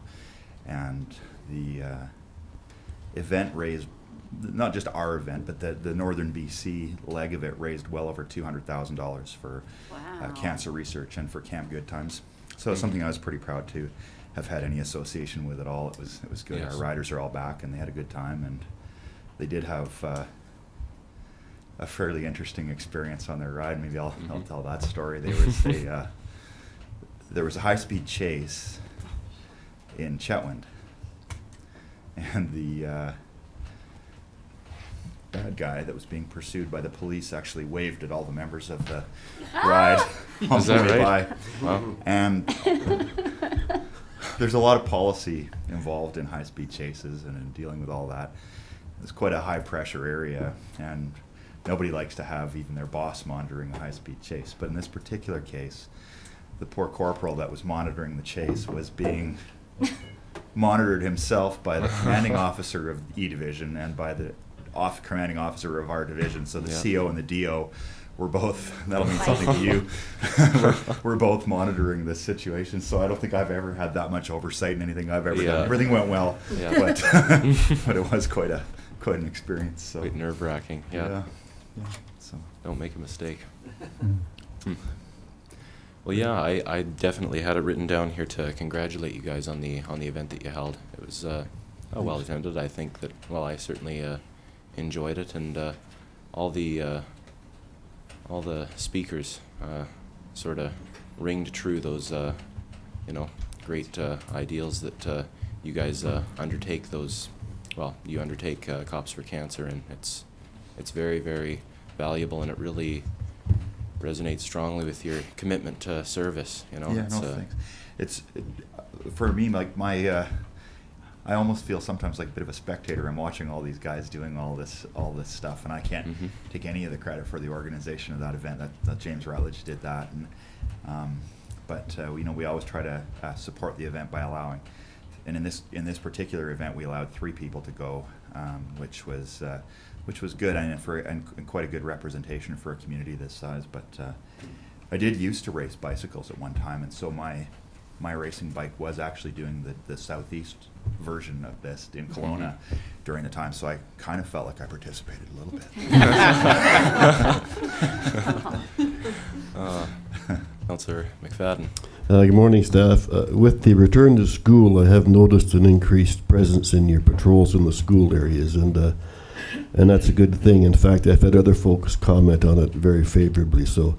and the event raised, not just our event, but the Northern BC leg of it raised well over $200,000 for cancer research and for Camp Good Times. So it's something I was pretty proud to have had any association with at all. It was good. Yes. Our riders are all back, and they had a good time, and they did have a fairly interesting experience on their ride. Maybe I'll tell that story. There was a high-speed chase in Chetwynd, and the bad guy that was being pursued by the police actually waved at all the members of the ride on Is the that way right? by. Wow. And there's a lot of policy involved in high-speed chases and in dealing with all that. It's quite a high-pressure area, and nobody likes to have even their boss monitoring a high-speed chase. But in this particular case, the poor corporal that was monitoring the chase was being monitored himself by the commanding officer of E Division and by the commanding officer of our division. So the CO and the DO were both, that'll mean something to you, we're both monitoring this situation. So I don't think I've ever had that much oversight in anything I've ever done. Everything went well, but it was quite an experience. So. Quite nerve-wracking, yeah. So don't make a mistake. Well, yeah, I definitely had it written down here to congratulate you guys on the event that you held. It was well attended. I think that, well, I certainly enjoyed it, and all the speakers sort of ringed true those great ideals that you guys undertake. You undertake Cops for Cancer, and it's very, very valuable, and it really resonates strongly with your commitment to service. Yeah, thanks. For me, like I almost feel sometimes like a bit of a spectator. I'm watching all these guys doing all this stuff, and I can't take any of the credit for the organization of that event. That James Rutledge did that, and but we always try to support the event by allowing. And in this particular event, we allowed 3 people to go, which was good and quite a good representation for a community this size. But I did used to race bicycles at one time, and so my racing bike was actually doing the southeast version of this in Kelowna during the time, so I kind of felt like I participated a little bit. Councillor McFadden. Good morning, staff. With the return to school, I have noticed an increased presence in your patrols in the school areas, and that's a good thing. In fact, I've had other folks comment on it very favorably. So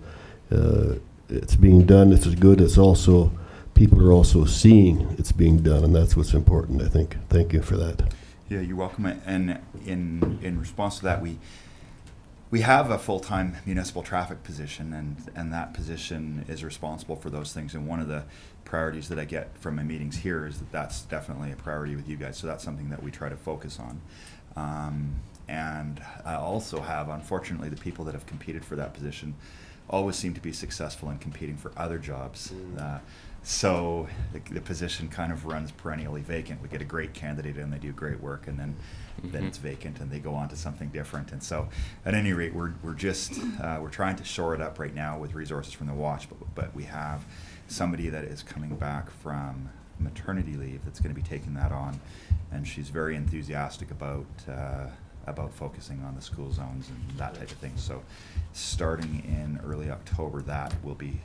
it's being done. It's good. It's also, people are also seeing it's being done, and that's what's important, I think. Thank you for that. Yeah, you're welcome. And in response to that, we have a full-time municipal traffic position, and that position is responsible for those things. And one of the priorities that I get from my meetings here is that that's definitely a priority with you guys. So that's something that we try to focus on. And I also have, unfortunately, the people that have competed for that position always seem to be successful in competing for other jobs. So the position kind of runs perennially vacant. We get a great candidate and they do great work, and then it's vacant and they go on to something different. And so at any rate, we're trying to shore it up right now with resources from the watch, but we have somebody that is coming back from maternity leave that's going to be taking that on, and she's very enthusiastic about focusing on the school zones and that type of thing. So starting in early October, that will be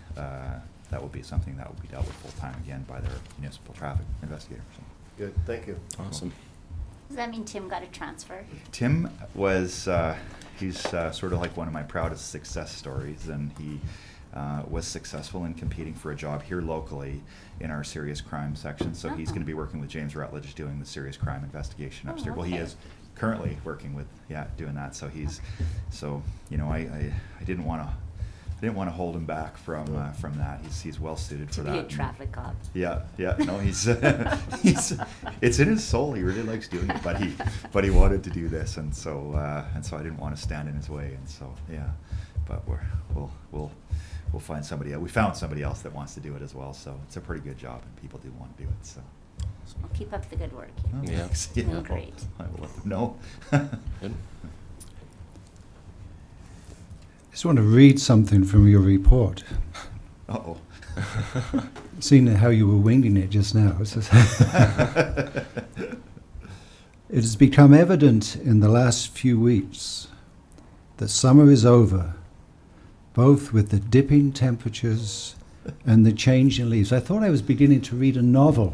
something that will be dealt with full time again by their municipal traffic investigator. So. Good, thank you. Awesome. Does that mean Tim got a transfer? Tim was he's sort of like one of my proudest success stories, and he was successful in competing for a job here locally in our serious crime section. So he's going to be working with James Rutledge doing the serious crime investigation upstairs. Well, he okay. is currently working with, doing that. So he's, so, you know, I didn't want to hold him back from that. He's well suited for To that. be a traffic cop. Yeah. No, he's it's in his soul. He really likes doing it, but he wanted to do this, and so I didn't want to stand in his way, and so but we'll find somebody else. We found somebody else that wants to do it as well. So it's a pretty good job, and people do want to do it. So. Well, keep up the good work. Oh, Yeah. thanks. Doing great. I will let them know. Good. Just want to read something from your report. Uh-oh. Seeing how you were winging it just now. It says, it has become evident in the last few weeks that summer is over, both with the dipping temperatures and the change in leaves. I thought I was beginning to read a novel.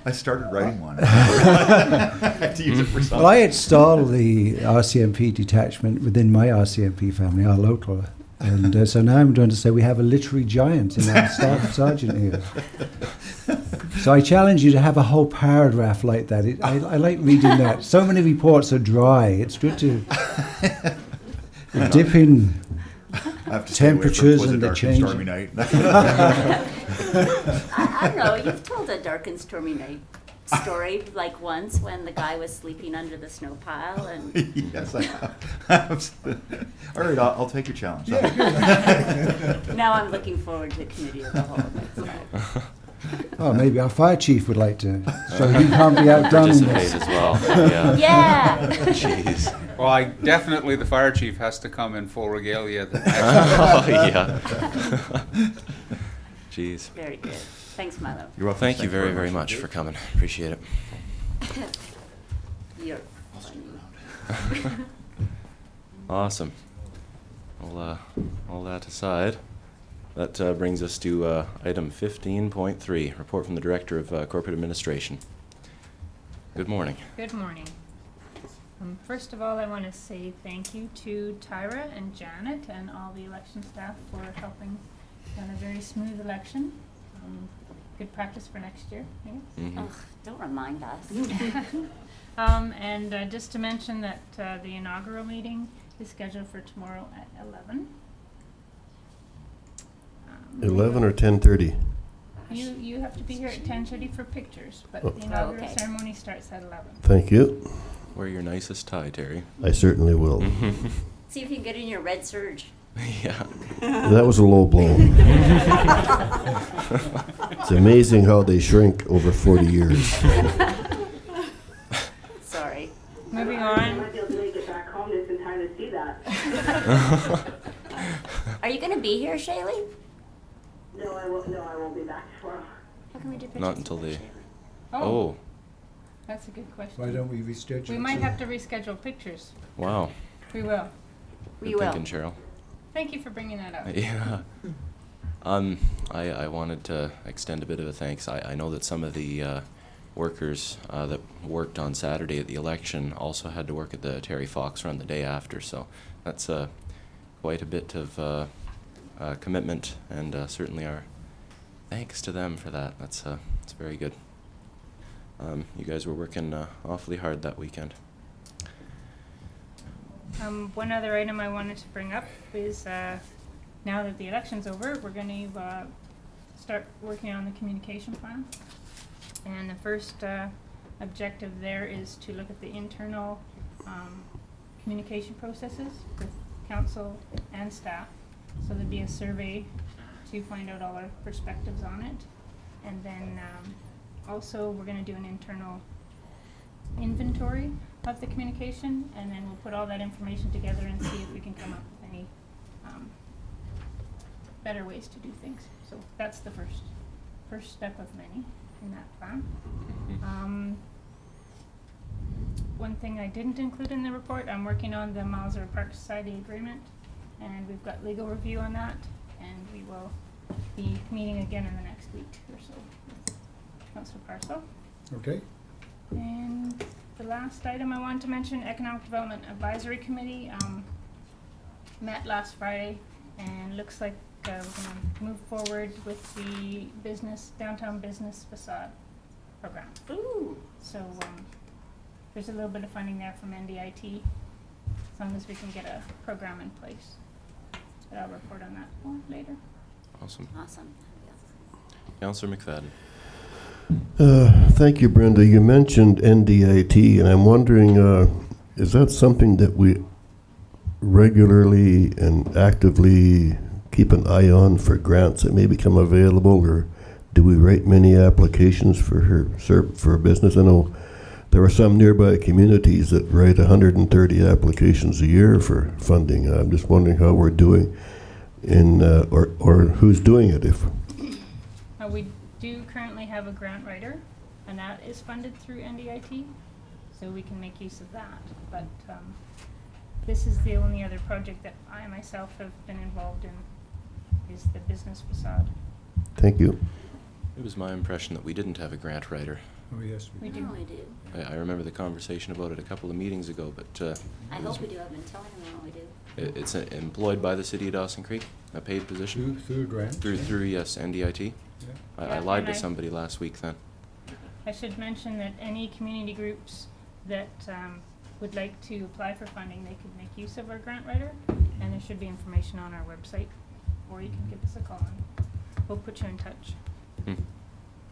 I started writing one. I had to use it for something. Well, I installed the RCMP detachment within my RCMP family, our local. And so now I'm going to say we have a literary giant in our staff sergeant here. So I challenge you to have a whole paragraph like that. I like reading that. So many reports are dry. It's good to dip in temperatures and the change. Stormy night. I don't know, you've told a dark and stormy night story, like once when the guy was sleeping under the snow pile and... Yes, I have. All right, I'll take your challenge. Now I'm looking forward to committee of the whole next time. Oh, maybe our fire chief would like to, so he can't be outdone in Participate this. as well. Yeah. Yeah. Jeez. Well, definitely the fire chief has to come in full regalia. Oh, yeah. Jeez. Very good. Thanks, Milo. You're welcome. Thank you very, very much for coming. Appreciate it. You're funny. Awesome. Well, all that aside, that brings us to item 15.3, report from the Director of Corporate Administration. Good morning. Good morning. First of all, I want to say thank you to Tyra and Janet and all the election staff for helping run a very smooth election. Good practice for next year, I guess. Mm-hmm. Ugh, don't remind us. And just to mention that the inaugural meeting is scheduled for tomorrow at 11. 11 or 10:30? You have to be here at 10:30 for pictures, but Oh. the inaugural Okay. ceremony starts at 11. Thank you. Wear your nicest tie, Terry. I certainly will. See if you can get in your red surge. Yeah. That was a low blow. It's amazing how they shrink over 40 years. Sorry. Moving I on. might be able to make it back home just in time to see that. Are you going to be here, Shaylee? No, I won't be back tomorrow. How can we do pictures? Not until without the... Shaylee? Oh, That's a good question. Why don't we reschedule? We might have to reschedule pictures. wow. We will. We Good will. thinking, Cheryl. Thank you for bringing that up. Yeah. I wanted to extend a bit of a thanks. I know that some of the workers that worked on Saturday at the election also had to work at the Terry Fox run the day after, so that's quite a bit of commitment, and certainly our thanks to them for that. That's very good. You guys were working awfully hard that weekend. One other item I wanted to bring up is now that the election's over, we're going to start working on the communication plan. And the first objective there is to look at the internal communication processes with council and staff. So there'd be a survey to find out all our perspectives on it. And then also we're going to do an internal inventory of the communication, and then we'll put all that information together and see if we can come up with any better ways to do things. So that's the first step of many in that plan. One thing I didn't include in the report, I'm working on the Mauser Park Society agreement, and we've got legal review on that, and we will be meeting again in the next week or so with Councillor Parcel. Okay. And the last item I wanted to mention, Economic Development Advisory Committee met last Friday And looks like we're gonna move forward with the downtown business facade program. Ooh. So, there's a little bit of funding there from NDIT, as long as we can get a program in place. But I'll report on that more later. Awesome. Awesome. Councillor McFadden. Thank you, Brenda. You mentioned NDIT, and I'm wondering, is that something that we regularly and actively keep an eye on for grants that may become available, or do we write many applications for for business? I know there are some nearby communities that write 130 applications a year for funding. I'm just wondering how we're doing or who's doing it. If We do currently have a grant writer, and that is funded through NDIT, so we can make use of that. But this is the only other project that I myself have been involved in, is the business facade. Thank you. It was my impression that we didn't have a grant writer. Oh, yes, We do. We do. I remember the conversation about it a couple of meetings ago, but I hope we do. I've been telling them we do. it's employed by the city of Dawson Creek, a paid position? Through grants? Through yes, NDIT. I Yeah, lied and to somebody last week then. I should mention that any community groups that would like to apply for funding, they could make use of our grant writer, and there should be information on our website, or you can give us a call and we'll put you in touch.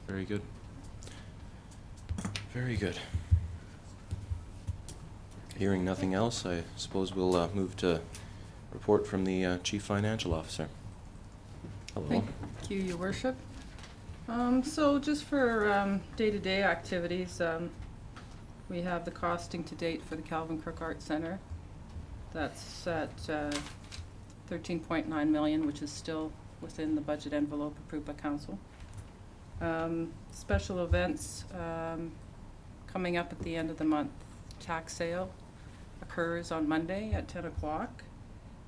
Very good. Very good. Hearing nothing else, I suppose we'll move to report from the Chief Financial Officer. Hello. Thank you, Your Worship. So just for day-to-day activities, we have the costing to date for the Calvin Crook Art Center. That's at $13.9 million, which is still within the budget envelope approved by council. Special events coming up at the end of the month. Tax sale occurs on Monday at 10 o'clock,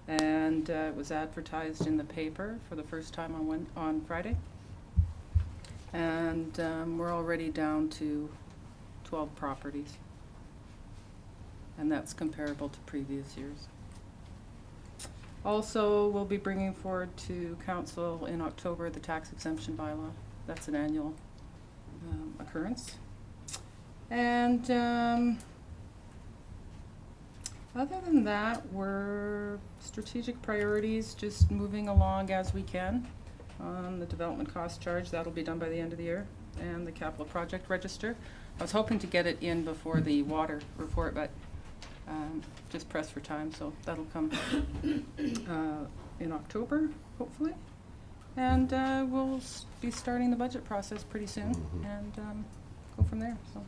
and it was advertised in the paper for the first time on Friday. And we're already down to 12 properties, and that's comparable to previous years. Also, we'll be bringing forward to council in October the tax exemption bylaw. That's an annual occurrence. And other than that, we're strategic priorities, just moving along as we can. On the development cost charge, that'll be done by the end of the year, and the capital project register. I was hoping to get it in before the water report, but just pressed for time, so that'll come in October, hopefully. And we'll be starting the budget process pretty soon, and go from there. So,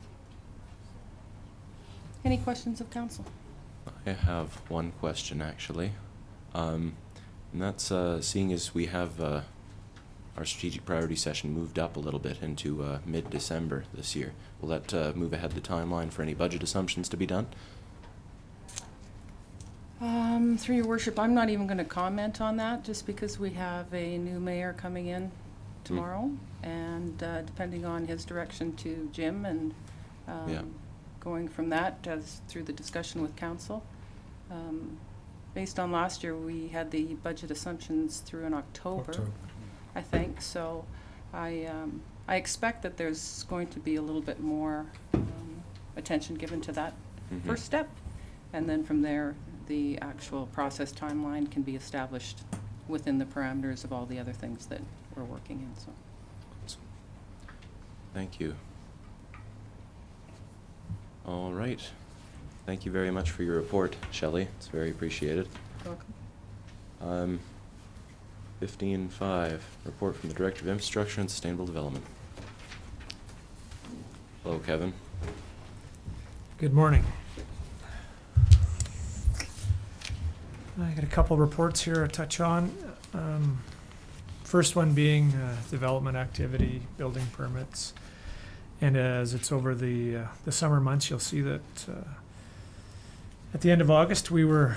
any questions of council? I have one question actually, and that's seeing as we have our strategic priority session moved up a little bit into mid-December this year. Will that move ahead the timeline for any budget assumptions to be done? Through your worship, I'm not even going to comment on that, just because we have a new mayor coming in tomorrow, and depending on his direction to Jim and going from that as through the discussion with council. Based on last year, we had the budget assumptions through in October. I think so. I expect that there's going to be a little bit more attention given to that first step, and then from there the actual process timeline can be established within the parameters of all the other things that we're working in. So, thank you. All right. Thank you very much for your report, Shelley. It's very appreciated. you're welcome. 15.5, report from the Director of Infrastructure and Sustainable Development. Hello, Kevin. Good morning. I got a couple reports here to touch on. First one being development activity, building permits. And as it's over the summer months, you'll see that at the end of August, we were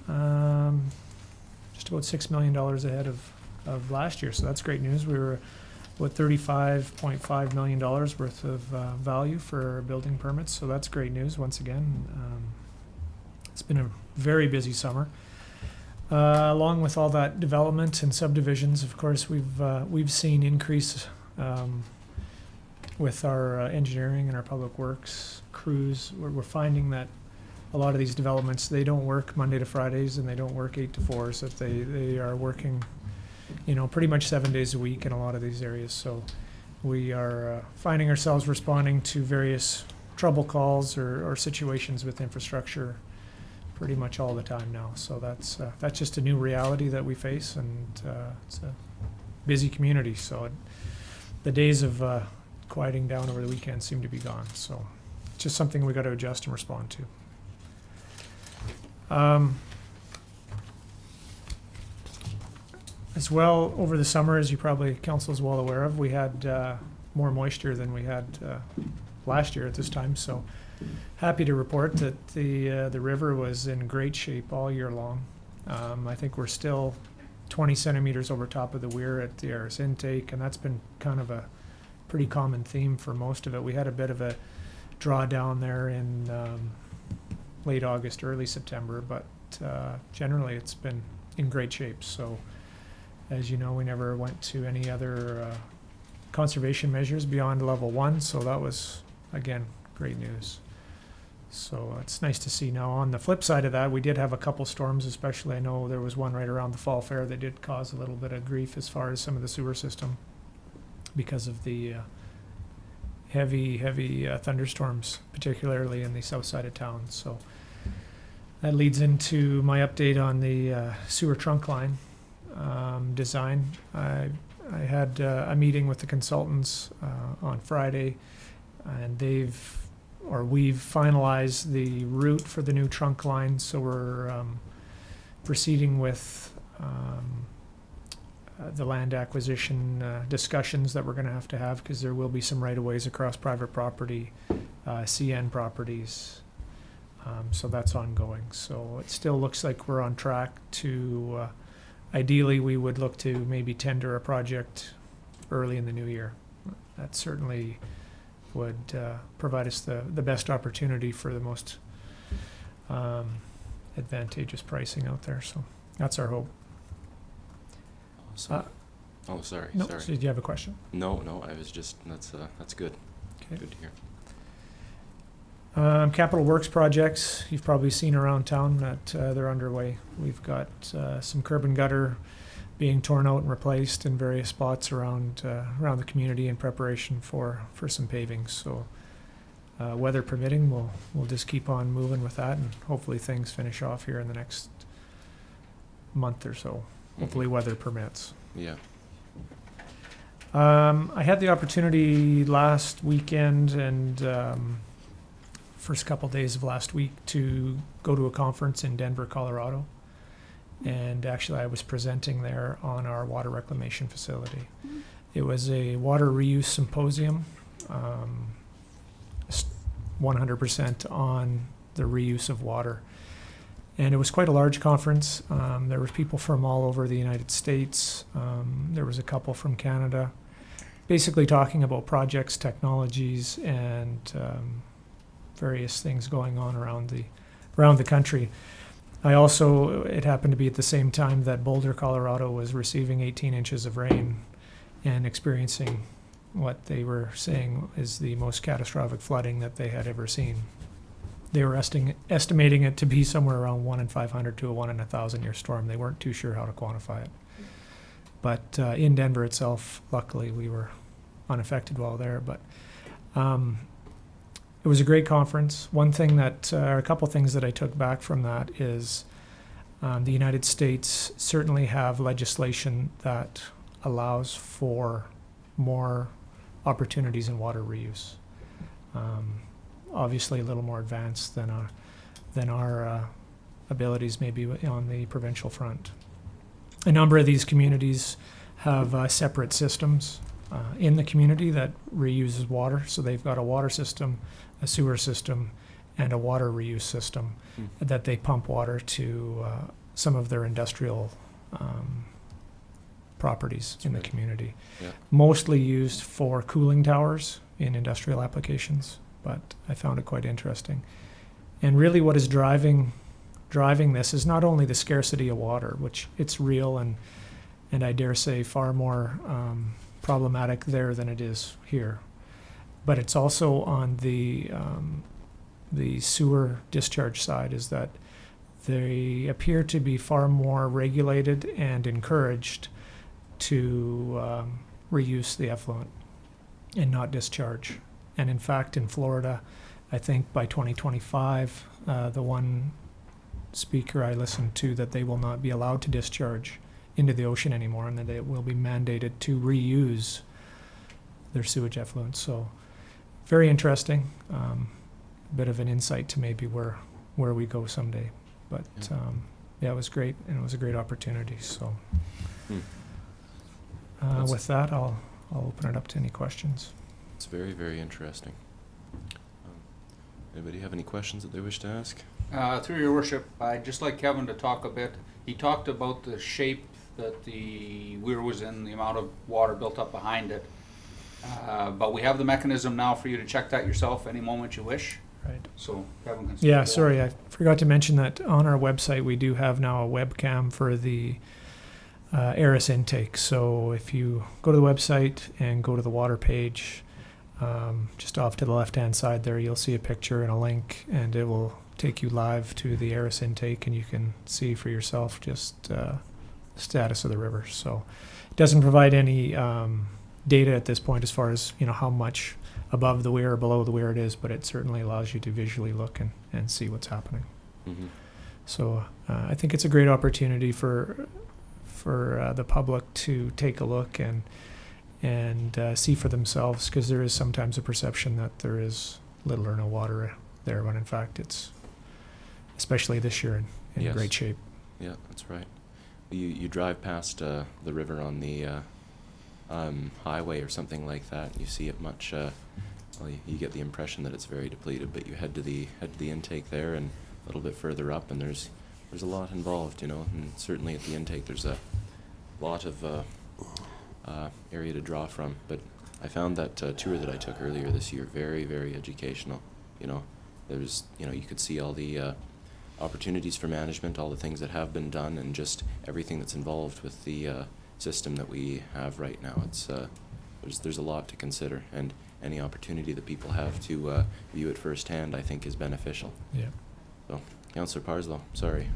just about $6 million ahead of last year. So that's great news. We were about $35.5 million worth of value for building permits. So that's great news once again. It's been a very busy summer. Along with all that development and subdivisions, of course, we've seen increase with our engineering and our public works crews. We're finding that a lot of these developments, they don't work Monday to Fridays and they don't work 8 to 4, so they are working, pretty much 7 days a week in a lot of these areas. So we are finding ourselves responding to various trouble calls or situations with infrastructure pretty much all the time now. So that's just a new reality that we face, and it's a busy community. So the days of quieting down over the weekend seem to be gone. So it's just something we got to adjust and respond to. As well, over the summer, as you probably council is well aware of, we had more moisture than we had last year at this time. So happy to report that the river was in great shape all year long. I think we're still 20 centimeters over top of the weir at the Aris intake, and that's been kind of a pretty common theme for most of it. We had a bit of a drawdown there in late August, early September, but generally it's been in great shape. So as you know, we never went to any other conservation measures beyond level 1, so that was, again, great news. So it's nice to see. Now on the flip side of that, we did have a couple storms, especially I know there was one right around the fall fair that did cause a little bit of grief as far as some of the sewer system because of the heavy thunderstorms, particularly in the south side of town. So that leads into my update on the sewer trunk line design. I had a meeting with the consultants on Friday, and we've finalized the route for the new trunk line, so we're proceeding with the land acquisition discussions that we're going to have because there will be some right-of-ways across private property, CN properties, so that's ongoing. So it still looks like we're on track to, ideally we would look to maybe tender a project early in the new year. That certainly would provide us the best opportunity for the most advantageous pricing out there. So that's our hope. Awesome. Sorry. No, so did you have a question? No, I was just, that's good. Okay. Good to hear. Capital Works projects, you've probably seen around town that they're underway. We've got some curb and gutter being torn out and replaced in various spots around the community in preparation for some paving. So weather permitting, we'll just keep on moving with that, and hopefully things finish off here in the next month or so. Hopefully weather permits. Yeah. I had the opportunity last weekend and first couple days of last week to go to a conference in Denver, Colorado. And actually I was presenting there on our water reclamation facility. It was a water reuse symposium, 100% on the reuse of water. And it was quite a large conference. There were people from all over the United States. There was a couple from Canada, basically talking about projects, technologies, and various things going on around the country. It happened to be at the same time that Boulder, Colorado was receiving 18 inches of rain and experiencing what they were saying is the most catastrophic flooding that they had ever seen. They were estimating it to be somewhere around 1 in 500 to a 1 in 1,000 year storm. They weren't too sure how to quantify it. But in Denver itself, luckily, we were unaffected while there. But it was a great conference. A couple things that I took back from that is the United States certainly have legislation that allows for more opportunities in water reuse. Obviously a little more advanced than our abilities maybe on the provincial front. A number of these communities have separate systems in the community that reuses water. So they've got a water system, a sewer system, and a water reuse system that they pump water to some of their industrial properties in the community. Yeah. Mostly used for cooling towers in industrial applications, but I found it quite interesting. And really what is driving driving this is not only the scarcity of water, which it's real and I dare say far more problematic there than it is here, but it's also on the sewer discharge side, is that they appear to be far more regulated and encouraged to reuse the effluent and not discharge. And in fact, in Florida, I think by 2025, the one speaker I listened to, that they will not be allowed to discharge into the ocean anymore, and that it will be mandated to reuse their sewage effluent. So very interesting. Bit of an insight to maybe where we go someday. But yeah, it was great, and it was a great opportunity. So with that, I'll open it up to any questions. It's very, very interesting. Anybody have any questions that they wish to ask? Through your worship, I'd just like Kevin to talk a bit. He talked about the shape that the weir was in, the amount of water built up behind it. But we have the mechanism now for you to check that yourself any moment you wish. Right. So Kevin can speak Yeah, to that. sorry, I forgot to mention that on our website we do have now a webcam for the Eris intake. So if you go to the website and go to the water page, just off to the left-hand side there, you'll see a picture and a link, and it will take you live to the Eris intake, and you can see for yourself just the status of the river. So it doesn't provide any data at this point as far as how much above the weir or below the weir it is, but it certainly allows you to visually look and see what's happening. Mm-hmm. So I think it's a great opportunity for the public to take a look and see for themselves, because there is sometimes a perception that there is little or no water there, when in fact it's, especially this year, in Yes. great shape. Yeah, that's right. You drive past the river on the highway or something like that, you see it much. Well, you get the impression that it's very depleted, but you head to the intake there and a little bit further up, and there's a lot involved, and certainly at the intake there's a lot of area to draw from. But I found that tour that I took earlier this year very, very educational. There's you could see all the opportunities for management, all the things that have been done, and just everything that's involved with the system that we have right now. It's there's a lot to consider, and any opportunity that people have to view it firsthand, I think, is beneficial. Yeah. So, Councillor Parslow, sorry.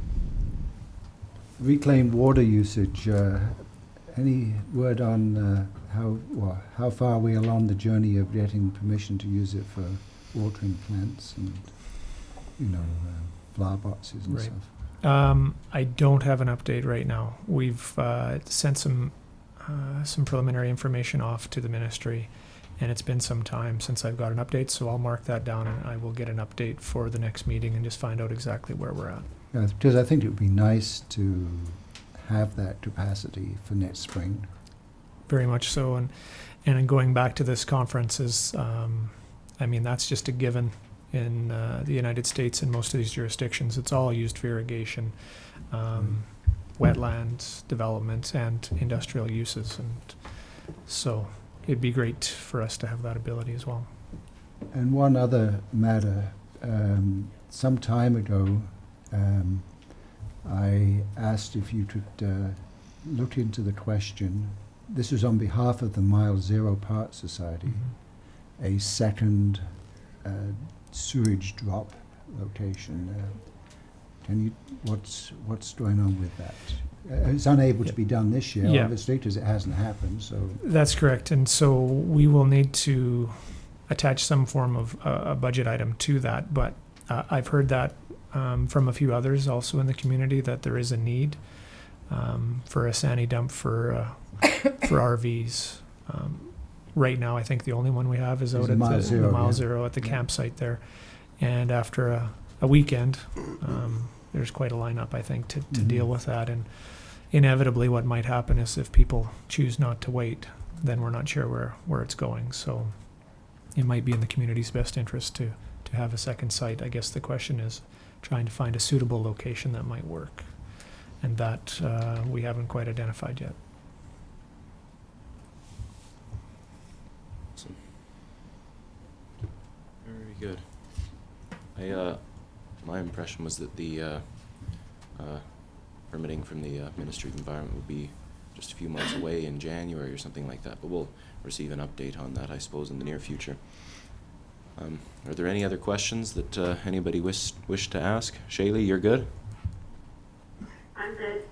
Reclaimed water usage. Any word on how far are we along the journey of getting permission to use it for watering plants and flower boxes and Right. stuff? I don't have an update right now. We've sent some preliminary information off to the ministry, and it's been some time since I've got an update, so I'll mark that down, and I will get an update for the next meeting and just find out exactly where we're at. Yeah, because I think it would be nice to have that capacity for next spring. Very much so, and in going back to this conference is, that's just a given in the United States and most of these jurisdictions. It's all used for irrigation, wetlands development, and industrial uses, and so it'd be great for us to have that ability as well. And one other matter, some time ago, I asked if you could look into the question. This was on behalf of the Mile Zero Part Society, a second sewage drop location. What's going on with that? It's unable to be done this year, Yeah. obviously, because it hasn't happened. So That's correct, and so we will need to attach some form of a budget item to that, but I've heard that from a few others also in the community, that there is a need for a sani dump for RVs. Right now, I think the only one we have is out at Mile the Zero, Mile yeah. Zero at the campsite there, and after a weekend, there's quite a lineup, I think, to deal with that. And inevitably, what might happen is if people choose not to wait, then we're not sure where it's going. So it might be in the community's best interest to have a second site. I guess the question is trying to find a suitable location that might work, and that we haven't quite identified yet. Awesome. Very good. My impression was that the Permitting from the Ministry of Environment will be just a few months away in January or something like that, but we'll receive an update on that, I suppose, in the near future. Are there any other questions that anybody wish to ask? Shaylee, you're good? I'm good.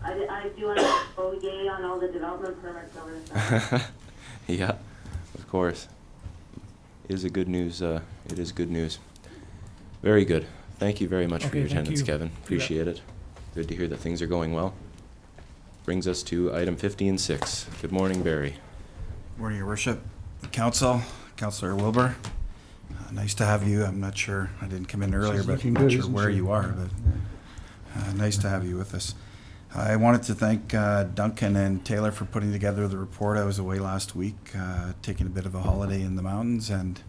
I do want to go yay on all the development permits over the summer. Yeah, of course. It is good news. It is good news. Very good. Thank you very much for your Okay, thank attendance, you. Kevin. Appreciate it. Good to hear that things are going well. Brings us to item 50-6. Good morning, Barry. Morning, Your Worship. Council, Councillor Wilbur. Nice to have you. I'm not sure, I didn't come in earlier, She's but looking I'm not good, sure isn't where she? you are, but nice to have you with us. I wanted to thank Duncan and Taylor for putting together the report. I was away last week, taking a bit of a holiday in the mountains, and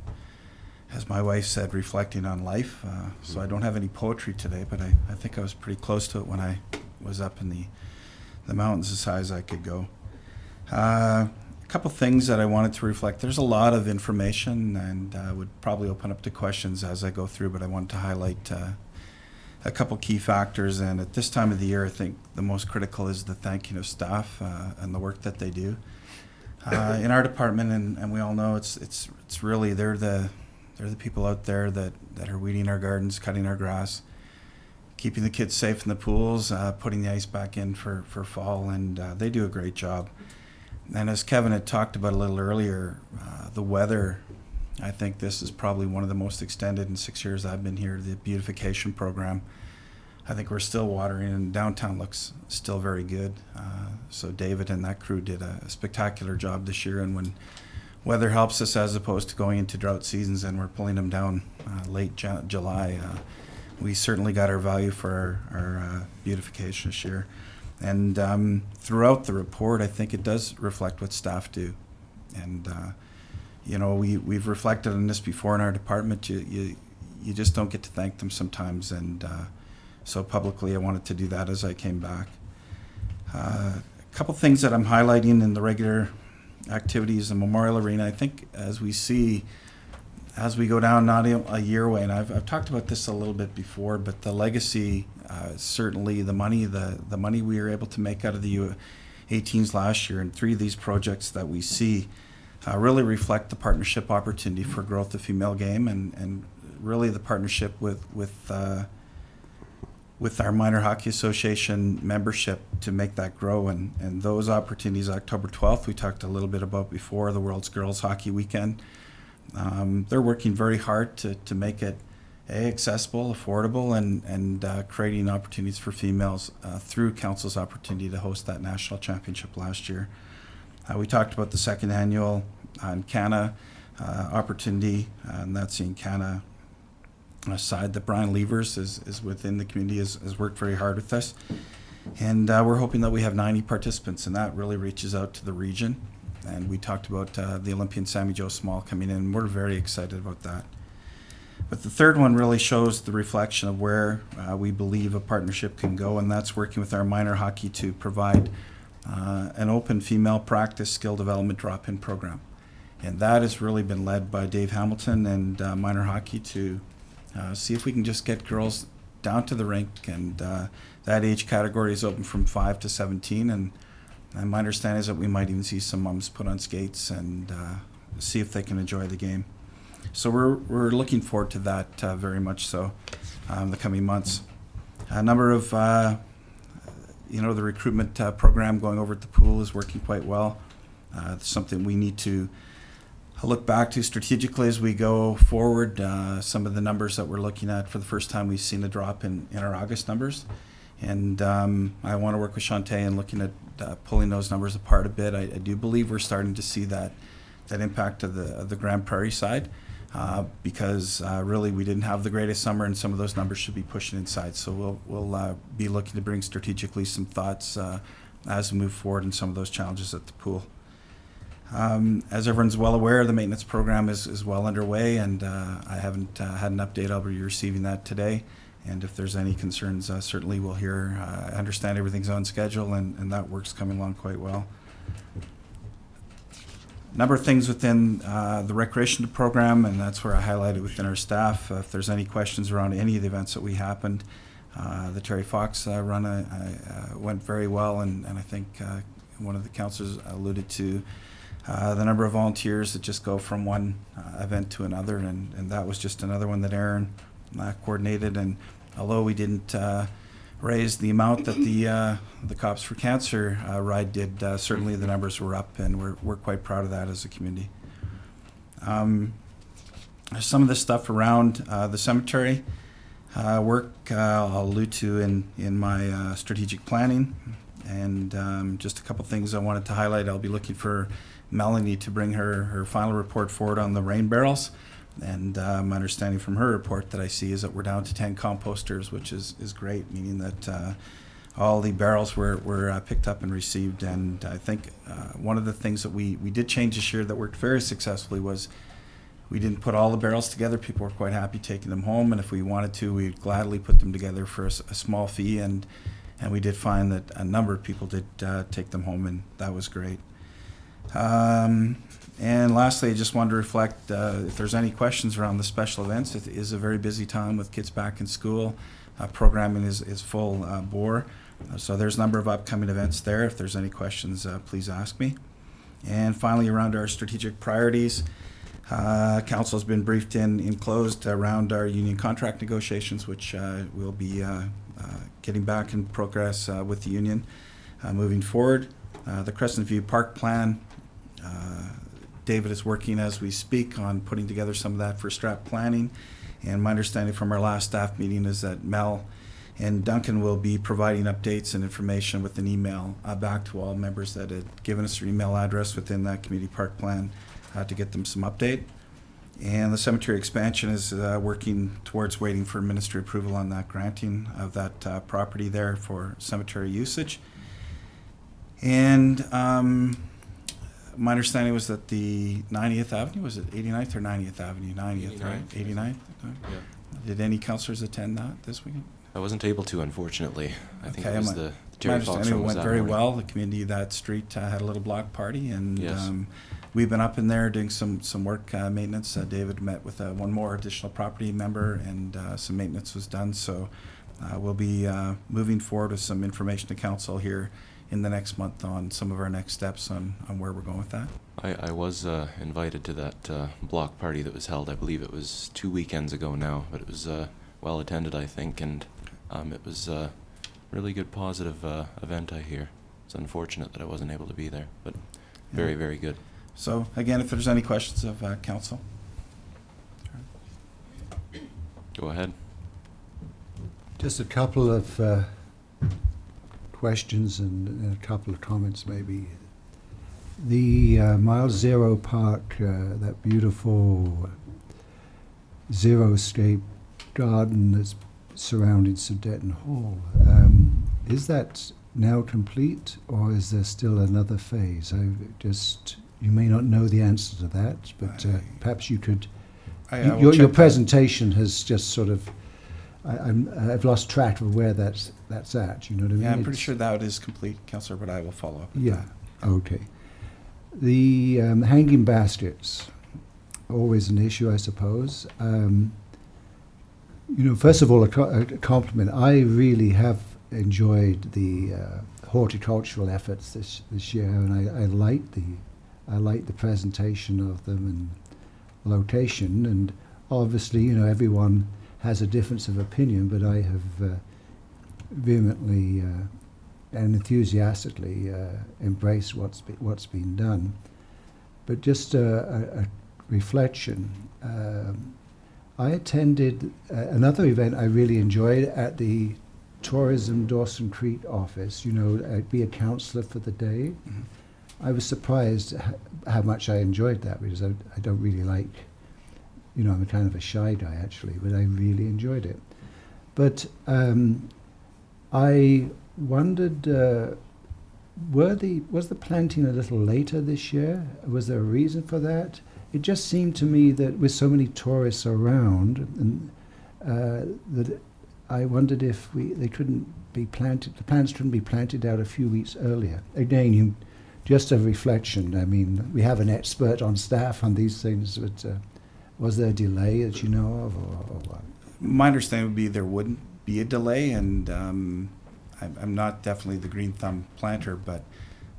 as my wife said, reflecting on life. So I don't have any poetry today, but I think I was pretty close to it when I was up in the mountains as high as I could go. A couple things that I wanted to reflect. There's a lot of information, and I would probably open up to questions as I go through, but I wanted to highlight a couple key factors. And at this time of the year, I think the most critical is the thanking of staff and the work that they do. In our department, and we all know it's really, they're the people out there that are weeding our gardens, cutting our grass, keeping the kids safe in the pools, putting the ice back in for fall, and they do a great job. And as Kevin had talked about a little earlier, the weather, I think this is probably one of the most extended in 6 years I've been here, the beautification program. I think we're still watering, and downtown looks still very good. So David and that crew did a spectacular job this year, and when weather helps us as opposed to going into drought seasons and we're pulling them down late July, we certainly got our value for our beautification this year. And throughout the report, I think it does reflect what staff do. And, you know, we've reflected on this before in our department. You just don't get to thank them sometimes. And so publicly, I wanted to do that as I came back. A couple things that I'm highlighting in the regular activities in Memorial Arena. I think as we go down not a year away, and I've talked about this a little bit before, but the legacy, certainly the money we were able to make out of the U18s last year, and 3 of these projects that we see really reflect the partnership opportunity for growth of female game, and really the partnership with our Minor Hockey Association membership to make that grow. And those opportunities, October 12th, we talked a little bit about before, the World's Girls Hockey Weekend. They're working very hard to make it accessible, affordable, and creating opportunities for females through Council's opportunity to host that national championship last year. We talked about the second annual CANA opportunity, and that's in CANA side that Brian Levers is within the community, has worked very hard with us. And we're hoping that we have 90 participants, and that really reaches out to the region. And we talked about the Olympian Sammy Jo Small coming in, and we're very excited about that. But the third one really shows the reflection of where we believe a partnership can go, and that's working with our minor hockey to provide an open female practice skill development drop-in program. And that has really been led by Dave Hamilton and minor hockey to see if we can just get girls down to the rink, and that age category is open from 5 to 17, and my understanding is that we might even see some moms put on skates and see if they can enjoy the game. So we're looking forward to that very much so the coming months. A number of the recruitment program going over at the pool is working quite well. It's something we need to look back to strategically as we go forward. Some of the numbers that we're looking at, for the first time we've seen a drop in our August numbers, and I want to work with Shantae in looking at pulling those numbers apart a bit. I do believe we're starting to see that impact of the Grand Prairie side, because really we didn't have the greatest summer, and some of those numbers should be pushing inside. So we'll be looking to bring strategically some thoughts as we move forward in some of those challenges at the pool. As everyone's well aware, the maintenance program is well underway, and I haven't had an update. I'll be receiving that today, and if there's any concerns, certainly we'll hear. I understand everything's on schedule, and that work's coming along quite well. A number of things within the recreation program, and that's where I highlighted within our staff. If there's any questions around any of the events that we happened, The Terry Fox run went very well, and I think one of the councillors alluded to the number of volunteers that just go from one event to another, and that was just another one that Aaron coordinated. And although we didn't raise the amount that the Cops for Cancer ride did, certainly the numbers were up, and we're quite proud of that as a community. Some of the stuff around the cemetery work I'll allude to in my strategic planning, and just a couple things I wanted to highlight. I'll be looking for Melanie to bring her final report forward on the rain barrels, and my understanding from her report that I see is that we're down to 10 composters, which is great, meaning that all the barrels were picked up and received. And I think one of the things that we did change this year that worked very successfully was we didn't put all the barrels together. People were quite happy taking them home, and if we wanted to, we'd gladly put them together for a small fee, and we did find that a number of people did take them home, and that was great. And lastly, I just wanted to reflect, if there's any questions around the special events, it is a very busy time with kids back in school. Programming is full bore. So there's a number of upcoming events there. If there's any questions, please ask me. And finally, around our strategic priorities, Council has been briefed in closed around our union contract negotiations, which we'll be getting back in progress with the union moving forward. The Crescent View Park Plan, David is working as we speak on putting together some of that for strat planning. And my understanding from our last staff meeting is that Mel and Duncan will be providing updates and information with an email back to all members that had given us their email address within that community park plan to get them some update. And the cemetery expansion is working towards waiting for ministry approval on that granting of that property there for cemetery usage. And my understanding was that the 90th Avenue, was it 89th or 90th Avenue? 90th, right? 89th? Yeah. Did any councillors attend that this weekend? I wasn't able to, unfortunately. I think it was my the Terry Fox understanding one was went that very morning. well. The community of that street had a little block party, and Yes. we've been up in there doing some work, maintenance. David met with one more additional property member, and some maintenance was done. So we'll be moving forward with some information to council here in the next month on some of our next steps on where we're going with that. I was invited to that block party that was held. I believe it was 2 weekends ago now, but it was well attended, I think, and it was a really good, positive event, I hear. It's unfortunate that I wasn't able to be there, but very, very good. So again, if there's any questions of council. Go ahead. Just a couple of questions and a couple of comments maybe. The Mile Zero Park, that beautiful zero-scape garden that's surrounding Sudeten Hall, is that now complete, or is there still another phase? You may not know the answer to that, but perhaps you could. Your presentation has just sort of. I've lost track of where that's at. You know what I mean? Yeah, I'm pretty sure that is complete, Councillor, but I will follow up with Yeah. that. Okay. The hanging baskets, always an issue, I suppose. First of all, a compliment. I really have enjoyed the horticultural efforts this year, and I like the presentation of them and location. And obviously, everyone has a difference of opinion, but I have vehemently and enthusiastically embraced what's been done. But just a reflection. I attended another event I really enjoyed at the Tourism Dawson Creek office. I'd be a councillor for the day. Mm-hmm. I was surprised how much I enjoyed that, because I don't really like, I'm a kind of a shy guy actually, but I really enjoyed it. But I wondered, was the planting a little later this year? Was there a reason for that? It just seemed to me that with so many tourists around, and that I wondered if they couldn't be planted. The plants couldn't be planted out a few weeks earlier. Again, just a reflection. I mean, we have an expert on staff on these things, but was there a delay that you know of, or what? My understanding would be there wouldn't be a delay, and I'm not definitely the green thumb planter, but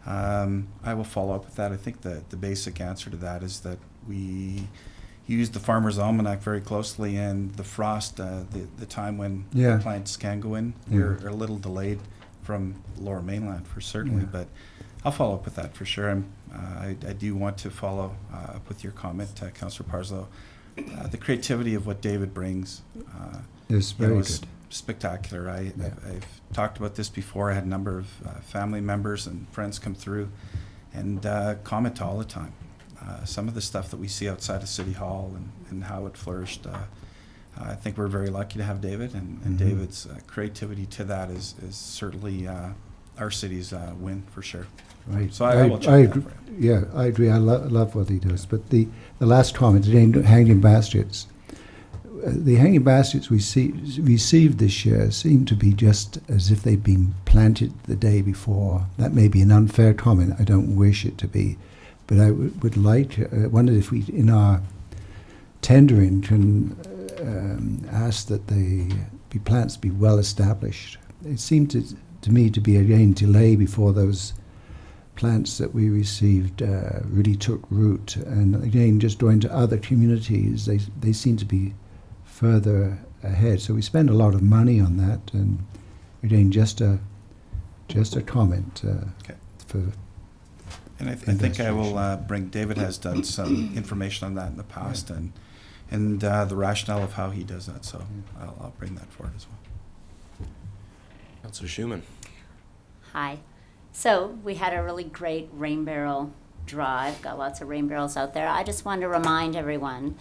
I will follow up with that. I think the basic answer to that is that we use the Farmer's Almanac very closely, and the frost, the time when Yeah. plants can go in, Yeah. we're a little delayed from Lower Mainland for certainly, Yeah. but I'll follow up with that for sure. I do want to follow up with your comment, Councillor Parslow. The creativity of what David brings It's you know, very is good. spectacular. I've talked about this before. I had a number of family members and friends come through and comment all the time. Some of the stuff that we see outside of City Hall and how it flourished, I think we're very lucky to have David, and Mhm. David's creativity to that is certainly our city's win for sure. Right. So I will check I that agree. for you. Yeah, I agree. I love what he does. But the last comment, the hanging baskets. The hanging baskets we received this year seem to be just as if they'd been planted the day before. That may be an unfair comment. I don't wish it to be. But I would like to, wondered if we, in our tendering, can ask that the plants be well established. It seemed to me to be again delay before those plants that we received really took root. And again, just going to other communities, they seem to be further ahead. So we spend a lot of money on that. And again, just a comment for. And I think I will bring, David has done some information on that in the past, and the rationale of how he does that, so I'll bring that forward as well. Councillor Schumann. Hi. So we had a really great rain barrel drive, got lots of rain barrels out there. I just wanted to remind everyone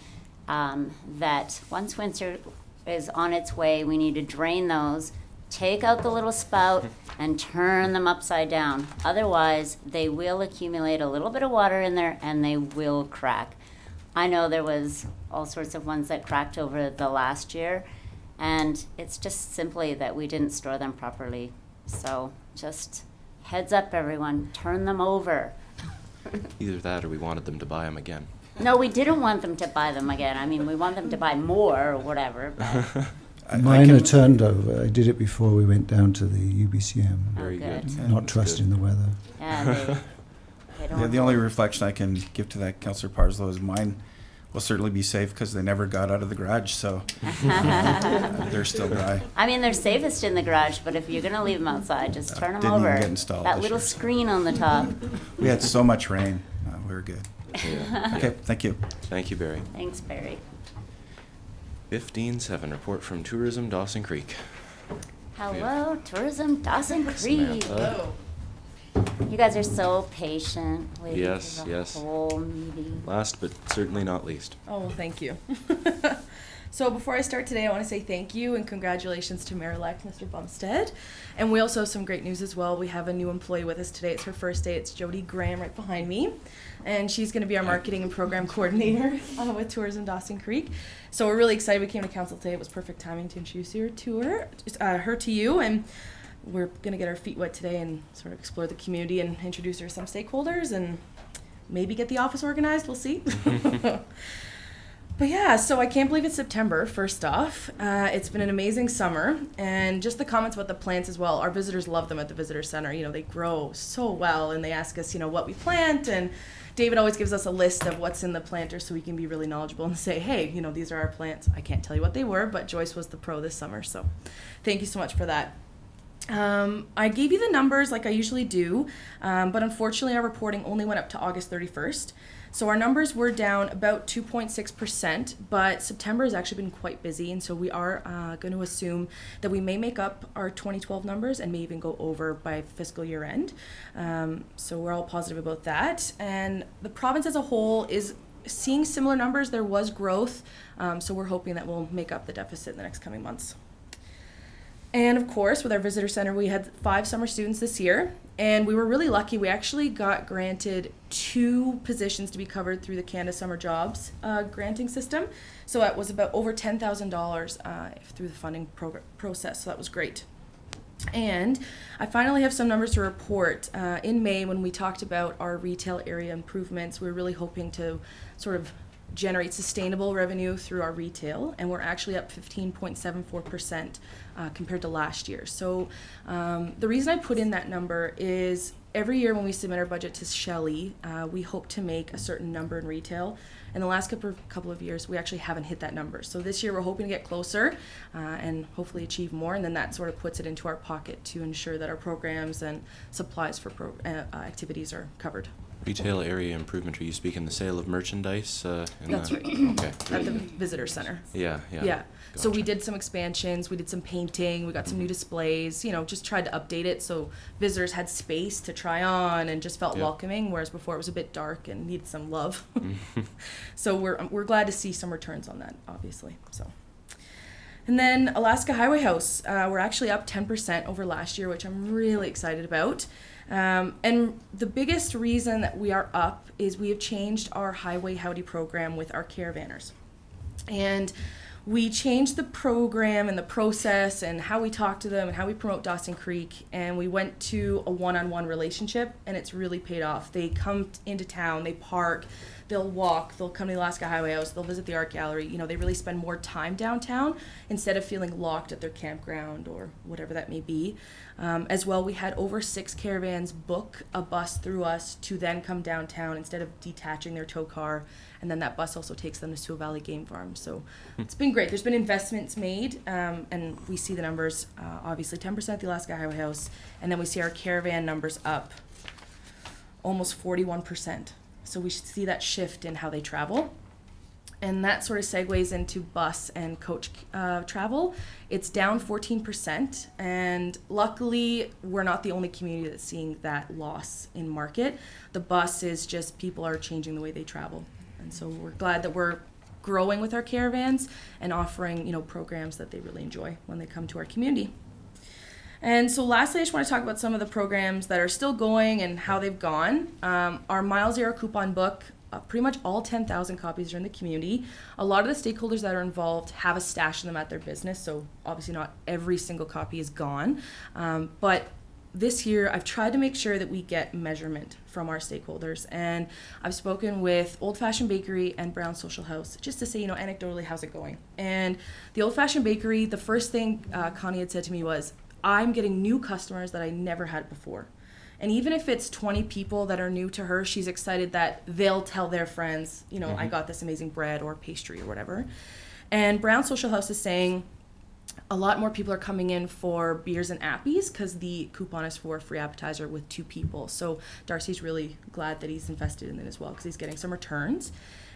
that once winter is on its way, we need to drain those, take out the little spout, and turn them upside down. Otherwise, they will accumulate a little bit of water in there and they will crack. I know there was all sorts of ones that cracked over the last year, and it's just simply that we didn't store them properly. So just heads up, everyone, turn them over. Either that or we wanted them to buy them again. No, we didn't want them to buy them again. I mean, we want them to buy more or whatever, but Mine are turned over. I did it before we went down to the UBCM. Very good. Yeah, Not that's trusting the weather. yeah, they don't Yeah, the only reflection I can give to that, Councillor Parslow, is mine will certainly be safe because they never got out of the garage, so they're still dry. I mean, they're safest in the garage, but if you're gonna leave them outside, just turn them Didn't even over. get installed That this little year, so. screen on the top. We had so much rain, we were good. Yeah. Okay, thank you. Thank you, Barry. Thanks, Barry. 15-7, report from Tourism Dawson Creek. Hello, Tourism Dawson Creek. Samantha. You guys are so patient waiting Yes, for the yes. whole meeting. Last but certainly not least. Oh, well, thank you. So before I start today, I want to say thank you and congratulations to Mayor-elect Mr. Bumstead. And we also have some great news as well. We have a new employee with us today. It's her first day. It's Jody Graham right behind me. And she's going to be our marketing and program coordinator with Tourism Dawson Creek. So we're really excited we came to council today. It was perfect timing to introduce her to you. And we're going to get our feet wet today and sort of explore the community and introduce her to some stakeholders and maybe get the office organized. We'll see. But yeah, so I can't believe it's September, first off. It's been an amazing summer, and just the comments about the plants as well. Our visitors love them at the visitor center. You know, they grow so well, and they ask us, you know, what we plant, and David always gives us a list of what's in the planter so we can be really knowledgeable and say, hey, you know, these are our plants. I can't tell you what they were, but Joyce was the pro this summer, so thank you so much for that. I gave you the numbers like I usually do, but unfortunately our reporting only went up to August 31st. So our numbers were down about 2.6%, but September has actually been quite busy, and so we are going to assume that we may make up our 2012 numbers and may even go over by fiscal year end. So we're all positive about that. And the province as a whole is seeing similar numbers. There was growth, so we're hoping that we'll make up the deficit in the next coming months. And of course, with our visitor center, we had 5 summer students this year, and we were really lucky. We actually got granted 2 positions to be covered through the Canada Summer Jobs granting system. So it was about over $10,000 through the funding process, so that was great. And I finally have some numbers to report. In May, when we talked about our retail area improvements, we were really hoping to sort of generate sustainable revenue through our retail, and we're actually up 15.74% compared to last year. So the reason I put in that number is every year when we submit our budget to Shelley, we hope to make a certain number in retail. In the last couple of years, we actually haven't hit that number. So this year we're hoping to get closer and hopefully achieve more, and then that sort of puts it into our pocket to ensure that our programs and supplies for activities are covered. Retail area improvement, are you speaking the sale of merchandise? That's right. Okay. At the visitor center. Yeah. Yeah. So we Gotcha. did some expansions, we did some painting, we got some new displays, just tried to update it so visitors had space to try on and just felt Yeah. welcoming, whereas before it was a bit dark and needed some love. So we're glad to see some returns on that, obviously. So. And then Alaska Highway House, we're actually up 10% over last year, which I'm really excited about. And the biggest reason that we are up is we have changed our Highway Howdy program with our caravanners. And we changed the program and the process and how we talk to them and how we promote Dawson Creek, and we went to a one-on-one relationship, and it's really paid off. They come into town, they park, they'll walk, they'll come to the Alaska Highway House, they'll visit the art gallery. They really spend more time downtown instead of feeling locked at their campground or whatever that may be. As well, we had over 6 caravans book a bus through us to then come downtown instead of detaching their tow car, and then that bus also takes them to Sioux Valley Game Farm. So it's been great. There's been investments made, and we see the numbers, obviously 10% at the Alaska Highway House, and then we see our caravan numbers up almost 41%. So we should see that shift in how they travel. And that sort of segues into bus and coach travel. It's down 14%, and luckily we're not the only community that's seeing that loss in market. The bus is just people are changing the way they travel. And so we're glad that we're growing with our caravans and offering, programs that they really enjoy when they come to our community. And so lastly, I just want to talk about some of the programs that are still going and how they've gone. Our Mile Zero coupon book, pretty much all 10,000 copies are in the community. A lot of the stakeholders that are involved have a stash of them at their business, so obviously not every single copy is gone. But this year, I've tried to make sure that we get measurement from our stakeholders. And I've spoken with Old Fashioned Bakery and Brown Social House just to say, anecdotally, how's it going? And the Old Fashioned Bakery, the first thing Connie had said to me was, I'm getting new customers that I never had before. And even if it's 20 people that are new to her, she's excited that they'll tell their friends, I got this amazing bread or pastry or whatever. And Brown Social House is saying a lot more people are coming in for beers and appies because the coupon is for a free appetizer with 2 people. So Darcy's really glad that he's invested in it as well because he's getting some returns.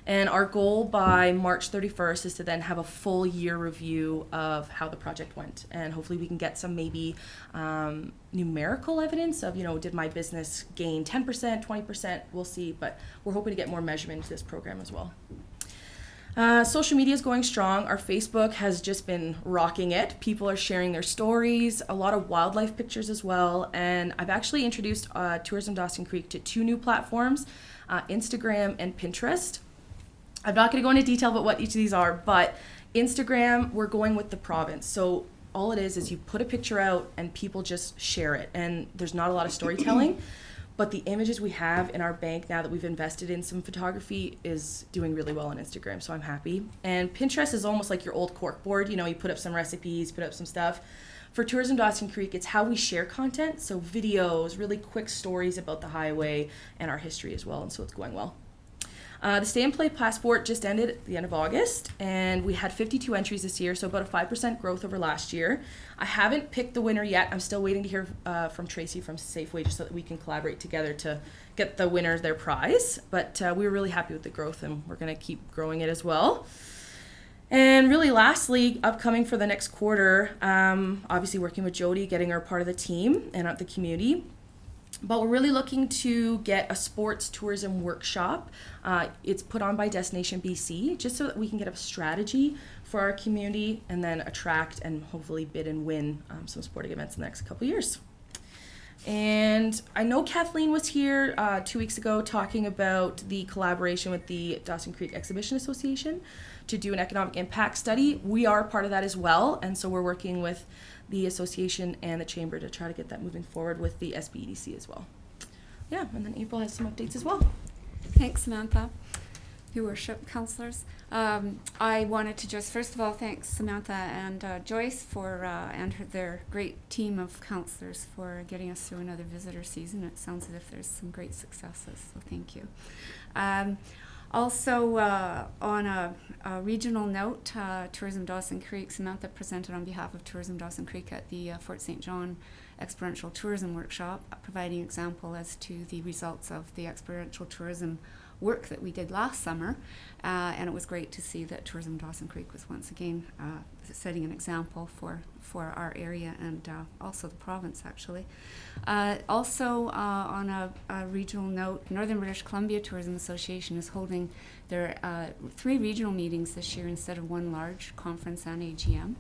And our goal by March 31st is to then have a full year review of how the project went. And hopefully we can get some maybe numerical evidence of, did my business gain 10%, 20%? We'll see. But we're hoping to get more measurement into this program as well. Social media is going strong. Our Facebook has just been rocking it. People are sharing their stories, a lot of wildlife pictures as well. And I've actually introduced Tourism Dawson Creek to 2 new platforms, Instagram and Pinterest. I'm not going to go into detail about what each of these are, but Instagram, we're going with the province. So all it is you put a picture out and people just share it. And there's not a lot of storytelling, but the images we have in our bank now that we've invested in some photography is doing really well on Instagram, so I'm happy. And Pinterest is almost like your old cork board. You put up some recipes, put up some stuff. For Tourism Dawson Creek, it's how we share content, so videos, really quick stories about the highway and our history as well, and so it's going well. The Stay and Play Passport just ended at the end of August, and we had 52 entries this year, so about a 5% growth over last year. I haven't picked the winner yet. I'm still waiting to hear from Tracy from Safeway just so that we can collaborate together to get the winners their prize. But we were really happy with the growth, and we're going to keep growing it as well. And really lastly, upcoming for the next quarter, obviously working with Jody, getting her part of the team and the community. But we're really looking to get a sports tourism workshop. It's put on by Destination BC, just so that we can get a strategy for our community and then attract and hopefully bid and win some sporting events in the next couple years. And I know Kathleen was here 2 weeks ago talking about the collaboration with the Dawson Creek Exhibition Association to do an economic impact study. We are part of that as well, and so we're working with the association and the chamber to try to get that moving forward with the SBEDC as well. Yeah, and then April has some updates as well. Thanks, Samantha. Your Worship, councillors. I wanted to just first of all thank Samantha and Joyce for and their great team of councillors for getting us through another visitor season. It sounds as if there's some great successes, so thank you. Also, on a regional note, Tourism Dawson Creek, Samantha presented on behalf of Tourism Dawson Creek at the Fort St. John Experiential Tourism Workshop, providing example as to the results of the experiential tourism work that we did last summer, and it was great to see that Tourism Dawson Creek was once again setting an example for our area and also the province, actually. Also, on a regional note, Northern British Columbia Tourism Association is holding their 3 regional meetings this year instead of 1 large conference and AGM.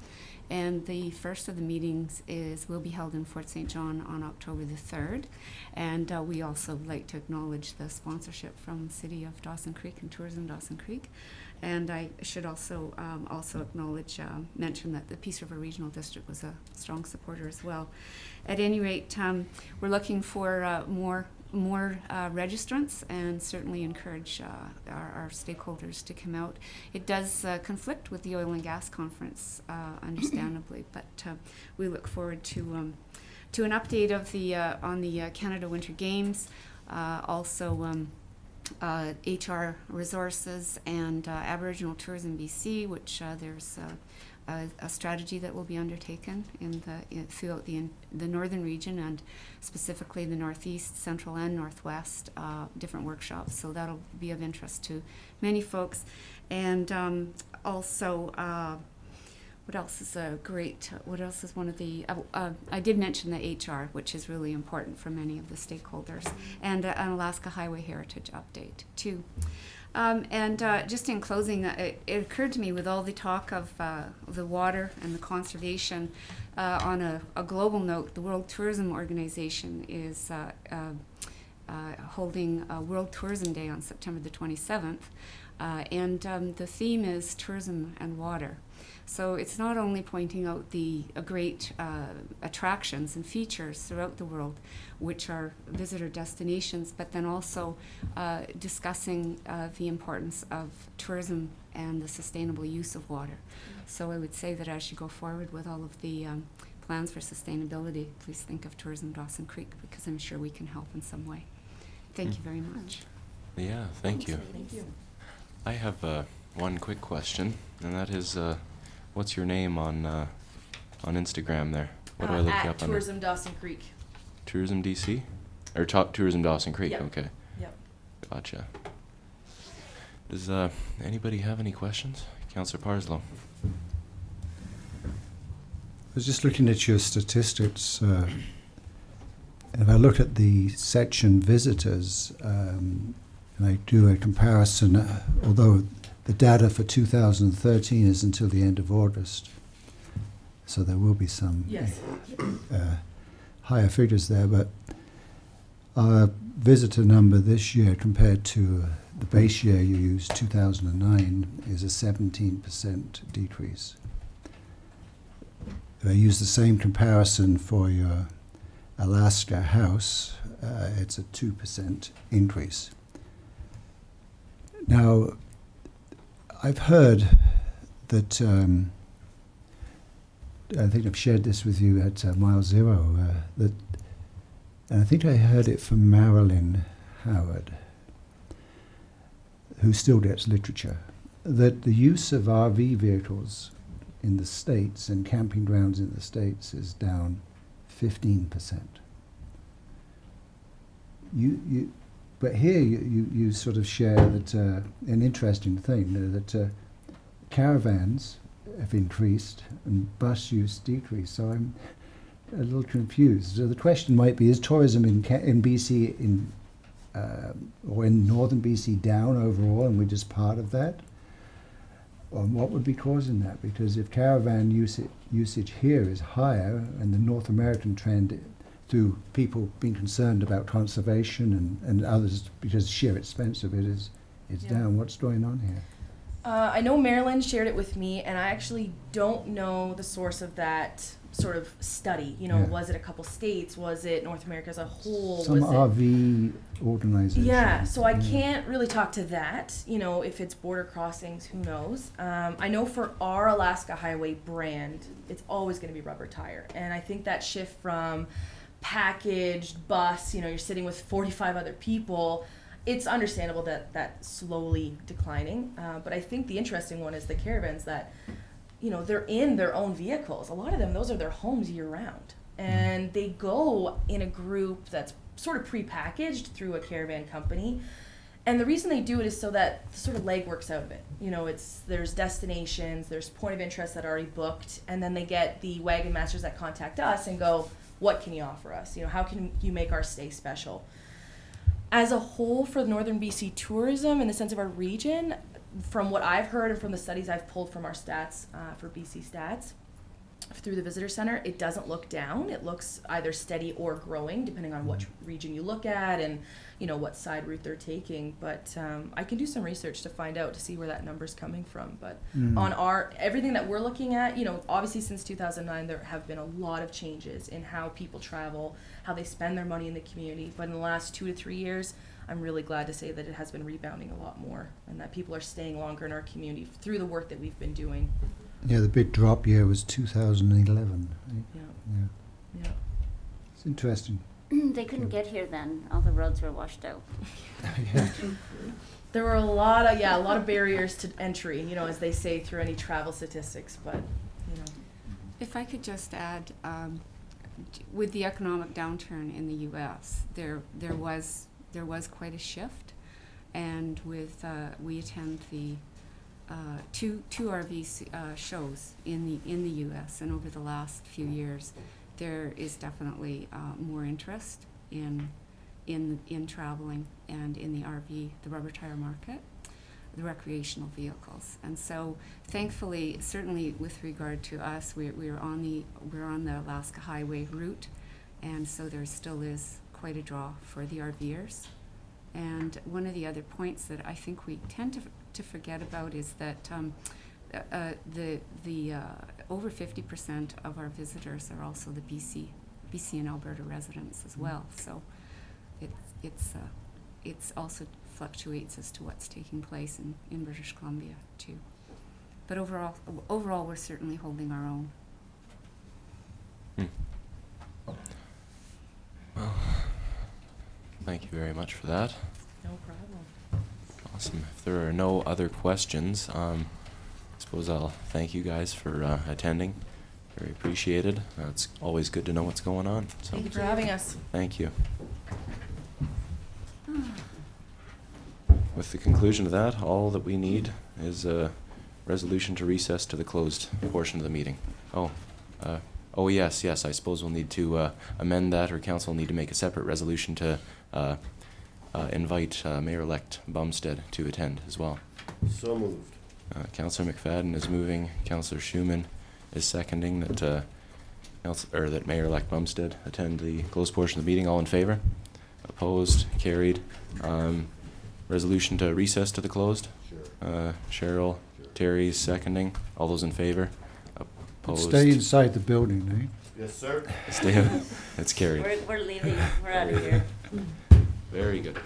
And the first of the meetings will be held in Fort St. John on October the 3rd. And we also like to acknowledge the sponsorship from the City of Dawson Creek and Tourism Dawson Creek. And I should also acknowledge, mention that the Peace River Regional District was a strong supporter as well. At any rate, we're looking for more registrants, and certainly encourage our stakeholders to come out. It does conflict with the Oil and Gas Conference, understandably, but we look forward to an update of on the Canada Winter Games, also HR Resources and Aboriginal Tourism BC, which there's a strategy that will be undertaken throughout the northern region, and specifically the northeast, central, and northwest, different workshops. So that'll be of interest to many folks. And also, what else is great? What else is one of the? I did mention the HR, which is really important for many of the stakeholders, and an Alaska Highway Heritage update too. And just in closing, it occurred to me, with all the talk of the water and the conservation, on a global note, the World Tourism Organization is holding a World Tourism Day on September the 27th, and the theme is tourism and water. So it's not only pointing out the great attractions and features throughout the world, which are visitor destinations, but then also discussing the importance of tourism and the sustainable use of water. So I would say that as you go forward with all of the plans for sustainability, please think of Tourism Dawson Creek, because I'm sure we can help in some way. Thank you very much. Yeah, thank you. Thank you. I have one quick question, and that is, what's your name on Instagram there? What do I look you up under? Tourism Dawson Creek. Tourism DC? Or Tourism Dawson Creek, Yep. okay. Yep. Gotcha. Does anybody have any questions? Councillor Parslow. I was just looking at your statistics. If I look at the section visitors, and I do a comparison, although the data for 2013 is until the end of August, so there will be some higher figures there, but our visitor number this year compared to the base year you used, 2009, is a 17% decrease. If I use the same comparison for your Alaska house, it's a 2% increase. Now, I've heard that, I think I've shared this with you at Mile Zero, that, and I think I heard it from Marilyn Howard, who still gets literature, that the use of RV vehicles in the States and camping grounds in the States is down 15%. But here you sort of share that an interesting thing, that caravans have increased and bus use decreased. So I'm a little confused. So the question might be: is tourism in BC or in northern BC down overall, and we're just part of that? Or what would be causing that? Because if caravan usage here is higher, and the North American trend, through people being concerned about conservation and others because sheer expense of it is down, what's going on here? I know Marilyn shared it with me, and I actually don't know the source of that sort of study. You know, Yeah. was it a couple states? Was it North America as a whole? Some was it RV organization. Yeah, so I Yeah. can't really talk to that. You know, if it's border crossings, who knows? I know for our Alaska Highway brand, it's always going to be rubber tire. And I think that shift from packaged bus, you know, you're sitting with 45 other people, it's understandable that that's slowly declining. But I think the interesting one is the caravans that, you know, they're in their own vehicles. A lot of them, those are their homes year round. And they go in a group that's sort of pre-packaged through a caravan company. And the reason they do it is so that the sort of legwork's out of it. You know, there's destinations, there's point of interest that are already booked, and then they get the wagon masters that contact us and go, what can you offer us? You know, how can you make our stay special? As a whole, for northern BC tourism, in the sense of our region, from what I've heard and from the studies I've pulled from our stats for BC Stats through the visitor center, it doesn't look down. It looks either steady or growing, depending on which region you look at and, you know, what side route they're taking. But I can do some research to find out, to see where that number's coming from. But on everything that we're looking at, you know, obviously since 2009 there have been a lot of changes in how people travel, how they spend their money in the community. But in the last 2 to 3 years, I'm really glad to say that it has been rebounding a lot more, and that people are staying longer in our community through the work that we've been doing. Yeah, the big drop year was 2011. Right? Yeah. It's interesting. They couldn't get here then. All the roads were washed out. There were a lot of barriers to entry, you know, as they say through any travel statistics, but, you know. If I could just add, with the economic downturn in the U.S., there was quite a shift, and with we attend the two RV shows in the U.S., and over the last few years, there is definitely more interest in traveling and in the RV, the rubber tire market, the recreational vehicles. And so, thankfully, certainly with regard to us, we're on the Alaska Highway route, and so there still is quite a draw for the RVers. And one of the other points that I think we tend to forget about is that the over 50% of our visitors are also the BC and Alberta residents as well. So it's also fluctuates as to what's taking place in British Columbia too. But overall, we're certainly holding our own. Well, thank you very much for that. No problem. Awesome. If there are no other questions, I suppose I'll thank you guys for attending. Very appreciated. It's always good to know what's going on. So Thank you for having us. thank you. With the conclusion of that, all that we need is a resolution to recess to the closed portion of the meeting. Oh, yes, I suppose we'll need to amend that, or council will need to make a separate resolution to invite Mayor-elect Bumstead to attend as well. So moved. Councillor McFadden is moving. Councillor Schumann is seconding that that Mayor-elect Bumstead attend the closed portion of the meeting. All in favor? Opposed? Carried. Resolution to recess to the closed? Sure. Cheryl, Terry's seconding. All those in favor? Opposed? Stay inside the building, eh? Yes, sir. Stay. It's carried. We're leaving. We're out of here. Very good.